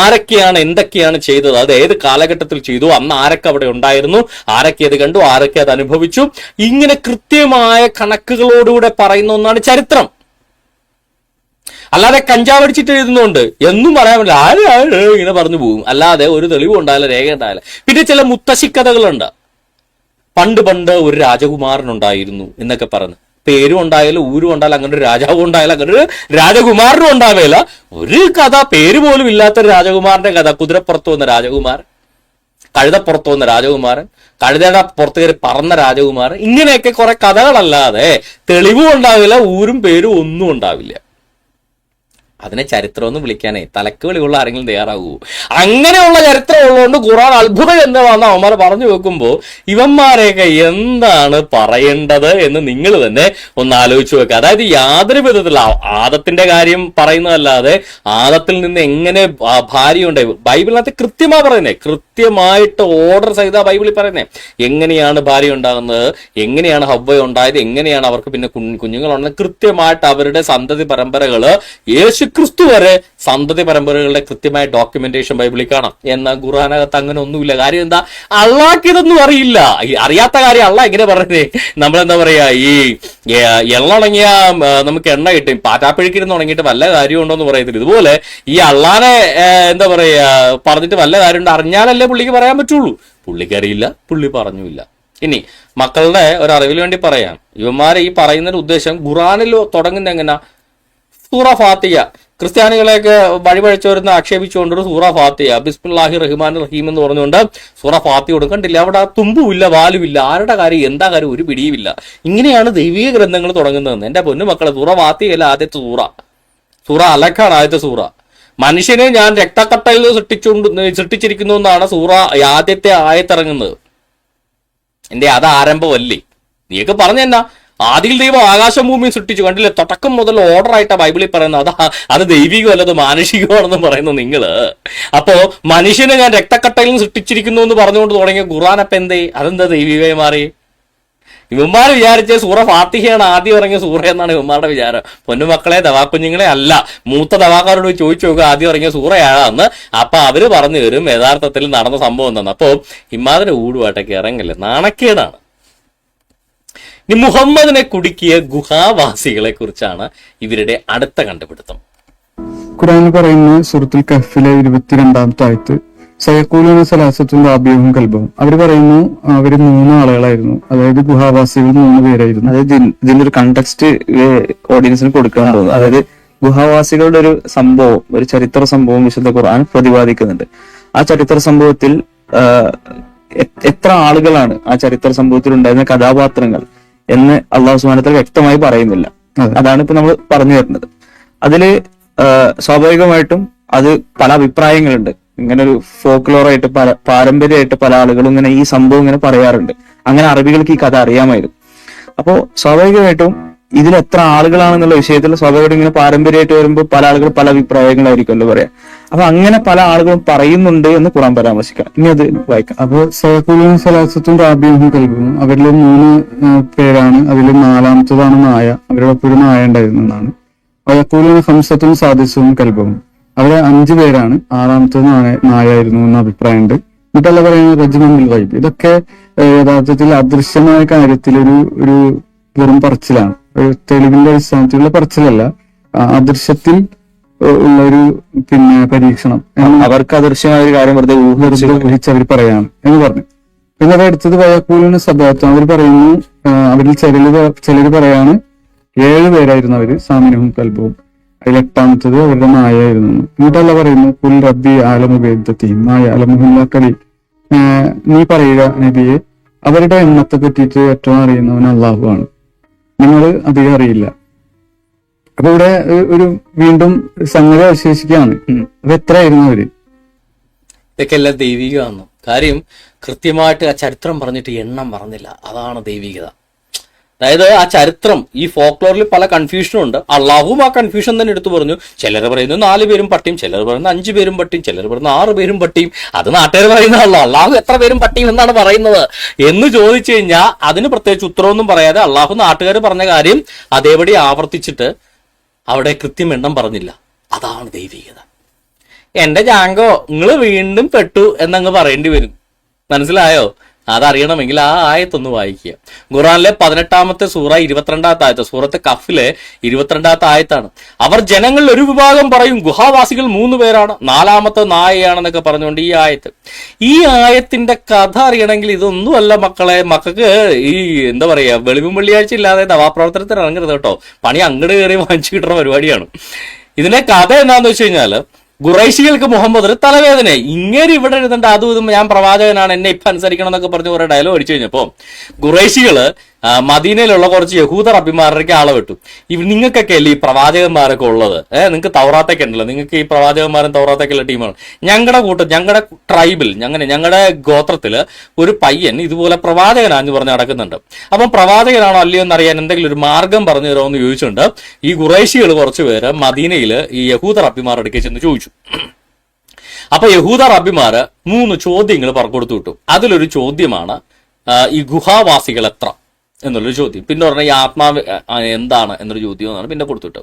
ആരൊക്കെയാണ് എന്തൊക്കെയാണ് ചെയ്തത്, അത് ഏത് കാലഘട്ടത്തിൽ ചെയ്തു, അന്ന് ആരൊക്കെ അവിടെ ഉണ്ടായിരുന്നു, ആരൊക്കെ അത് കണ്ടു, ആരൊക്കെ അത് അനുഭവിച്ചു, ഇങ്ങനെ കൃത്യമായ കണക്കുകളോടുകൂടെ പറയുന്ന ഒന്നാണ് ചരിത്രം. അല്ലാതെ കഞ്ചാവടിച്ചിട്ട് എഴുതുന്നുണ്ട് എന്നും പറയാൻ പറ്റില്ല, ആര് ഇങ്ങനെ പറഞ്ഞു പോകും, അല്ലാതെ ഒരു തെളിവും ഉണ്ടായാലും രേഖ ഉണ്ടായാലും. പിന്നെ ചില മുത്തശ്ശിക്കഥകളുണ്ട്, പണ്ട് ഒരു രാജകുമാരനുണ്ടായിരുന്നു എന്നൊക്കെ പറഞ്ഞു, പേരും ഉണ്ടായാലും ഊരും ഉണ്ടായാലും അങ്ങനെ ഒരു രാജാവും ഉണ്ടായാലും അങ്ങനെ ഒരു രാജകുമാരനും ഉണ്ടാവില്ല. ഒരു കഥ പേര് പോലും ഇല്ലാത്തൊരു രാജകുമാരന്റെ കഥ, കുതിരപ്പുറത്ത് വന്ന രാജകുമാരൻ, കഴുതപ്പുറത്ത് വന്ന രാജകുമാരൻ, കഴുതയുടെ പുറത്ത് കയറി പറന്ന രാജകുമാരൻ, ഇങ്ങനെയൊക്കെ കുറെ കഥകളല്ലാതെ തെളിവും ഉണ്ടാവില്ല, ഊരും പേരും ഒന്നും ഉണ്ടാവില്ല. അതിനെ ചരിത്രം എന്ന് വിളിക്കാനേ തലക്ക് വെളിവുള്ള ആരെങ്കിലും തയ്യാറാകൂ? അങ്ങനെയുള്ള ചരിത്രം ഉള്ളതുകൊണ്ട് ഖുർആൻ അത്ഭുതം എന്താണെന്ന് അവന്മാർ പറഞ്ഞു വെക്കുമ്പോൾ ഇവന്മാരെയൊക്കെ എന്താണ് പറയേണ്ടത് എന്ന് നിങ്ങൾ തന്നെ ഒന്ന് ആലോചിച്ച് വെക്കുക. അതായത് യാതൊരു വിധത്തിലുള്ള ആദത്തിന്റെ കാര്യം പറയുന്നതല്ലാതെ ആദത്തിൽ നിന്ന് എങ്ങനെ ഭാര്യ ഉണ്ടായി ബൈബിളിനകത്ത് കൃത്യമായി പറയുന്നേ, കൃത്യമായിട്ട് ഓർഡർ സഹിത ബൈബിളിൽ പറയുന്നേ, എങ്ങനെയാണ് ഭാര്യ ഉണ്ടാകുന്നത്, എങ്ങനെയാണ് ഹവ്വ ഉണ്ടായത്, എങ്ങനെയാണ് അവർക്ക് പിന്നെ കുഞ്ഞുങ്ങളുണ്ടാകുന്നത്, കൃത്യമായിട്ട് അവരുടെ സന്തതി പരമ്പരകള് യേശു ക്രിസ്തു വരെ സന്തതി പരമ്പരകളുടെ കൃത്യമായ ഡോക്യുമെന്റേഷൻ ബൈബിളിൽ കാണാം. എന്നാൽ ഖുർആനകത്ത് അങ്ങനെ ഒന്നുമില്ല. കാര്യം എന്താ, അള്ളാഹ്ക്ക് ഇതൊന്നും അറിയില്ല. അറിയാത്ത കാര്യം അള്ളാഹ് എങ്ങനെ പറഞ്ഞേ, നമ്മളെന്താ പറയാ, ഈ എണ്ണ ഉണങ്ങിയ നമുക്ക് എണ്ണ കിട്ടും, പാറ്റാപ്പിഴിക്കിരുന്ന് ഉണങ്ങിയിട്ട് വല്ല കാര്യം ഉണ്ടോ എന്ന് പറയത്തില്ല. ഇതുപോലെ ഈ അള്ളാനെ എന്താ പറയാ പറഞ്ഞിട്ട് വല്ല കാര്യമുണ്ട് അറിഞ്ഞാലല്ലേ പുള്ളിക്ക് പറയാൻ പറ്റുള്ളൂ. പുള്ളിക്ക് അറിയില്ല, പുള്ളി പറഞ്ഞില്ല. ഇനി മക്കളുടെ ഒരു അറിവിന് വേണ്ടി പറയാം, ഇവന്മാരെ ഈ പറയുന്നതിന്റെ ഉദ്ദേശം ഖുർആനിൽ തുടങ്ങുന്ന എങ്ങനെ, സൂറ ഫാത്തിഹ, ക്രിസ്ത്യാനികളെയൊക്കെ വഴിപഴിച്ചവരെന്ന് ആക്ഷേപിച്ചുകൊണ്ടൊരു സൂറ ഫാത്തിഹ, ബിസ്മില്ലാഹി റഹ്മാൻ റഹീം എന്ന് പറഞ്ഞുകൊണ്ട് സൂറ ഫാത്തിഹ കൊടുക്കണ്ടില്ല. അവിടെ തുമ്പുമില്ല, വാലുമില്ല, ആരുടെ കാര്യം എന്താ കാര്യം ഒരു പിടിയുമില്ല. ഇങ്ങനെയാണ് ദൈവിക ഗ്രന്ഥങ്ങൾ തുടങ്ങുന്നതെന്ന്. എന്റെ പൊന്നു മക്കളെ, സൂറ ഫാത്തിഹയല്ല ആദ്യത്തെ സൂറ അലക്കാണ് ആദ്യത്തെ സൂറ. മനുഷ്യനെ ഞാൻ രക്തക്കട്ടയിൽ സൃഷ്ടിച്ചിരിക്കുന്നു എന്നാണ് സൂറ ആദ്യത്തെ ആയത്തിറങ്ങുന്നത്. എന്റെ അത് ആരംഭമല്ലേ? നീയൊക്കെ പറഞ്ഞെന്നാ ആദിയിൽ ദൈവം ആകാശം ഭൂമിയും സൃഷ്ടിച്ചു. കണ്ടില്ലേ, തുടക്കം മുതൽ ഓർഡർ ആയിട്ടാ ബൈബിളിൽ പറയുന്നത്. അത് ദൈവികമല്ല, അത് മാനുഷികമാണെന്ന് പറയുന്നു നിങ്ങള്. അപ്പോ മനുഷ്യനെ ഞാൻ രക്തക്കട്ടയിൽ നിന്ന് സൃഷ്ടിച്ചിരിക്കുന്നു എന്ന് പറഞ്ഞുകൊണ്ട് തുടങ്ങിയ ഖുർആൻ അപ്പം എന്തേ, അതെന്താ ദൈവികമായി മാറി? ഇവന്മാർ വിചാരിച്ച സൂറ ഫാത്തിഹയാണ് ആദ്യം ഇറങ്ങിയ സൂറ എന്നാണ് ഇവന്മാരുടെ വിചാരം. പൊന്നുമക്കളെ, ദവാക്കുഞ്ഞുങ്ങളെ അല്ല. മൂത്ത ദവാക്കാരോട് ചോദിച്ചു നോക്കുക ആദ്യം ഇറങ്ങിയ സൂറയാണെന്ന്. അപ്പൊ അവര് പറഞ്ഞു തരും യഥാർത്ഥത്തിൽ നടന്ന സംഭവം എന്താണ്. അപ്പോ ഇമാതിരി ഊടുപാട്ടൊക്കെ ഇറങ്ങില്ല, നാണക്കേടാണ്. ഇനി മുഹമ്മദിനെ കുടുക്കിയ ഗുഹാവാസികളെ കുറിച്ചാണ് ഇവരുടെ അടുത്ത കണ്ടുപിടുത്തം. ഖുർആനിൽ പറയുന്ന സൂറത്തുൽ കഹ്ഫിലെ 22-ാമത്തെ ആയത്ത്, സയഖൂലൂന സലാസത്തുൻ റാബിയുഹും കൽബുഹും. അവർ പറയുന്നു അവര് 3 ആളുകളായിരുന്നു, അതായത് ഗുഹാവാസികൾ 3 പേരായിരുന്നു. അതായത് ഇതിന്റെ ഒരു കണ്ടക്സ്റ്റ് ഓഡിയൻസിന് കൊടുക്കണം തോന്നുന്നു. അതായത് ഗുഹാവാസികളുടെ ഒരു സംഭവം, ഒരു ചരിത്ര സംഭവം വിശുദ്ധ ഖുർആൻ പ്രതിപാദിക്കുന്നുണ്ട്. ആ ചരിത്ര സംഭവത്തിൽ എത്ര ആളുകളാണ് ആ ചരിത്ര സംഭവത്തിൽ ഉണ്ടായിരുന്ന കഥാപാത്രങ്ങൾ എന്ന് അള്ളാഹു സുബ്ഹാനഹു വ തആല വ്യക്തമായി പറയുന്നില്ല. അതാണ് ഇപ്പൊ നമ്മൾ പറഞ്ഞു വരുന്നത്. അതില് സ്വാഭാവികമായിട്ടും അത് പല അഭിപ്രായങ്ങളുണ്ട്. ഇങ്ങനെ ഒരു ഫോക്ലോറായിട്ട് പാരമ്പര്യമായിട്ട് പല ആളുകളും ഇങ്ങനെ ഈ സംഭവം ഇങ്ങനെ പറയാറുണ്ട്. അങ്ങനെ അറബികൾക്ക് ഈ കഥ അറിയാമായിരുന്നു. അപ്പോ സ്വാഭാവികമായിട്ടും ഇതിൽ എത്ര ആളുകളാണെന്നുള്ള വിഷയത്തിൽ സ്വാഭാവികമായിട്ടും ഇങ്ങനെ പാരമ്പര്യമായിട്ട് വരുമ്പോൾ പല ആളുകൾ പല അഭിപ്രായങ്ങളായിരിക്കുമല്ലോ പറയാം. അപ്പൊ അങ്ങനെ പല ആളുകളും പറയുന്നുണ്ട് എന്ന് ഖുർആൻ പരാമർശിക്കാം. ഇനി അത് വായിക്കാം. അപ്പൊ സയഖൂലൂന സലാസത്തുൻ റാബിയുഹും കൽബുഹും, അവരിൽ 3 പേരാണ്, അതിൽ 4-ാമത്തതാണ് നായ. അവരുടെ ഒപ്പം ഒരു നായ ഉണ്ടായിരുന്നു എന്നാണ്. വയഖൂലൂന ഖംസത്തുൻ സാദിസുഹും കൽബുഹും, അവരെ 5 പേരാണ്, 6-ാമത്തത് നായായിരുന്നു എന്ന അഭിപ്രായമുണ്ട്. എന്നിട്ടല്ല പറയുന്നത് റജ്മുൻ ബിൽ ഗൈബ്. ഇതൊക്കെ യഥാർത്ഥത്തിൽ അദൃശ്യമായ കാര്യത്തിൽ ഒരു വെറും പറച്ചിലാണ്, ഒരു തെളിവിന്റെ അടിസ്ഥാനത്തിലുള്ള പറച്ചിലല്ല, അദൃശ്യത്തിൽ ഉള്ള ഒരു പരീക്ഷണം. അവർക്ക് അദൃശ്യമായ ഒരു കാര്യം വെറുതെ ഊഹിച്ച് അവർ പറയാണ് എന്ന് പറഞ്ഞു. പിന്നെ അത് അടുത്തത് വയക്കൂലിന് സബാത്തും, അവർ പറയുന്നു അവരിൽ ചിലര് പറയാണ് 7 പേരായിരുന്നു അവര്, സാമിനഹും കൽബും. അതിൽ 8-ാമത്തത് അവരുടെ നായായിരുന്നു. എന്നിട്ടല്ല പറയുന്നു കുൽ റബ്ബി ആലമുബേദ്ദീൻ നായ അലമുല്ല കളി, നീ പറയുക നബിയെ, അവരുടെ എണ്ണത്തെ പറ്റിയിട്ട് ഏറ്റവും അറിയുന്നവൻ അള്ളാഹു ആണ്, നിങ്ങൾ അധികം അറിയില്ല. അപ്പൊ ഇവിടെ ഒരു വീണ്ടും സംഗതി അവശേഷിക്കുകയാണ്. അപ്പൊ എത്രയായിരുന്നു അവര്? ഇതൊക്കെ എല്ലാം ദൈവികമാണ്. കാര്യം കൃത്യമായിട്ട് ആ ചരിത്രം പറഞ്ഞിട്ട് എണ്ണം പറഞ്ഞില്ല, അതാണ് ദൈവികത. അതായത് ആ ചരിത്രം, ഈ ഫോക്ലോറിൽ പല കൺഫ്യൂഷനും ഉണ്ട്. അള്ളാഹുവും ആ കൺഫ്യൂഷൻ തന്നെ എടുത്തു പറഞ്ഞു. ചിലർ പറയുന്നു 4 പേരും പട്ടിയും, ചിലർ പറയുന്നു 5 പേരും പട്ടിയും, ചിലർ പറയുന്നു 6 പേരും പട്ടിയും. അത് നാട്ടുകാർ പറയുന്നതല്ലോ. അള്ളാഹു എത്ര പേരും പട്ടിയും എന്നാണ് പറയുന്നത് എന്ന് ചോദിച്ചു കഴിഞ്ഞാൽ അതിന് പ്രത്യേകിച്ച് ഉത്തരവൊന്നും പറയാതെ അള്ളാഹു നാട്ടുകാർ പറഞ്ഞ കാര്യം അതേപടി ആവർത്തിച്ചിട്ട് അവിടെ കൃത്യം എണ്ണം പറഞ്ഞില്ല. അതാണ് ദൈവികത. എന്റെ ജാങ്കോ നിങ്ങള് വീണ്ടും പെട്ടു എന്നങ്ങ് പറയേണ്ടി വരും. മനസ്സിലായോ? അതറിയണമെങ്കിൽ ആ ആയത്തൊന്ന് വായിക്കുക. ഖുർആനിലെ 18-ാമത്തെ സൂറ 22-ാമത്തെ ആയത്ത്, സൂറത്തെ കഫിലെ 22-ാമത്തെ ആയത്താണ്. അവർ ജനങ്ങളിൽ ഒരു വിഭാഗം പറയും ഗുഹാവാസികൾ 3 പേരാണ്, 4-ാമത്തെ നായയാണെന്നൊക്കെ പറഞ്ഞുകൊണ്ട് ഈ ആയത്ത്. ഈ ആയത്തിന്റെ കഥ അറിയണമെങ്കിൽ ഇതൊന്നുമല്ല മക്കളെ. മക്കൾക്ക് ഈ എന്താ പറയാ, വെളിവും വെള്ളിയാഴ്ച ഇല്ലാതെ ദവാപ്രവർത്തനത്തിന് ഇറങ്ങരുത് കേട്ടോ. പണി അങ്ങോട്ട് കയറി വാങ്ങിച്ചു കിട്ടുന്ന പരിപാടിയാണ്. ഇതിന്റെ കഥ എന്താന്ന് വെച്ച് കഴിഞ്ഞാല്, ഖുറൈശികൾക്ക് മുഹമ്മദ് ഒരു തലവേദന. ഇങ്ങനെ ഇവിടെ എഴുതേണ്ട അതും ഇതും ഞാൻ പ്രവാചകനാണ്, എന്നെ ഇപ്പം അനുസരിക്കണം എന്നൊക്കെ പറഞ്ഞ് കുറെ ഡയലോഗ് അടിച്ചു കഴിഞ്ഞപ്പോൾ ഖുറൈശികള് മദീനയിലുള്ള കുറച്ച് യഹൂദ റബ്ബിമാരുടെ ആളെ വിട്ടു. നിങ്ങൾക്കൊക്കെ അല്ലേ ഈ പ്രവാചകന്മാരൊക്കെ ഉള്ളത്, നിങ്ങൾക്ക് തൗറാത്തൊക്കെ ഉണ്ടല്ലോ, നിങ്ങൾക്ക് ഈ പ്രവാചകന്മാരും തൗറാത്തൊക്കെ ഉള്ള ടീമാണ്. ഞങ്ങളുടെ ട്രൈബിൽ, ഞങ്ങളുടെ ഗോത്രത്തില് ഒരു പയ്യൻ ഇതുപോലെ പ്രവാചകനാന്ന് പറഞ്ഞ് നടക്കുന്നുണ്ട്. അപ്പം പ്രവാചകനാണോ അല്ലയോ എന്നറിയാൻ എന്തെങ്കിലും ഒരു മാർഗം പറഞ്ഞു തരുമോ എന്ന് ചോദിച്ചുകൊണ്ട് ഈ ഖുറൈശികൾ കുറച്ചുപേര് മദീനയിൽ ഈ യഹൂദ റബ്ബിമാരുടെ അടുക്കൽ ചെന്ന് ചോദിച്ചു. അപ്പൊ യഹൂദ റബ്ബിമാര് 3 ചോദ്യങ്ങൾ കൊടുത്തു വിട്ടു. അതിലൊരു ചോദ്യമാണ് ഈ ഗുഹാവാസികൾ എത്ര എന്നുള്ളൊരു ചോദ്യം. പിന്നെ പറഞ്ഞ ഈ ആത്മാവ് എന്താണ് എന്നൊരു ചോദ്യം എന്നാണ് പിന്നെ കൊടുത്തിട്ട്.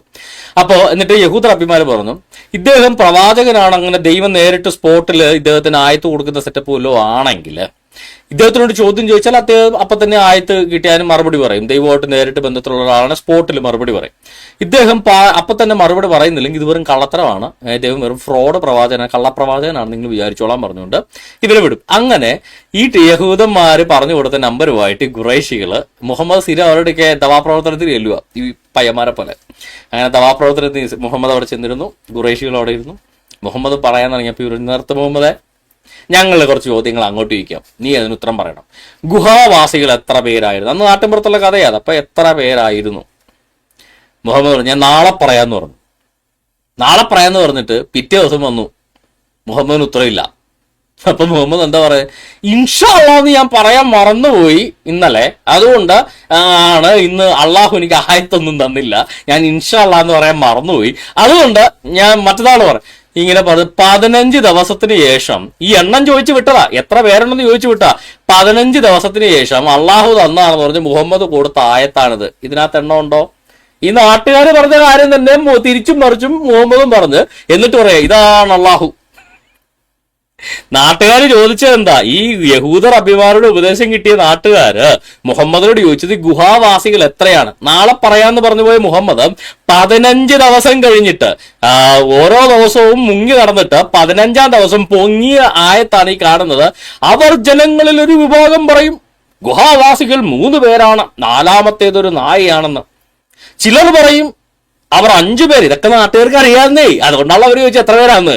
അപ്പോ എന്നിട്ട് യഹൂദ റബ്ബിമാര് പറഞ്ഞു, ഇദ്ദേഹം പ്രവാചകനാണ്, അങ്ങനെ ദൈവം നേരിട്ട് സ്പോട്ടിൽ ഇദ്ദേഹത്തിന് ആയത്ത് കൊടുക്കുന്ന സെറ്റപ്പ് വല്ലോ ആണെങ്കിൽ ഇദ്ദേഹത്തിനോട് ചോദ്യം ചോദിച്ചാൽ അദ്ദേഹം അപ്പൊ തന്നെ ആയത്ത് കിട്ടിയാലും മറുപടി പറയും. ദൈവമായിട്ട് നേരിട്ട് ബന്ധത്തിലുള്ള ഒരാളാണ്, സ്പോട്ടിൽ മറുപടി പറയും. ഇദ്ദേഹം അപ്പൊ തന്നെ മറുപടി പറയുന്നില്ലെങ്കിൽ ഇത് വെറും കള്ളത്തരമാണ്, ഇദ്ദേഹം വെറും ഫ്രോഡ് കള്ളപ്രവാചകനാണ് നിങ്ങൾ വിചാരിച്ചോളാൻ പറഞ്ഞുകൊണ്ട് ഇവരെ വിടും. അങ്ങനെ ഈ യഹൂദന്മാര് പറഞ്ഞു കൊടുത്ത നമ്പരുമായിട്ട് ഖുറൈശികള് മുഹമ്മദ് സ്ഥിരം അവരുടെയൊക്കെ ദവാപ്രവർത്തനത്തിൽ ചെല്ലുക, ഈ പയ്യന്മാരെ പോലെ. അങ്ങനെ ദവാപ്രവർത്തനത്തിൽ മുഹമ്മദ് അവിടെ ചെന്നിരുന്നു, ഖുറൈശികൾ അവിടെ ഇരുന്നു. മുഹമ്മദ് പറയാൻ തുടങ്ങിയപ്പോൾ ഇവർ നിർത്ത മുഹമ്മദെ, ഞങ്ങൾ കുറച്ച് ചോദ്യങ്ങൾ അങ്ങോട്ട് ചോദിക്കാം, നീ അതിന് ഉത്തരം പറയണം. ഗുഹാവാസികൾ എത്ര പേരായിരുന്നു? അന്ന് നാട്ടിൻപുറത്തുള്ള കഥയാണ്. അപ്പൊ എത്ര പേരായിരുന്നു? മുഹമ്മദ് പറഞ്ഞു, ഞാൻ നാളെ പറയാന്ന് പറഞ്ഞു. നാളെ പറയാന്ന് പറഞ്ഞിട്ട് പിറ്റേ ദിവസം വന്നു, മുഹമ്മദിന് ഉത്തരവില്ല. അപ്പൊ മുഹമ്മദ് എന്താ പറയാ, ഇൻഷാ അള്ളാഹ് ഞാൻ പറയാൻ മറന്നുപോയി ഇന്നലെ, അതുകൊണ്ട് ആണ് ഇന്ന് അള്ളാഹു എനിക്ക് ആയത്തൊന്നും തന്നില്ല, ഞാൻ ഇൻഷാ അള്ളാഹ് എന്ന് പറയാൻ മറന്നുപോയി, അതുകൊണ്ട് ഞാൻ മറ്റന്നാൾ പറയാം. ഇങ്ങനെ 15 ദിവസത്തിന് ശേഷം, ഈ എണ്ണം ചോദിച്ചു വിട്ടതാ, എത്ര പേരുണ്ടെന്ന് ചോദിച്ചു വിട്ടാ, 15 ദിവസത്തിന് ശേഷം അള്ളാഹു തന്നാണെന്ന് പറഞ്ഞ് മുഹമ്മദ് കൊടുത്ത ആയത്താണിത്. ഇതിനകത്ത് എണ്ണം ഉണ്ടോ? ഈ നാട്ടുകാർ പറഞ്ഞ കാര്യം തന്നെ തിരിച്ചും മറിച്ചും മുഹമ്മദും പറഞ്ഞ് എന്നിട്ട് പറയാ ഇതാണ് അള്ളാഹു. നാട്ടുകാർ ചോദിച്ചത് എന്താ? ഈ യഹൂദർ അഭിമാരുടെ ഉപദേശം കിട്ടിയ നാട്ടുകാര് മുഹമ്മദിനോട് ചോദിച്ചത് ഗുഹാവാസികൾ എത്രയാണ്. നാളെ പറയാന്ന് പറഞ്ഞു പോയ മുഹമ്മദ് 15 ദിവസം കഴിഞ്ഞിട്ട് ഓരോ ദിവസവും മുങ്ങി നടന്നിട്ട് 15-ാം ദിവസം പൊങ്ങിയ ആയത്താണ് ഈ കാണുന്നത്. അവർ ജനങ്ങളിൽ ഒരു വിഭാഗം പറയും ഗുഹാവാസികൾ 3 പേരാണ്, 4-മത്തേതൊരു നായയാണെന്ന്. ചിലർ പറയും അവർ 5 പേര്. ഇതൊക്കെ നാട്ടുകാർക്ക് അറിയാവുന്നേ, അതുകൊണ്ടാണ് അവർ ചോദിച്ചത് എത്ര പേരാന്ന്.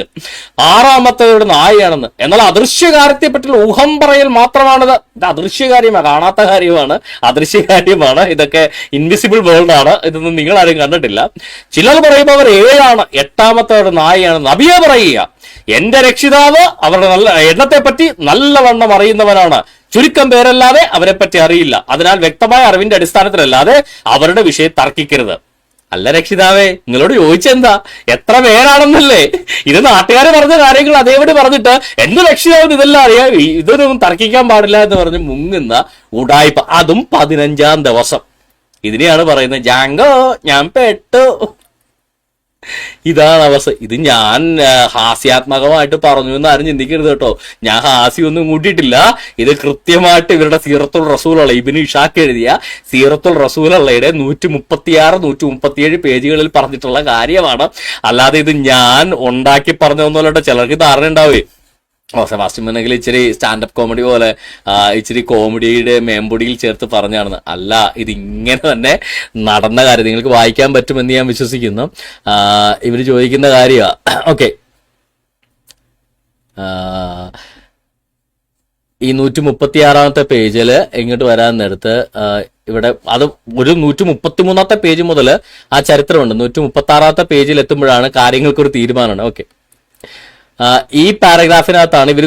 6-മത്തേതൊരു നായയാണെന്ന്. എന്നാൽ അദൃശ്യകാര്യത്തെ പറ്റിയുള്ള ഊഹം പറയൽ മാത്രമാണിത്. ഇത് അദൃശ്യകാര്യമാണ്, കാണാത്ത കാര്യമാണ്, അദൃശ്യകാര്യമാണ്. ഇതൊക്കെ ഇൻവിസിബിൾ വേൾഡ് ആണ്. ഇതൊന്നും നിങ്ങൾ ആരും കണ്ടിട്ടില്ല. ചിലർ പറയുമ്പോൾ അവർ 7ആണ്, 8-മത്തേതൊരു നായയാണെന്ന്. നബിയെ പറയുക, എന്റെ രക്ഷിതാവ് അവരുടെ എണ്ണത്തെ പറ്റി നല്ലവണ്ണം അറിയുന്നവനാണ്, ചുരുക്കം പേരല്ലാതെ അവരെ പറ്റി അറിയില്ല. അതിനാൽ വ്യക്തമായ അറിവിന്റെ അടിസ്ഥാനത്തിലല്ലാതെ അവരുടെ വിഷയം തർക്കിക്കരുത്. അല്ല രക്ഷിതാവേ, നിങ്ങളോട് ചോദിച്ചെന്താ, എത്ര പേരാണെന്നല്ലേ? ഇത് നാട്ടുകാർ പറഞ്ഞ കാര്യങ്ങൾ അതേപടി പറഞ്ഞിട്ട് എന്റെ രക്ഷിതാവിന് ഇതെല്ലാം അറിയാം, ഇതൊന്നും തർക്കിക്കാൻ പാടില്ല എന്ന് പറഞ്ഞ് മുങ്ങുന്ന ഉടായ്പ, അതും 15-ാം ദിവസം. ഇതിനെയാണ് പറയുന്നത് ജാങ്കോ ഞാൻ പെട്ടു. ഇതാണ് അവസ്ഥ. ഇത് ഞാൻ ഹാസ്യാത്മകമായിട്ട് പറഞ്ഞു എന്ന് ആരും ചിന്തിക്കരുത് കേട്ടോ. ഞാൻ ഹാസ്യമൊന്നും കൂട്ടിയിട്ടില്ല. ഇത് കൃത്യമായിട്ട് ഇവരുടെ സീറത്തുൽ റസൂലുള്ള ഇബ്നു ഇഷാഖ് എഴുതിയ സീറത്തുൽ റസൂലുള്ളയുടെ 136-137 പേജുകളിൽ പറഞ്ഞിട്ടുള്ള കാര്യമാണ്. അല്ലാതെ ഇത് ഞാൻ ഉണ്ടാക്കി പറഞ്ഞൊന്നുമല്ല. ചിലർക്ക് ധാരണ ഉണ്ടാവേ, സെബാസ്റ്റ്യൻ ഇച്ചിരി സ്റ്റാൻഡപ്പ് കോമഡി പോലെ ഇച്ചിരി കോമഡിയുടെ മേമ്പൊടിയിൽ ചേർത്ത് പറഞ്ഞാണെന്ന്. അല്ല, ഇതിങ്ങനെ തന്നെ നടന്ന കാര്യം നിങ്ങൾക്ക് വായിക്കാൻ പറ്റുമെന്ന് ഞാൻ വിശ്വസിക്കുന്നു. ഇവര് ചോദിക്കുന്ന കാര്യമാണ്. ഓക്കെ, ഈ 136-ാമത്തെ പേജിൽ ഇങ്ങോട്ട് വരാൻ നേരത്ത് ഇവിടെ അത് ഒരു 133-ാമത്തെ പേജ് മുതൽ ആ ചരിത്രമുണ്ട്. 136-ാമത്തെ പേജിൽ എത്തുമ്പോഴാണ് കാര്യങ്ങൾക്കൊരു തീരുമാനമാണ്. ഓക്കെ, ഈ പാരഗ്രാഫിനകത്താണ് ഇവർ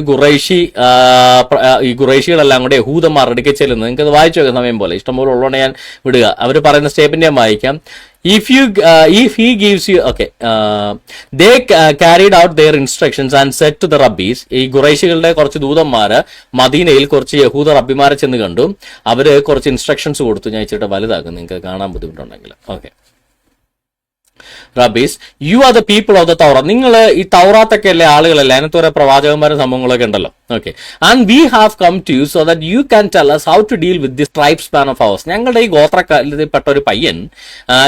ഈ ഖുറൈശികളെല്ലാം കൂടെ യഹൂദന്മാരുടെ അടുക്കൽ ചെല്ലുന്നത്. നിങ്ങൾക്ക് അത് വായിച്ചു വെക്കുന്ന സമയം പോലെ ഇഷ്ടംപോലെ ഉള്ളതുകൊണ്ട് ഞാൻ വിടുക. അവർ പറയുന്ന സ്റ്റേറ്റ്മെന്റ് ഞാൻ വായിക്കാം. If he gives you, okay, they carried out their instructions and said to the rabbis. ഈ ഖുറൈശികളുടെ കുറച്ച് ദൂതന്മാര് മദീനയിൽ കുറച്ച് യഹൂദ റബ്ബിമാരെ ചെന്ന് കണ്ടു. അവര് കുറച്ച് ഇൻസ്ട്രക്ഷൻസ് കൊടുത്തു. ഞാൻ ഇച്ചിട്ട് വലുതാക്കും, നിങ്ങൾക്ക് കാണാൻ ബുദ്ധിമുട്ടുണ്ടെങ്കിൽ. Okay, rabbis, you are the people of the Torah. നിങ്ങൾ ഈ തൗറാത്തൊക്കെ അല്ലേ ആളുകളല്ലേ, അതിനകത്ത് കുറെ പ്രവാചകന്മാരും സംഭവങ്ങളൊക്കെ ഉണ്ടല്ലോ. Okay, and we have come to you so that you can tell us how to deal with this tribe span of ours. ഞങ്ങളുടെ ഈ ഗോത്രക്കാരിൽപ്പെട്ട ഒരു പയ്യൻ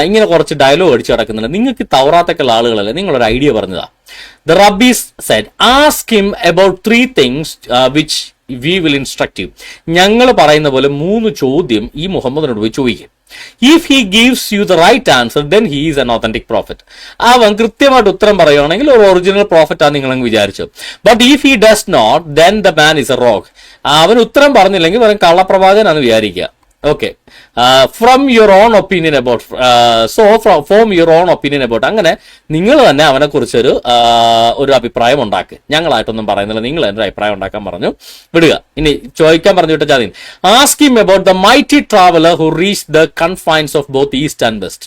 ഇങ്ങനെ കുറച്ച് ഡയലോഗ് അടിച്ചു കിടക്കുന്നുണ്ട്. നിങ്ങൾക്ക് തൗറാത്തൊക്കെ ഉള്ള ആളുകളല്ലേ, നിങ്ങളൊരു ഐഡിയ പറഞ്ഞതാ. The rabbis said, ask him about 3 things which we will instruct you. ഞങ്ങൾ പറയുന്ന പോലെ 3 ചോദ്യം ഈ മുഹമ്മദിനോട് പോയി ചോദിക്കും. If he gives you the right answer, then he is an authentic prophet. അവൻ കൃത്യമായിട്ട് ഉത്തരം പറയുകയാണെങ്കിൽ ഒരു ഒറിജിനൽ പ്രോഫറ്റ് ആണ് നിങ്ങളങ്ങ് വിചാരിച്ചു. But if he does not, then the man is a rogue. അവൻ ഉത്തരം പറഞ്ഞില്ലെങ്കിൽ അവൻ കള്ളപ്രവാചകനാണ് വിചാരിക്കുക. Okay, from your own opinion about, form your own opinion about. അങ്ങനെ നിങ്ങൾ തന്നെ അവനെ കുറിച്ചൊരു അഭിപ്രായം ഉണ്ടാക്കുക. ഞങ്ങളായിട്ടൊന്നും പറയുന്നില്ല, നിങ്ങൾ എൻ്റെ അഭിപ്രായം ഉണ്ടാക്കാൻ പറഞ്ഞു വിടുക. ഇനി ചോദിക്കാൻ പറഞ്ഞു വിട്ട ചാതി, ask him about the mighty traveller who reach the confines of both east and west.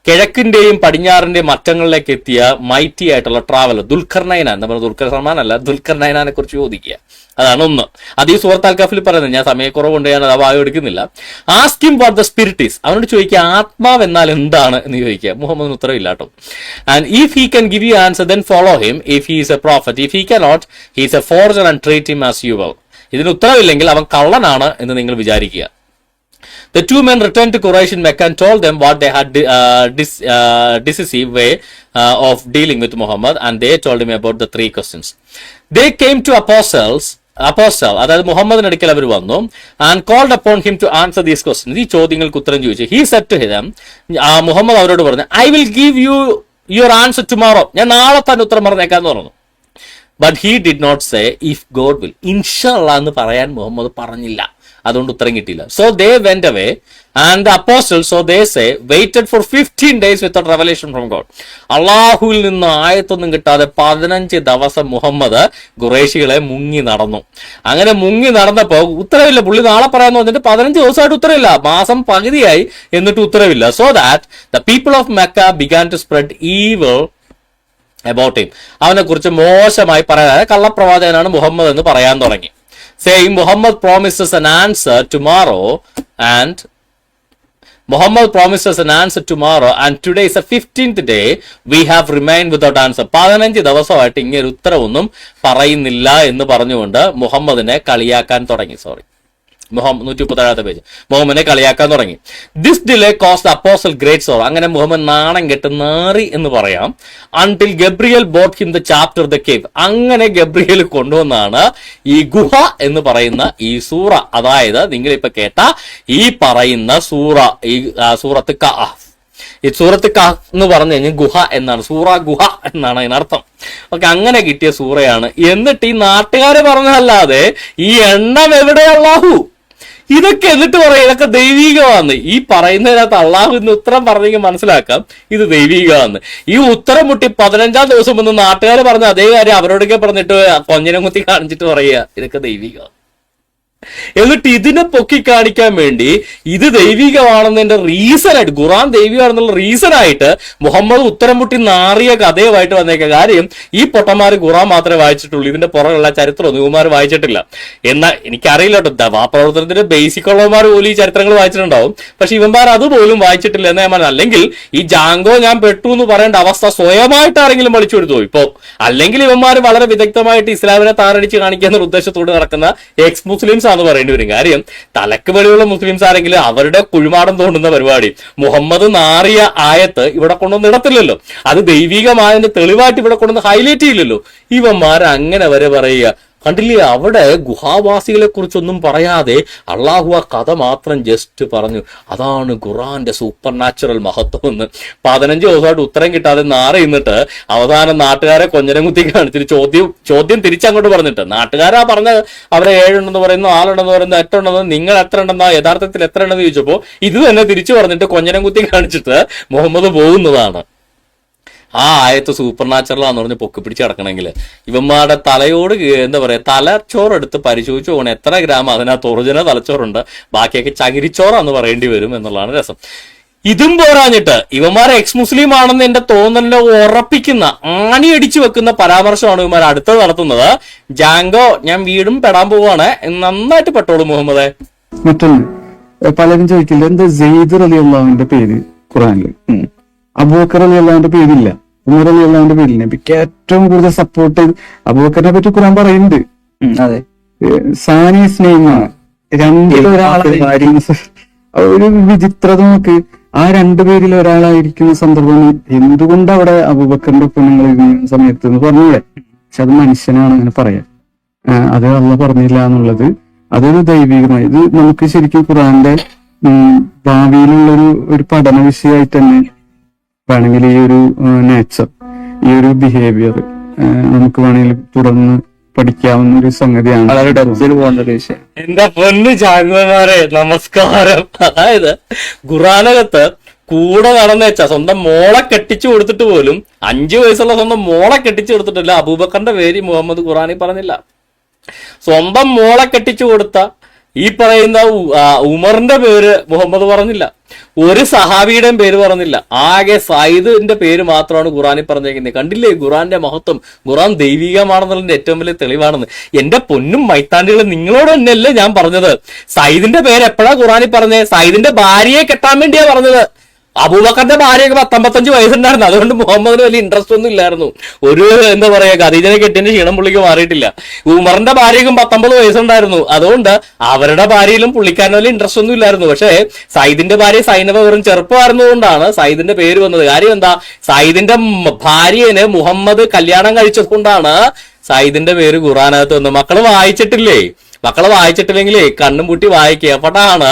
കിഴക്കിന്റെയും പടിഞ്ഞാറിന്റെയും അറ്റങ്ങളിലേക്ക് എത്തിയ മൈറ്റി ആയിട്ടുള്ള ട്രാവലർ ദുൽഖർനൈനാൻ. നമ്മൾ ദുൽഖർ സൽമാൻ അല്ല, ദുൽഖർനൈനാനെ കുറിച്ച് ചോദിക്കുക. അതാണ് ഒന്ന്. അത് ഈ സൂറത്ത് അൽ കഫിൽ പറയുന്നത്. ഞാൻ സമയക്കുറവ് കൊണ്ട് ഞാൻ അത് ഭാഗം എടുക്കുന്നില്ല. Ask him what the spirit is. അവനോട് ചോദിക്കുക ആത്മാവ് എന്നാൽ എന്താണ് എന്ന് ചോദിക്കുക. മുഹമ്മദിന് ഉത്തരവില്ല കേട്ടോ. And if he can give you answer then follow him. If he is A prophet. If he cannot, he is A forger and treat him as you will. ഇതിന് ഉത്തരവില്ലെങ്കിൽ അവൻ കള്ളനാണ് എന്ന് നിങ്ങൾ വിചാരിക്കുക. The 2 men returned to Quraysh in Mecca and told them what they had decisive way of dealing with Muhammad, and they told him about the 3 questions. They came to apostle, അതായത് മുഹമ്മദിന്റെ അടുക്കൽ അവർ വന്നു, and called upon him to answer these questions. ഈ ചോദ്യങ്ങൾക്ക് ഉത്തരം ചോദിച്ചു. He said to them, Muhammad അവരോട് പറഞ്ഞു, I will give you your answer tomorrow. ഞാൻ നാളെ തന്നെ ഉത്തരം പറഞ്ഞേക്കാന്ന് പറഞ്ഞു. But he did not say if God will. ഇൻഷാ അല്ലാഹ് എന്ന് പറയാൻ മുഹമ്മദ് പറഞ്ഞില്ല. അതുകൊണ്ട് ഉത്തരം കിട്ടിയില്ല. So they went away And the apostles, so they say, waited for 15 days without revelation from God. അള്ളാഹുവിൽ നിന്ന് ആയത്തൊന്നും കിട്ടാതെ 15 ദിവസം മുഹമ്മദ് ഖുറൈശികളെ മുങ്ങി നടന്നു. അങ്ങനെ മുങ്ങി നടന്നപ്പോ ഉത്തരവില്ല. പുള്ളി നാളെ പറയാന്ന് പറഞ്ഞിട്ട് 15 ദിവസമായിട്ട് ഉത്തരവില്ല. മാസം പകുതിയായി എന്നിട്ട് ഉത്തരവില്ല. So that the people of Mecca began to spread evil about him. അവനെ കുറിച്ച് മോശമായി പറയാൻ, കള്ളപ്രവാചകനാണ് മുഹമ്മദ് എന്ന് പറയാൻ തുടങ്ങി. Saying Muhammad promises an answer tomorrow and today is the 15th day we have remained without answer. 15 ദിവസമായിട്ട് ഇങ്ങനെ ഉത്തരവൊന്നും പറയുന്നില്ല എന്ന് പറഞ്ഞുകൊണ്ട് മുഹമ്മദിനെ കളിയാക്കാൻ തുടങ്ങി. 137 പേജ്. മുഹമ്മദിനെ കളിയാക്കാൻ തുടങ്ങി. This delay cost apostle great sore. അങ്ങനെ മുഹമ്മദ് നാണം കെട്ട് നാറി എന്ന് പറയാം. Until Gabriel brought him the chapter the cave. അങ്ങനെ ഗബ്രിയൽ കൊണ്ടുവന്നാണ് ഈ ഗുഹ എന്ന് പറയുന്ന ഈ സൂറ, അതായത് നിങ്ങളിപ്പോ കേട്ട ഈ പറയുന്ന സൂറ, ഈ സൂറത്ത് കഹഫ്. ഈ സൂറത്ത് കഹഫ് എന്ന് പറഞ്ഞു കഴിഞ്ഞാൽ ഗുഹ എന്നാണ്, സൂറ ഗുഹ എന്നാണ് അതിനർത്ഥം. ഓക്കെ, അങ്ങനെ കിട്ടിയ സൂറയാണ്. എന്നിട്ട് ഈ നാട്ടുകാര് പറഞ്ഞതല്ലാതെ ഈ എണ്ണം എവിടെ അല്ലാഹു ഇതൊക്കെ എന്നിട്ട് പറയാം ഇതൊക്കെ ദൈവികമാണ്. ഈ പറയുന്നതിനകത്ത് അള്ളാഹു ഇന്ന് ഉത്തരം പറഞ്ഞെങ്കിൽ മനസ്സിലാക്കാം ഇത് ദൈവികമാണ്. ഈ ഉത്തരം മുട്ടി 15-ാം ദിവസം വന്ന് നാട്ടുകാർ പറഞ്ഞ അതേ കാര്യം അവരോടൊക്കെ പറഞ്ഞിട്ട് കൊഞ്ഞനം കുത്തി കാണിച്ചിട്ട് പറയുക ഇതൊക്കെ ദൈവികമാണ്. എന്നിട്ട് ഇതിനെ പൊക്കി കാണിക്കാൻ വേണ്ടി ഇത് ദൈവികമാണെന്നതിന്റെ റീസണായിട്ട്, ഖുറാൻ ദൈവികമാണെന്നുള്ള റീസണായിട്ട് മുഹമ്മദ് ഉത്തരം മുട്ടി നാറിയ കഥയുമായിട്ട് വന്നേക്ക. കാര്യം ഈ പൊട്ടന്മാര് ഖുറാൻ മാത്രമേ വായിച്ചിട്ടുള്ളൂ, ഇതിന്റെ പുറകുള്ള ചരിത്രം ഇവന്മാർ വായിച്ചിട്ടില്ല. എന്നാൽ എനിക്കറിയില്ല കേട്ടോ, ദവാപ്രവർത്തനത്തിന്റെ ബേസിക് ഉള്ളവന്മാർ പോലും ഈ ചരിത്രങ്ങൾ വായിച്ചിട്ടുണ്ടാവും, പക്ഷെ ഇവന്മാർ അതുപോലും വായിച്ചിട്ടില്ല എന്ന് ഞാൻ പറഞ്ഞു. അല്ലെങ്കിൽ ഈ ജാങ്കോ ഞാൻ പെട്ടു എന്ന് പറയേണ്ട അവസ്ഥ സ്വയമായിട്ട് ആരെങ്കിലും വിളിച്ചു കൊടുത്തു ഇപ്പോ. അല്ലെങ്കിൽ ഇവന്മാർ വളരെ വിദഗ്ധമായിട്ട് ഇസ്ലാമിനെ താറടിച്ച് കാണിക്കുക എന്നുള്ള ഉദ്ദേശത്തോട് നടക്കുന്ന എക്സ് മുസ്ലിംസ് എന്ന് പറയേണ്ടി വരും. കാര്യം തലക്ക് വെളിയുള്ള മുസ്ലിംസ് ആരെങ്കിലും അവരുടെ കുഴിമാടം തോണ്ടുന്ന പരിപാടി മുഹമ്മദ് നാറിയ ആയത്ത് ഇവിടെ കൊണ്ടൊന്നും ഇടത്തില്ലല്ലോ, അത് ദൈവികമായതിന്റെ തെളിവായിട്ട് ഇവിടെ കൊണ്ടൊന്ന് ഹൈലൈറ്റ് ചെയ്യില്ലല്ലോ. ഇവന്മാർ അങ്ങനെ വരെ പറയുക. കണ്ടില്ലേ, അവിടെ ഗുഹാവാസികളെ കുറിച്ചൊന്നും പറയാതെ അള്ളാഹു ആ കഥ മാത്രം ജസ്റ്റ് പറഞ്ഞു. അതാണ് ഖുറാന്റെ സൂപ്പർ നാച്ചുറൽ മഹത്വം എന്ന്. 15 ദിവസമായിട്ട് ഉത്തരം കിട്ടാതെ നാറി നിന്നിട്ട് അവസാനം നാട്ടുകാരെ കൊഞ്ഞനം കുത്തി കാണിച്ചിട്ട് ചോദ്യം തിരിച്ചങ്ങോട്ട് പറഞ്ഞിട്ട്, നാട്ടുകാരാ പറഞ്ഞ അവരെ 7 ഉണ്ടെന്ന് പറയുന്നു, 4 ഉണ്ടെന്ന് പറയുന്നു, 8 ഉണ്ടെന്ന്, നിങ്ങൾ എത്ര ഉണ്ടെന്നാ യഥാർത്ഥത്തിൽ എത്ര ഉണ്ടെന്ന് ചോദിച്ചപ്പോ ഇത് തന്നെ തിരിച്ചു പറഞ്ഞിട്ട് കൊഞ്ഞനം കുത്തി കാണിച്ചിട്ട് മുഹമ്മദ് പോകുന്നതാണ്. ആ ആയത്ത് സൂപ്പർ നാച്ചുറലാന്ന് പറഞ്ഞ് പൊക്കി പിടിച്ച് കിടക്കണമെങ്കിൽ ഇവന്മാരുടെ തലയോട് എന്താ പറയാ തലച്ചോറെടുത്ത് പരിശോധിച്ചു പോകണം എത്ര ഗ്രാം അതിനകത്ത് ഒറിജിനൽ തലച്ചോറുണ്ട്, ബാക്കിയൊക്കെ ചകിരിച്ചോറാന്ന് പറയേണ്ടി വരും എന്നുള്ളതാണ് രസം. ഇതും പോരാഞ്ഞിട്ട് ഇവന്മാരെ എക്സ് മുസ്ലിം ആണെന്ന് എന്റെ തോന്നലിനെ ഉറപ്പിക്കുന്ന, ആണിയടിച്ചു വെക്കുന്ന പരാമർശമാണ് ഇവന്മാർ അടുത്ത് നടത്തുന്നത്. ജാങ്കോ ഞാൻ വീടും പെടാൻ പോവാണ്, നന്നായിട്ട് പെട്ടോളൂ മുഹമ്മദേ. മറ്റൊന്ന് പലരും ചോദിക്കില്ല, എന്താ സെയ്ദ് റളിയല്ലാഹുവിന്റെ പേര് ഖുറാനില്, അബൂബക്കർ റളിയല്ലാഹുവിന്റെ പേരില്ല, ഉമർ റളിയല്ലാഹുവിന്റെ പേരില്ല. എനിക്ക് ഏറ്റവും കൂടുതൽ സപ്പോർട്ട് അബൂബക്കറിനെ പറ്റി ഖുറാൻ പറയുന്നുണ്ട്. അതെ, സാനി സ്നേഹമാണ് ഒരു വിചിത്രത നോക്ക്. ആ രണ്ടുപേരിൽ ഒരാളായിരിക്കുന്ന സന്ദർഭം എന്തുകൊണ്ട് അവിടെ അബൂബക്കറിന്റെ ഒപ്പം നിങ്ങൾ ഇരിക്കുന്ന സമയത്ത് എന്ന് പറഞ്ഞൂടെ? പക്ഷെ അത് മനുഷ്യനാണ് അങ്ങനെ പറയാൻ, അത് അള്ളാഹ് പറഞ്ഞില്ല എന്നുള്ളത് അതൊരു ദൈവികമായി. ഇത് നമുക്ക് ശരിക്കും ഖുറാന്റെ ഭാവിയിലുള്ളൊരു ഒരു പഠന വിഷയമായിട്ട് തന്നെ വേണമെങ്കിൽ ഈ ഒരു നേച്ചർ, ഈ ഒരു ബിഹേവിയർ നമുക്ക് വേണമെങ്കിൽ തുടർന്ന് പഠിക്കാവുന്ന ഒരു സംഗതിയാണ്. വളരെ ഡെപ്തിൽ പോകേണ്ട ഒരു വിഷയം. എന്റെ പൊന്നു ചാങ്ങന്മാരെ നമസ്കാരം. അതായത് ഖുറാനകത്ത് കൂടെ നടന്നേച്ച സ്വന്തം മോളെ കെട്ടിച്ചു കൊടുത്തിട്ട് പോലും 5 വയസ്സുള്ള സ്വന്തം മോളെ കെട്ടിച്ചു കൊടുത്തിട്ടില്ല. അബൂബക്കറിന്റെ പേര് മുഹമ്മദ് ഖുറാനിൽ പറഞ്ഞില്ല. സ്വന്തം മോളെ കെട്ടിച്ചു കൊടുത്ത ഈ പറയുന്ന ഉമറിന്റെ പേര് മുഹമ്മദ് പറഞ്ഞില്ല, ഒരു സഹാബിയുടെയും പേര് പറഞ്ഞില്ല. ആകെ സയ്യിദിന്റെ പേര് മാത്രമാണ് ഖുറാനിൽ പറഞ്ഞേക്കുന്നത്. കണ്ടില്ലേ ഖുറാന്റെ മഹത്വം? ഖുറാൻ ദൈവികമാണെന്നുള്ളതിന്റെ ഏറ്റവും വലിയ തെളിവാണെന്ന്. എന്റെ പൊന്നും മൈത്താണ്ടികളും നിങ്ങളോട് തന്നെയല്ലേ ഞാൻ പറഞ്ഞത്. സയ്യിദിന്റെ പേര് എപ്പോഴാ ഖുറാനിൽ പറഞ്ഞത്? സയ്യിദിന്റെ ഭാര്യയെ കെട്ടാൻ വേണ്ടിയാ പറഞ്ഞത്. അബൂബക്കറിന്റെ ഭാര്യയൊക്കെ 19 വയസ്സുണ്ടായിരുന്നു, അതുകൊണ്ട് മുഹമ്മദിന് വലിയ ഇൻട്രസ്റ്റ് ഒന്നും ഇല്ലായിരുന്നു. ഒരു എന്താ പറയാ ഖദീജനെ കെട്ടിന്റെ ക്ഷീണം പുള്ളിക്ക് മാറിയിട്ടില്ല. ഉമറിന്റെ ഭാര്യയ്ക്കും 19 വയസ്സുണ്ടായിരുന്നു, അതുകൊണ്ട് അവരുടെ ഭാര്യയിലും പുള്ളിക്കാരന് വലിയ ഇൻട്രസ്റ്റ് ഒന്നും ഇല്ലായിരുന്നു. പക്ഷേ സയ്യിദിന്റെ ഭാര്യ സൈനബ വെറും ചെറുപ്പമായിരുന്നുകൊണ്ടാണ് സയ്യിദിന്റെ പേര് വന്നത്. കാര്യം എന്താ? സയ്യിദിന്റെ ഭാര്യനെ മുഹമ്മദ് കല്യാണം കഴിച്ചത് കൊണ്ടാണ് സയ്യിദിന്റെ പേര് ഖുറാനകത്ത് വന്നത്. മക്കള് വായിച്ചിട്ടില്ലേ? മക്കളെ വായിച്ചിട്ടില്ലെങ്കിലേ കണ്ണും പൂട്ടി വായിക്കുക. എവിടാണ്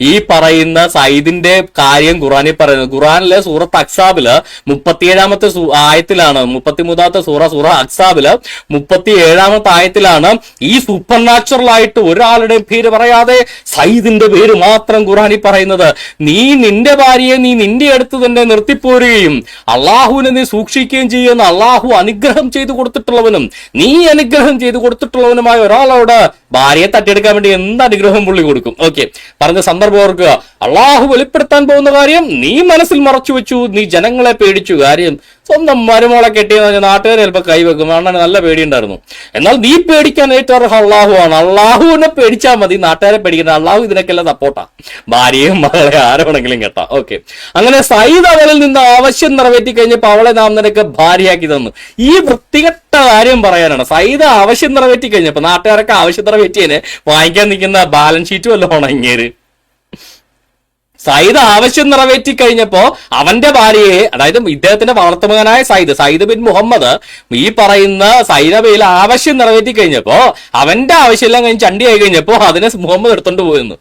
ഈ പറയുന്ന സയ്യിദിന്റെ കാര്യം ഖുറാനിൽ പറയുന്നത്? ഖുറാനിലെ സൂറത്ത് അക്സാബില് 37-ാമത്തെ ആയത്തിലാണ്, 33-ാമത്തെ സൂറ അക്സാബില് 37-ാമത്തെ ആയത്തിലാണ് ഈ സൂപ്പർ നാച്ചുറൽ ആയിട്ട് ഒരാളുടെ പേര് പറയാതെ സയ്യിദിന്റെ പേര് മാത്രം ഖുറാനിൽ പറയുന്നത്. നീ നിന്റെ ഭാര്യയെ നീ നിന്റെ അടുത്ത് തന്നെ നിർത്തിപ്പോരുകയും അള്ളാഹുവിനെ നീ സൂക്ഷിക്കുകയും ചെയ്യുന്ന, അള്ളാഹു അനുഗ്രഹം ചെയ്തു കൊടുത്തിട്ടുള്ളവനും നീ അനുഗ്രഹം ചെയ്തു കൊടുത്തിട്ടുള്ളവനുമായ ഒരാളോട് ഭാര്യയെ തട്ടിയെടുക്കാൻ വേണ്ടി എന്ത് അനുഗ്രഹം പുള്ളി കൊടുക്കും. ഓക്കെ, പറഞ്ഞ സന്ദർഭം ഓർക്കുക. അള്ളാഹു വെളിപ്പെടുത്താൻ പോകുന്ന കാര്യം നീ മനസ്സിൽ മറച്ചു വെച്ചു, നീ ജനങ്ങളെ പേടിച്ചു. കാര്യം സ്വന്തം മരുമോളെ കെട്ടിയെന്ന് പറഞ്ഞാൽ നാട്ടുകാർ ചിലപ്പോൾ കൈവെക്കും, അണ്ണന് നല്ല പേടിയുണ്ടായിരുന്നു. എന്നാൽ നീ പേടിക്കാൻ ഏറ്റവും അർഹ അള്ളാഹു ആണ്. അള്ളാഹുവിനെ പേടിച്ചാൽ മതി, നാട്ടുകാരെ പേടിക്കുന്നത്. അള്ളാഹു ഇതിനൊക്കെല്ലാം സപ്പോർട്ടാ, ഭാര്യയും മകളെ ആരോണെങ്കിലും കേട്ടാ. ഓക്കെ, അങ്ങനെ സയ്യിദ് അവളിൽ നിന്ന് ആവശ്യം നിറവേറ്റി കഴിഞ്ഞപ്പോൾ അവളെ നാം നിനക്ക് ഭാര്യയാക്കി തന്നു. ഈ വൃത്തികെട്ട കാര്യം പറയാനാണ്. സയ്യിദ് ആവശ്യം നിറവേറ്റി കഴിഞ്ഞപ്പോ നാട്ടുകാരൊക്കെ ആവശ്യം നിറവേറ്റിയതിനെ വാങ്ങിക്കാൻ നിൽക്കുന്ന ബാലൻസ് ഷീറ്റ് വല്ലതും ഇങ്ങേര്. സയ്യിദ് ആവശ്യം നിറവേറ്റി കഴിഞ്ഞപ്പോ അവന്റെ ഭാര്യയെ, അതായത് ഇദ്ദേഹത്തിന്റെ വളർത്തുമകനായ സയ്യിദ് ബിൻ മുഹമ്മദ് ഈ പറയുന്ന സൈനബയിൽ ആവശ്യം നിറവേറ്റി കഴിഞ്ഞപ്പോ അവന്റെ ആവശ്യമെല്ലാം കഴിഞ്ഞ് ചണ്ടിയായി കഴിഞ്ഞപ്പോ അതിനെ മുഹമ്മദ് എടുത്തോണ്ട് പോയെന്ന്.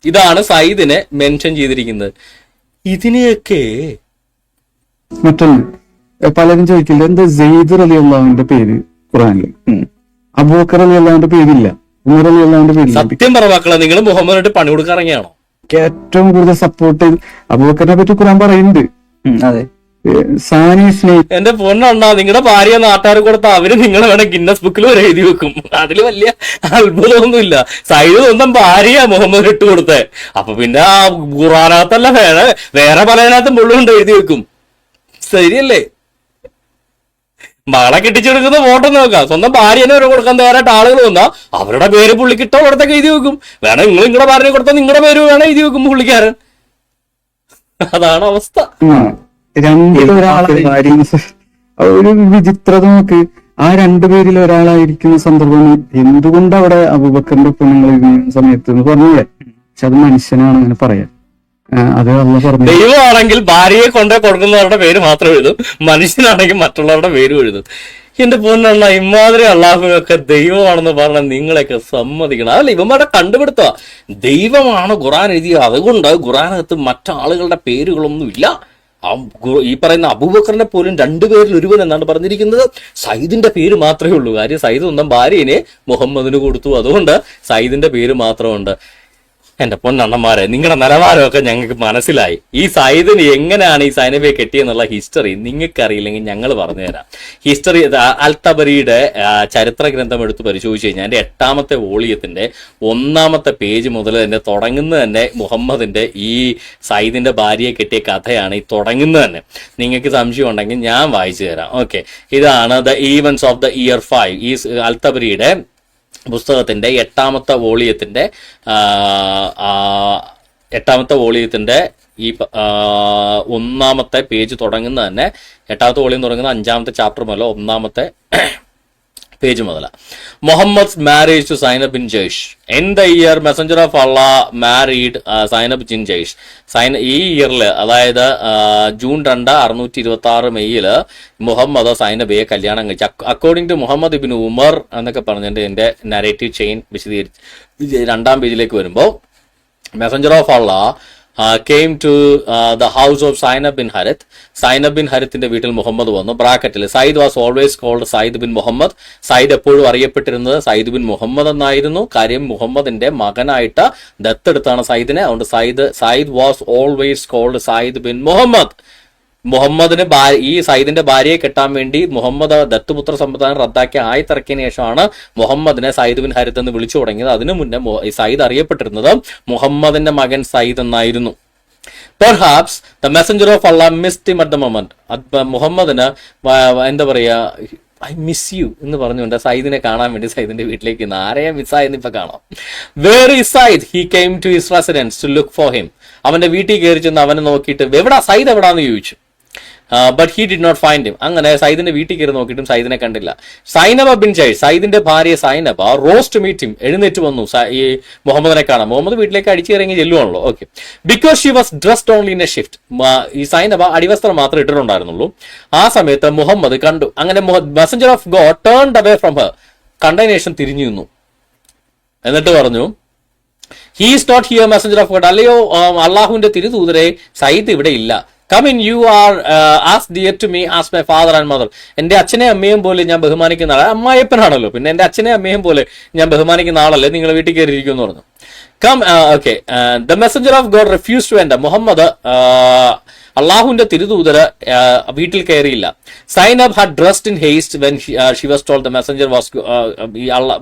ഇതാണ് സയ്യിദിനെ മെൻഷൻ ചെയ്തിരിക്കുന്നത്. ഇതിനെയൊക്കെ മറ്റൊന്ന് പലരും ചോദിക്കില്ല, എന്താ സെയ്ദ് റളിയല്ലാഹുവിന്റെ പേര് ഖുറാനില്, അബൂബക്കർ റളിയല്ലാഹുവിന്റെ പേരില്ല, ഉമർ റളിയല്ലാഹുവിന്റെ പേരില്ല. സത്യം പറ മക്കളെ, നിങ്ങൾ മുഹമ്മദിനായിട്ട് പണി കൊടുക്കാൻ ഇറങ്ങിയാണോ? ഏറ്റവും കൂടുതൽ സപ്പോർട്ട് അബൂബക്കറിനെ പറ്റി ഖുറാൻ പറയുന്നുണ്ട്. അതെ, സാനി സ്നേഹി എന്റെ പൊണ്ണാ, നിങ്ങളുടെ ഭാര്യ നാട്ടുകാർ കൊടുത്ത അവര് നിങ്ങളെ വേണം ഗിന്നസ് ബുക്കിൽ വരെ എഴുതി വെക്കും. അതിൽ വലിയ അത്ഭുതമൊന്നുമില്ല. സയ്യിദ് സ്വന്തം ഭാര്യ മുഹമ്മദ് ഇട്ട് കൊടുത്തേ. അപ്പൊ പിന്നെ ആ ഖുറാനകത്തല്ല വേറെ പലതിനകത്തും മുള്ളുകൊണ്ട് എഴുതി വെക്കും. ശരിയല്ലേ? മകളെ കെട്ടിച്ചെടുക്കുന്ന ഫോട്ടോ നോക്കാം. സ്വന്തം ഭാര്യനെ വരെ കൊടുക്കാൻ തയ്യാറായിട്ട് ആളുകൾ വന്നാ അവരുടെ പേര് പുള്ളിക്കിട്ടോ കൊടുത്തൊക്കെ എഴുതി വെക്കും. വേണം നിങ്ങൾ നിങ്ങളുടെ ഭാര്യനെ കൊടുത്താൽ നിങ്ങളുടെ പേര് വേണം എഴുതി വെക്കും പുള്ളിക്കാരൻ. അതാണ് അവസ്ഥ. ഒരു വിചിത്രത നോക്ക്, ആ രണ്ടുപേരിൽ ഒരാളായിരിക്കുന്ന സന്ദർഭം എന്തുകൊണ്ട് അവിടെ അബൂബക്കറിന്റെ പെണ്ണുങ്ങൾ എഴുതുന്ന സമയത്ത് എന്ന് പറഞ്ഞൂടെ? പക്ഷെ അത് മനുഷ്യനാണ് അങ്ങനെ പറയാൻ. അത് അള്ളാഹു പറഞ്ഞു. ദൈവമാണെങ്കിൽ ഭാര്യയെ കൊണ്ടേ കൊടുക്കുന്നവരുടെ പേര് മാത്രം എഴുതും, മനുഷ്യനാണെങ്കിൽ മറ്റുള്ളവരുടെ പേരും എഴുതും. എന്റെ പൊന്നണ്ണ, ഇമാതിരി അള്ളാഹുവൊക്കെ ദൈവമാണെന്ന് പറഞ്ഞാൽ നിങ്ങളെയൊക്കെ സമ്മതിക്കണം. അതല്ല, ഇവന്മാരുടെ കണ്ടുപിടുത്തോ ദൈവമാണ് ഖുറാൻ എഴുതിയത്, അതുകൊണ്ട് ഖുറാനകത്ത് മറ്റാളുകളുടെ പേരുകളൊന്നും ഇല്ല. ഈ പറയുന്ന അബൂബക്കറിനെ പോലും 2 പേരിൽ ഒരുവൻ എന്നാണ് പറഞ്ഞിരിക്കുന്നത്. സയ്യിദിന്റെ പേര് മാത്രമേ ഉള്ളൂ. കാര്യം സയ്യിദ് സ്വന്തം ഭാര്യനെ മുഹമ്മദിന് കൊടുത്തു, അതുകൊണ്ട് സയ്യിദിന്റെ പേര് മാത്രമുണ്ട്. എന്റെ പൊന്നണ്ണന്മാരെ, നിങ്ങളുടെ നിലവാരമൊക്കെ ഞങ്ങൾക്ക് മനസ്സിലായി. ഈ സയ്യിദിന് എങ്ങനെയാണ് ഈ സൈനബയെ കെട്ടിയെന്നുള്ള ഹിസ്റ്ററി നിങ്ങൾക്ക് അറിയില്ലെങ്കിൽ ഞങ്ങൾ പറഞ്ഞുതരാം. ഹിസ്റ്ററി അൽ-തബരിയുടെ ചരിത്ര ഗ്രന്ഥം എടുത്ത് പരിശോധിച്ച് കഴിഞ്ഞാൽ എൻ്റെ 8-ാമത്തെ വോളിയത്തിന്റെ 1-ാമത്തെ പേജ് മുതൽ തന്നെ തുടങ്ങുന്നത് തന്നെ മുഹമ്മദിന്റെ ഈ സയ്യിദിന്റെ ഭാര്യയെ കെട്ടിയ കഥയാണ് ഈ തുടങ്ങുന്നത് തന്നെ. നിങ്ങൾക്ക് സംശയം ഉണ്ടെങ്കിൽ ഞാൻ വായിച്ചു തരാം. ഓക്കെ, ഇതാണ് the events of the year 5, ഈ അൽ-തബരിയുടെ പുസ്തകത്തിന്റെ 8-ാമത്തെ വോളിയത്തിന്റെ 8-ാമത്തെ വോളിയത്തിന്റെ ഈ 1-ാമത്തെ പേജ് തുടങ്ങുന്നത് തന്നെ 8-ാമത്തെ വോളിയം തുടങ്ങുന്ന 5-ാമത്തെ ചാപ്റ്റർ മുതൽ 1-ാമത്തെ പേജ് മുതല. Muhammad marriage to Zainab bin Jahsh. In the year messenger of Allah married Zainab bin Jahsh. ഈ ഇയറിൽ, അതായത് ജൂൺ 2, 626 മെയ്യില് മുഹമ്മദ് സൈനബയെ കല്യാണം കഴിച്ചു. അക്കോർഡിംഗ് ടു മുഹമ്മദ് ഇബ്നു ഉമർ എന്നൊക്കെ പറഞ്ഞിട്ട് എന്റെ നരേറ്റീവ് ചെയിൻ വിശദീകരിച്ച് 2-ാം പേജിലേക്ക് വരുമ്പോൾ messenger of Allah came to the house of Zainab bin Harith. Zainab bin Harithന്റെ വീട്ടിൽ മുഹമ്മദ് വന്നു. ബ്രാക്കറ്റിൽ Zaid was always called Zaid bin Muhammad. Zaid എപ്പോഴും അറിയപ്പെട്ടിരുന്നത് സയ്യിദ് ബിൻ മുഹമ്മദ് എന്നായിരുന്നു. കാര്യം മുഹമ്മദിന്റെ മകനായിട്ട് ദത്തെടുത്താണ് സയ്യിദിനെ. അതുകൊണ്ട് Zaid was always called Zaid bin Muhammad. മുഹമ്മദിന് ഈ സയ്യിദിന്റെ ഭാര്യയെ കെട്ടാൻ വേണ്ടി മുഹമ്മദ് ദത്തുപുത്ര സമ്പ്രദായം റദ്ദാക്കി ആയത്തിറക്കിയതിനു ശേഷമാണ് മുഹമ്മദിനെ സയ്യിദ് ബിൻ ഹരിത്ത് എന്ന് വിളിച്ചു തുടങ്ങിയത്. അതിനു മുന്നേ സയ്യിദ് അറിയപ്പെട്ടിരുന്നത് മുഹമ്മദിന്റെ മകൻ സയ്യിദ് എന്നായിരുന്നു. Perhaps the messenger of Allah missed him at the moment. മുഹമ്മദിന് എന്താ പറയാ, ഐ മിസ് യു എന്ന് പറഞ്ഞുകൊണ്ട് സയ്യിദിനെ കാണാൻ വേണ്ടി സയ്യിദിന്റെ വീട്ടിലേക്ക് ഇന്ന് ആരെയാ മിസ്സായെന്ന് ഇപ്പൊ കാണാം. Where is Zaid? He came to his residence to look for him. അവന്റെ വീട്ടിൽ കയറി ചെന്ന് അവനെ നോക്കിയിട്ട് എവിടാ സയ്യിദ് എവിടാന്ന് ചോദിച്ചു. But he did not find him. അങ്ങനെ സയ്യിദിന്റെ വീട്ടിൽ കയറി നോക്കിയിട്ടും സയ്യിദിനെ കണ്ടില്ല. സൈനബ ബിൻ ജയ്ഷ്, സയ്യിദിന്റെ ഭാര്യ Zainab, rose to meet him, എഴുന്നേറ്റ് വന്നു ഈ മുഹമ്മദിനെ കാണാൻ. മുഹമ്മദ് വീട്ടിലേക്ക് അടിച്ചു ഇറങ്ങി ചെല്ലുവാണല്ലോ. Okay, because she was dressed only in a shift. ഈ സൈനബ അടിവസ്ത്രം മാത്രമേ ഇട്ടിട്ടുണ്ടായിരുന്നുള്ളൂ. ആ സമയത്ത് മുഹമ്മദ് കണ്ടു. അങ്ങനെ messenger of God turned away from her. കണ്ടതിന് ശേഷം തിരിഞ്ഞു നിന്നു. എന്നിട്ട് പറഞ്ഞു, he is not here messenger of God. അല്ലയോ അള്ളാഹുവിന്റെ തിരുദൂതരെ, സയ്യിദ് ഇവിടെ ഇല്ല. Come in, you are as dear to me as my father and mother. എന്റെ അച്ഛനെ അമ്മയും പോലെ ഞാൻ ബഹുമാനിക്കുന്ന ആളെ, അമ്മായപ്പനാണല്ലോ, പിന്നെ എന്റെ അച്ഛനെ അമ്മയും പോലെ ഞാൻ ബഹുമാനിക്കുന്ന ആളല്ലേ, നിങ്ങൾ വീട്ടിൽ കയറിയിരിക്കും എന്ന് പറഞ്ഞു. Come, okay. The messenger of God refuse to enter. Muhammad, അള്ളാഹുവിന്റെ തിരുദൂതര് വീട്ടിൽ കയറിയില്ല. Zainab had dressed in haste when she was told the messenger was,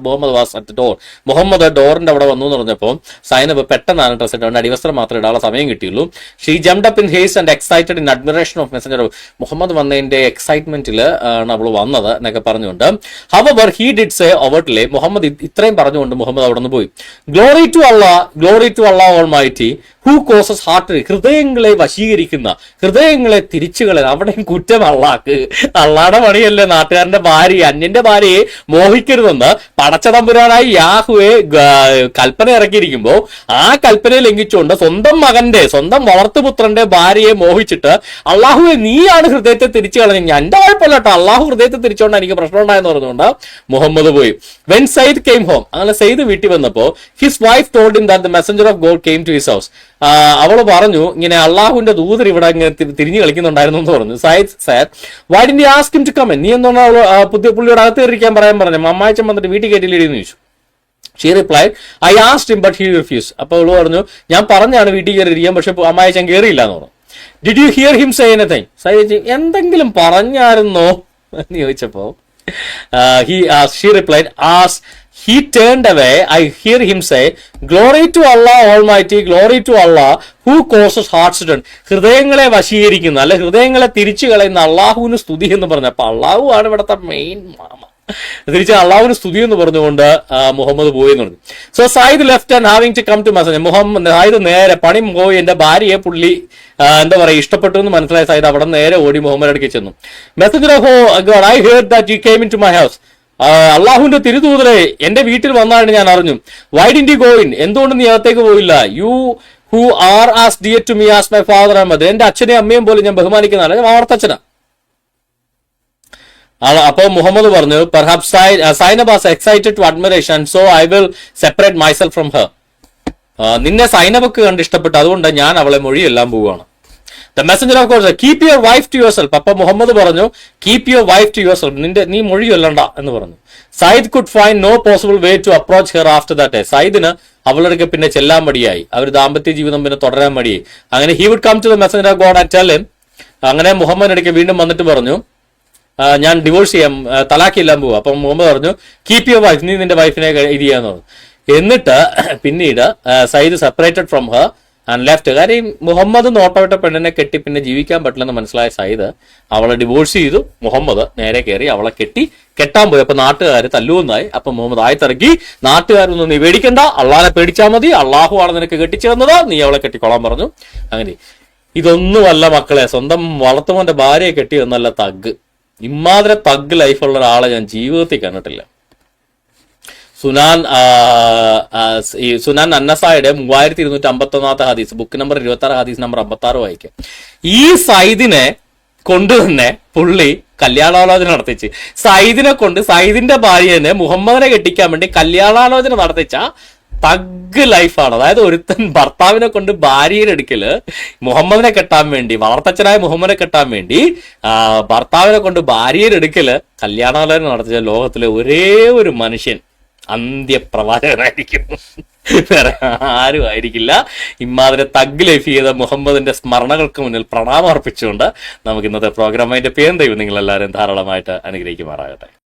Muhammad was at the door. Muhammad ഡോറിന്റെ അവിടെ വന്നു എന്ന് പറഞ്ഞപ്പോൾ സൈനബ് പെട്ടെന്നാണ് ഡ്രസ് ഇട്ടുകൊണ്ട് അടിവസ്ത്രം മാത്രമേ ഇടാനുള്ള സമയം കിട്ടിയുള്ളൂ. She jumped up in haste and excited in admiration of messenger. Muhammad വന്നതിന്റെ എക്സൈറ്റ്മെന്റിൽ ആണ് അവൾ വന്നത് എന്നൊക്കെ പറഞ്ഞുകൊണ്ട്. However he did say overtly. Muhammad ഇത്രയും പറഞ്ഞുകൊണ്ട് മുഹമ്മദ് അവിടെ നിന്ന് പോയി. Glory to Allah almighty who causes heart. ഹൃദയങ്ങളെ വശീകരിക്കുന്ന, ഹൃദയങ്ങളെ തിരിച്ചുകളെ. അവിടെയും കുറ്റം അള്ളാഹ്ക്ക്. അള്ളാഹുടെ പണിയല്ലേ നാട്ടുകാരന്റെ ഭാര്യ, അന്യന്റെ ഭാര്യയെ മോഹിക്കരുതെന്ന് പടച്ചതമ്പുരാനായി യാഹുവെ കൽപ്പന ഇറക്കിയിരിക്കുമ്പോ ആ കൽപ്പനയെ ലംഘിച്ചുകൊണ്ട് സ്വന്തം മകന്റെ, സ്വന്തം വളർത്തുപുത്രന്റെ ഭാര്യയെ മോഹിച്ചിട്ട് അള്ളാഹുവെ നീയാണ് ഹൃദയത്തെ തിരിച്ചു കളഞ്ഞ, എന്റെ കുഴപ്പമില്ല കേട്ടോ, അള്ളാഹു ഹൃദയത്തെ തിരിച്ചുകൊണ്ട് എനിക്ക് പ്രശ്നം ഉണ്ടായെന്ന് പറഞ്ഞുകൊണ്ട് മുഹമ്മദ് പോയി. When Zaid came home. അങ്ങനെ സയ്യിദ് വീട്ടിൽ വന്നപ്പോ his wife told him that the messenger of God came to his house. അവള് പറഞ്ഞു, ഇങ്ങനെ അള്ളാഹുവിന്റെ ദൂതർ ഇവിടെ ഇങ്ങനെ തിരിഞ്ഞു കളിക്കുന്നുണ്ടായിരുന്നു എന്ന് പറഞ്ഞു. Sayyid said, why didn't you ask him to come in? നീ എന്താണ് പുതിയ പുള്ളിയോട് അകത്ത് കയറിയിരിക്കാൻ പറയാൻ പറഞ്ഞു? അമ്മായിച്ചൻ വന്നിട്ട് വീട്ടിൽ കയറ്റിയില്ലെന്ന് ചോദിച്ചു. She replied, I asked him but he refuse. അപ്പോൾ അവള് പറഞ്ഞു, ഞാൻ പറഞ്ഞാണ് വീട്ടിൽ കയറിയിരിക്കാൻ, പക്ഷെ അമ്മായിച്ചൻ കയറിയില്ല എന്ന് പറഞ്ഞു. Did you hear him say anything? Zaid എന്തെങ്കിലും പറഞ്ഞായിരുന്നോ എന്ന് ചോദിച്ചപ്പോ she replied, as he turned away, I hear him say, glory to Allah Almighty, glory to Allah who causes hearts to turn. ഹൃദയങ്ങളെ വശീകരിക്കുന്ന, അല്ലെ ഹൃദയങ്ങളെ തിരിച്ചു കളയുന്ന അള്ളാഹുവിന് സ്തുതി എന്ന് പറഞ്ഞു. അപ്പൊ അള്ളാഹു ആണ് ഇവിടുത്തെ മെയിൻ മാമ. തിരിച്ച് അള്ളാഹുവിന് സ്തുതി എന്ന് പറഞ്ഞുകൊണ്ട് മുഹമ്മദ് പോയി എന്ന് പറഞ്ഞു. So Zaid left and having to come to messenger. Muhammad Zaid നേരെ പണി പോയി, എന്റെ ഭാര്യയെ പുള്ളി എന്താ പറയാ ഇഷ്ടപ്പെട്ടു എന്ന് മനസ്സിലായ സയ്യിദ് അവിടെ നേരെ ഓടി മുഹമ്മദ് അടുക്കി ചെന്നു. Messenger of God, I heard that you came in to my house. അള്ളാഹുവിന്റെ തിരുദൂതരെ എന്റെ വീട്ടിൽ വന്നാണ് ഞാൻ അറിഞ്ഞു. Why did you go in? എന്തുകൊണ്ട് നീ അകത്തേക്ക് പോയില്ല? You who are as dear to me as my father and mother. എന്റെ അച്ഛനെയും അമ്മയും പോലും ഞാൻ ബഹുമാനിക്കുന്നതാണ്, ഞാൻ വളർത്തച്ഛനാ. അപ്പൊ മുഹമ്മദ് പറഞ്ഞു, perhaps Zainab was excited to admiration, so I will separate myself from her. നിന്നെ സൈനബക്ക് കണ്ട് ഇഷ്ടപ്പെട്ടു, അതുകൊണ്ട് ഞാൻ അവളെ മൊഴിയെല്ലാം പോവുകയാണ്. The messenger of God, keep your wife to yourself. അപ്പൊ മുഹമ്മദ് പറഞ്ഞു, keep your wife to yourself, നീ മൊഴി കൊല്ലണ്ട എന്ന് പറഞ്ഞു. Sayyid could find no possible way to approach her after that. സയ്യിദിന് അവളുടെ പിന്നെ ചെല്ലാൻ മടിയായി, അവർ ദാമ്പത്യ ജീവിതം പിന്നെ തുടരാൻ മടിയായി. അങ്ങനെ he would come to the messenger of God and tell him. അങ്ങനെ മുഹമ്മദ് ഇടയ്ക്ക് വീണ്ടും വന്നിട്ട് പറഞ്ഞു, ഞാൻ ഡിവോഴ്സ് ചെയ്യാം, തലാഖില്ലാൻ പോവാ. അപ്പം മുഹമ്മദ് പറഞ്ഞു, കീപ് യുവർ വൈഫ്, നീ നിന്റെ വൈഫിനെ ഇത് ചെയ്യാന്ന് പറഞ്ഞു. എന്നിട്ട് പിന്നീട് Zaid separated from her and left. കാര്യം മുഹമ്മദ് നോട്ടവിട്ട പെണ്ണിനെ കെട്ടി പിന്നെ ജീവിക്കാൻ പറ്റില്ലെന്ന് മനസ്സിലായ സയ്യിദ് അവളെ ഡിവോഴ്സ് ചെയ്തു. മുഹമ്മദ് നേരെ കയറി അവളെ കെട്ടാൻ പോയി. അപ്പൊ നാട്ടുകാർ തല്ലുവന്നായി. അപ്പൊ മുഹമ്മദ് ആയത്തിറക്കി, നാട്ടുകാരൊന്നും നീ പേടിക്കണ്ട, അള്ളാഹിനെ പേടിച്ചാൽ മതി, അള്ളാഹു ആണ് നിനക്ക് കെട്ടിച്ചു തന്നത്, നീ അവളെ കെട്ടിക്കൊള്ളാൻ പറഞ്ഞു. അങ്ങനെ ഇതൊന്നുമല്ല മക്കളെ, സ്വന്തം വളർത്തുമോന്റെ ഭാര്യയെ കെട്ടി എന്നല്ല തഗ്. ഇമാതിരി തഗ് ലൈഫുള്ള ഒരാളെ ഞാൻ ജീവിതത്തിൽ കണ്ടിട്ടില്ല. സുനാൻ അന്നസായുടെ 3251 ഹദീസ്, ബുക്ക് നമ്പർ 26, ഹദീസ് നമ്പർ 56 വായിക്കാം. ഈ സയ്യിദിനെ കൊണ്ട് തന്നെ പുള്ളി കല്യാണാലോചന നടത്തിച്ച്, സയ്യിദിനെ കൊണ്ട് സയ്യിദിന്റെ ഭാര്യനെ മുഹമ്മദിനെ കെട്ടിക്കാൻ വേണ്ടി കല്യാണാലോചന നടത്തിച്ച തഗ് ലൈഫാണ്. അതായത് ഒരുത്തൻ ഭർത്താവിനെ കൊണ്ട് ഭാര്യയുടെ അടുക്കല് മുഹമ്മദിനെ കെട്ടാൻ വേണ്ടി, വളർത്തച്ഛനായ മുഹമ്മദിനെ കെട്ടാൻ വേണ്ടി ഭർത്താവിനെ കൊണ്ട് ഭാര്യയുടെ അടുക്കല് കല്യാണാലോചന നടത്തിച്ച ലോകത്തിലെ ഒരേ ഒരു മനുഷ്യൻ അന്ത്യപ്രവാചകനായിരിക്കും, വേറെ ആരും ആയിരിക്കില്ല. ഇമാതിരി തഗ് ലൈഫ് ചെയ്ത മുഹമ്മദിന്റെ സ്മരണകൾക്ക് മുന്നിൽ പ്രണാമം അർപ്പിച്ചുകൊണ്ട് നമുക്ക് ഇന്നത്തെ പ്രോഗ്രാമിന്റെ പേര് ദൈവം നിങ്ങളെല്ലാവരും ധാരാളമായിട്ട് അനുഗ്രഹിക്കുമാറാകട്ടെ.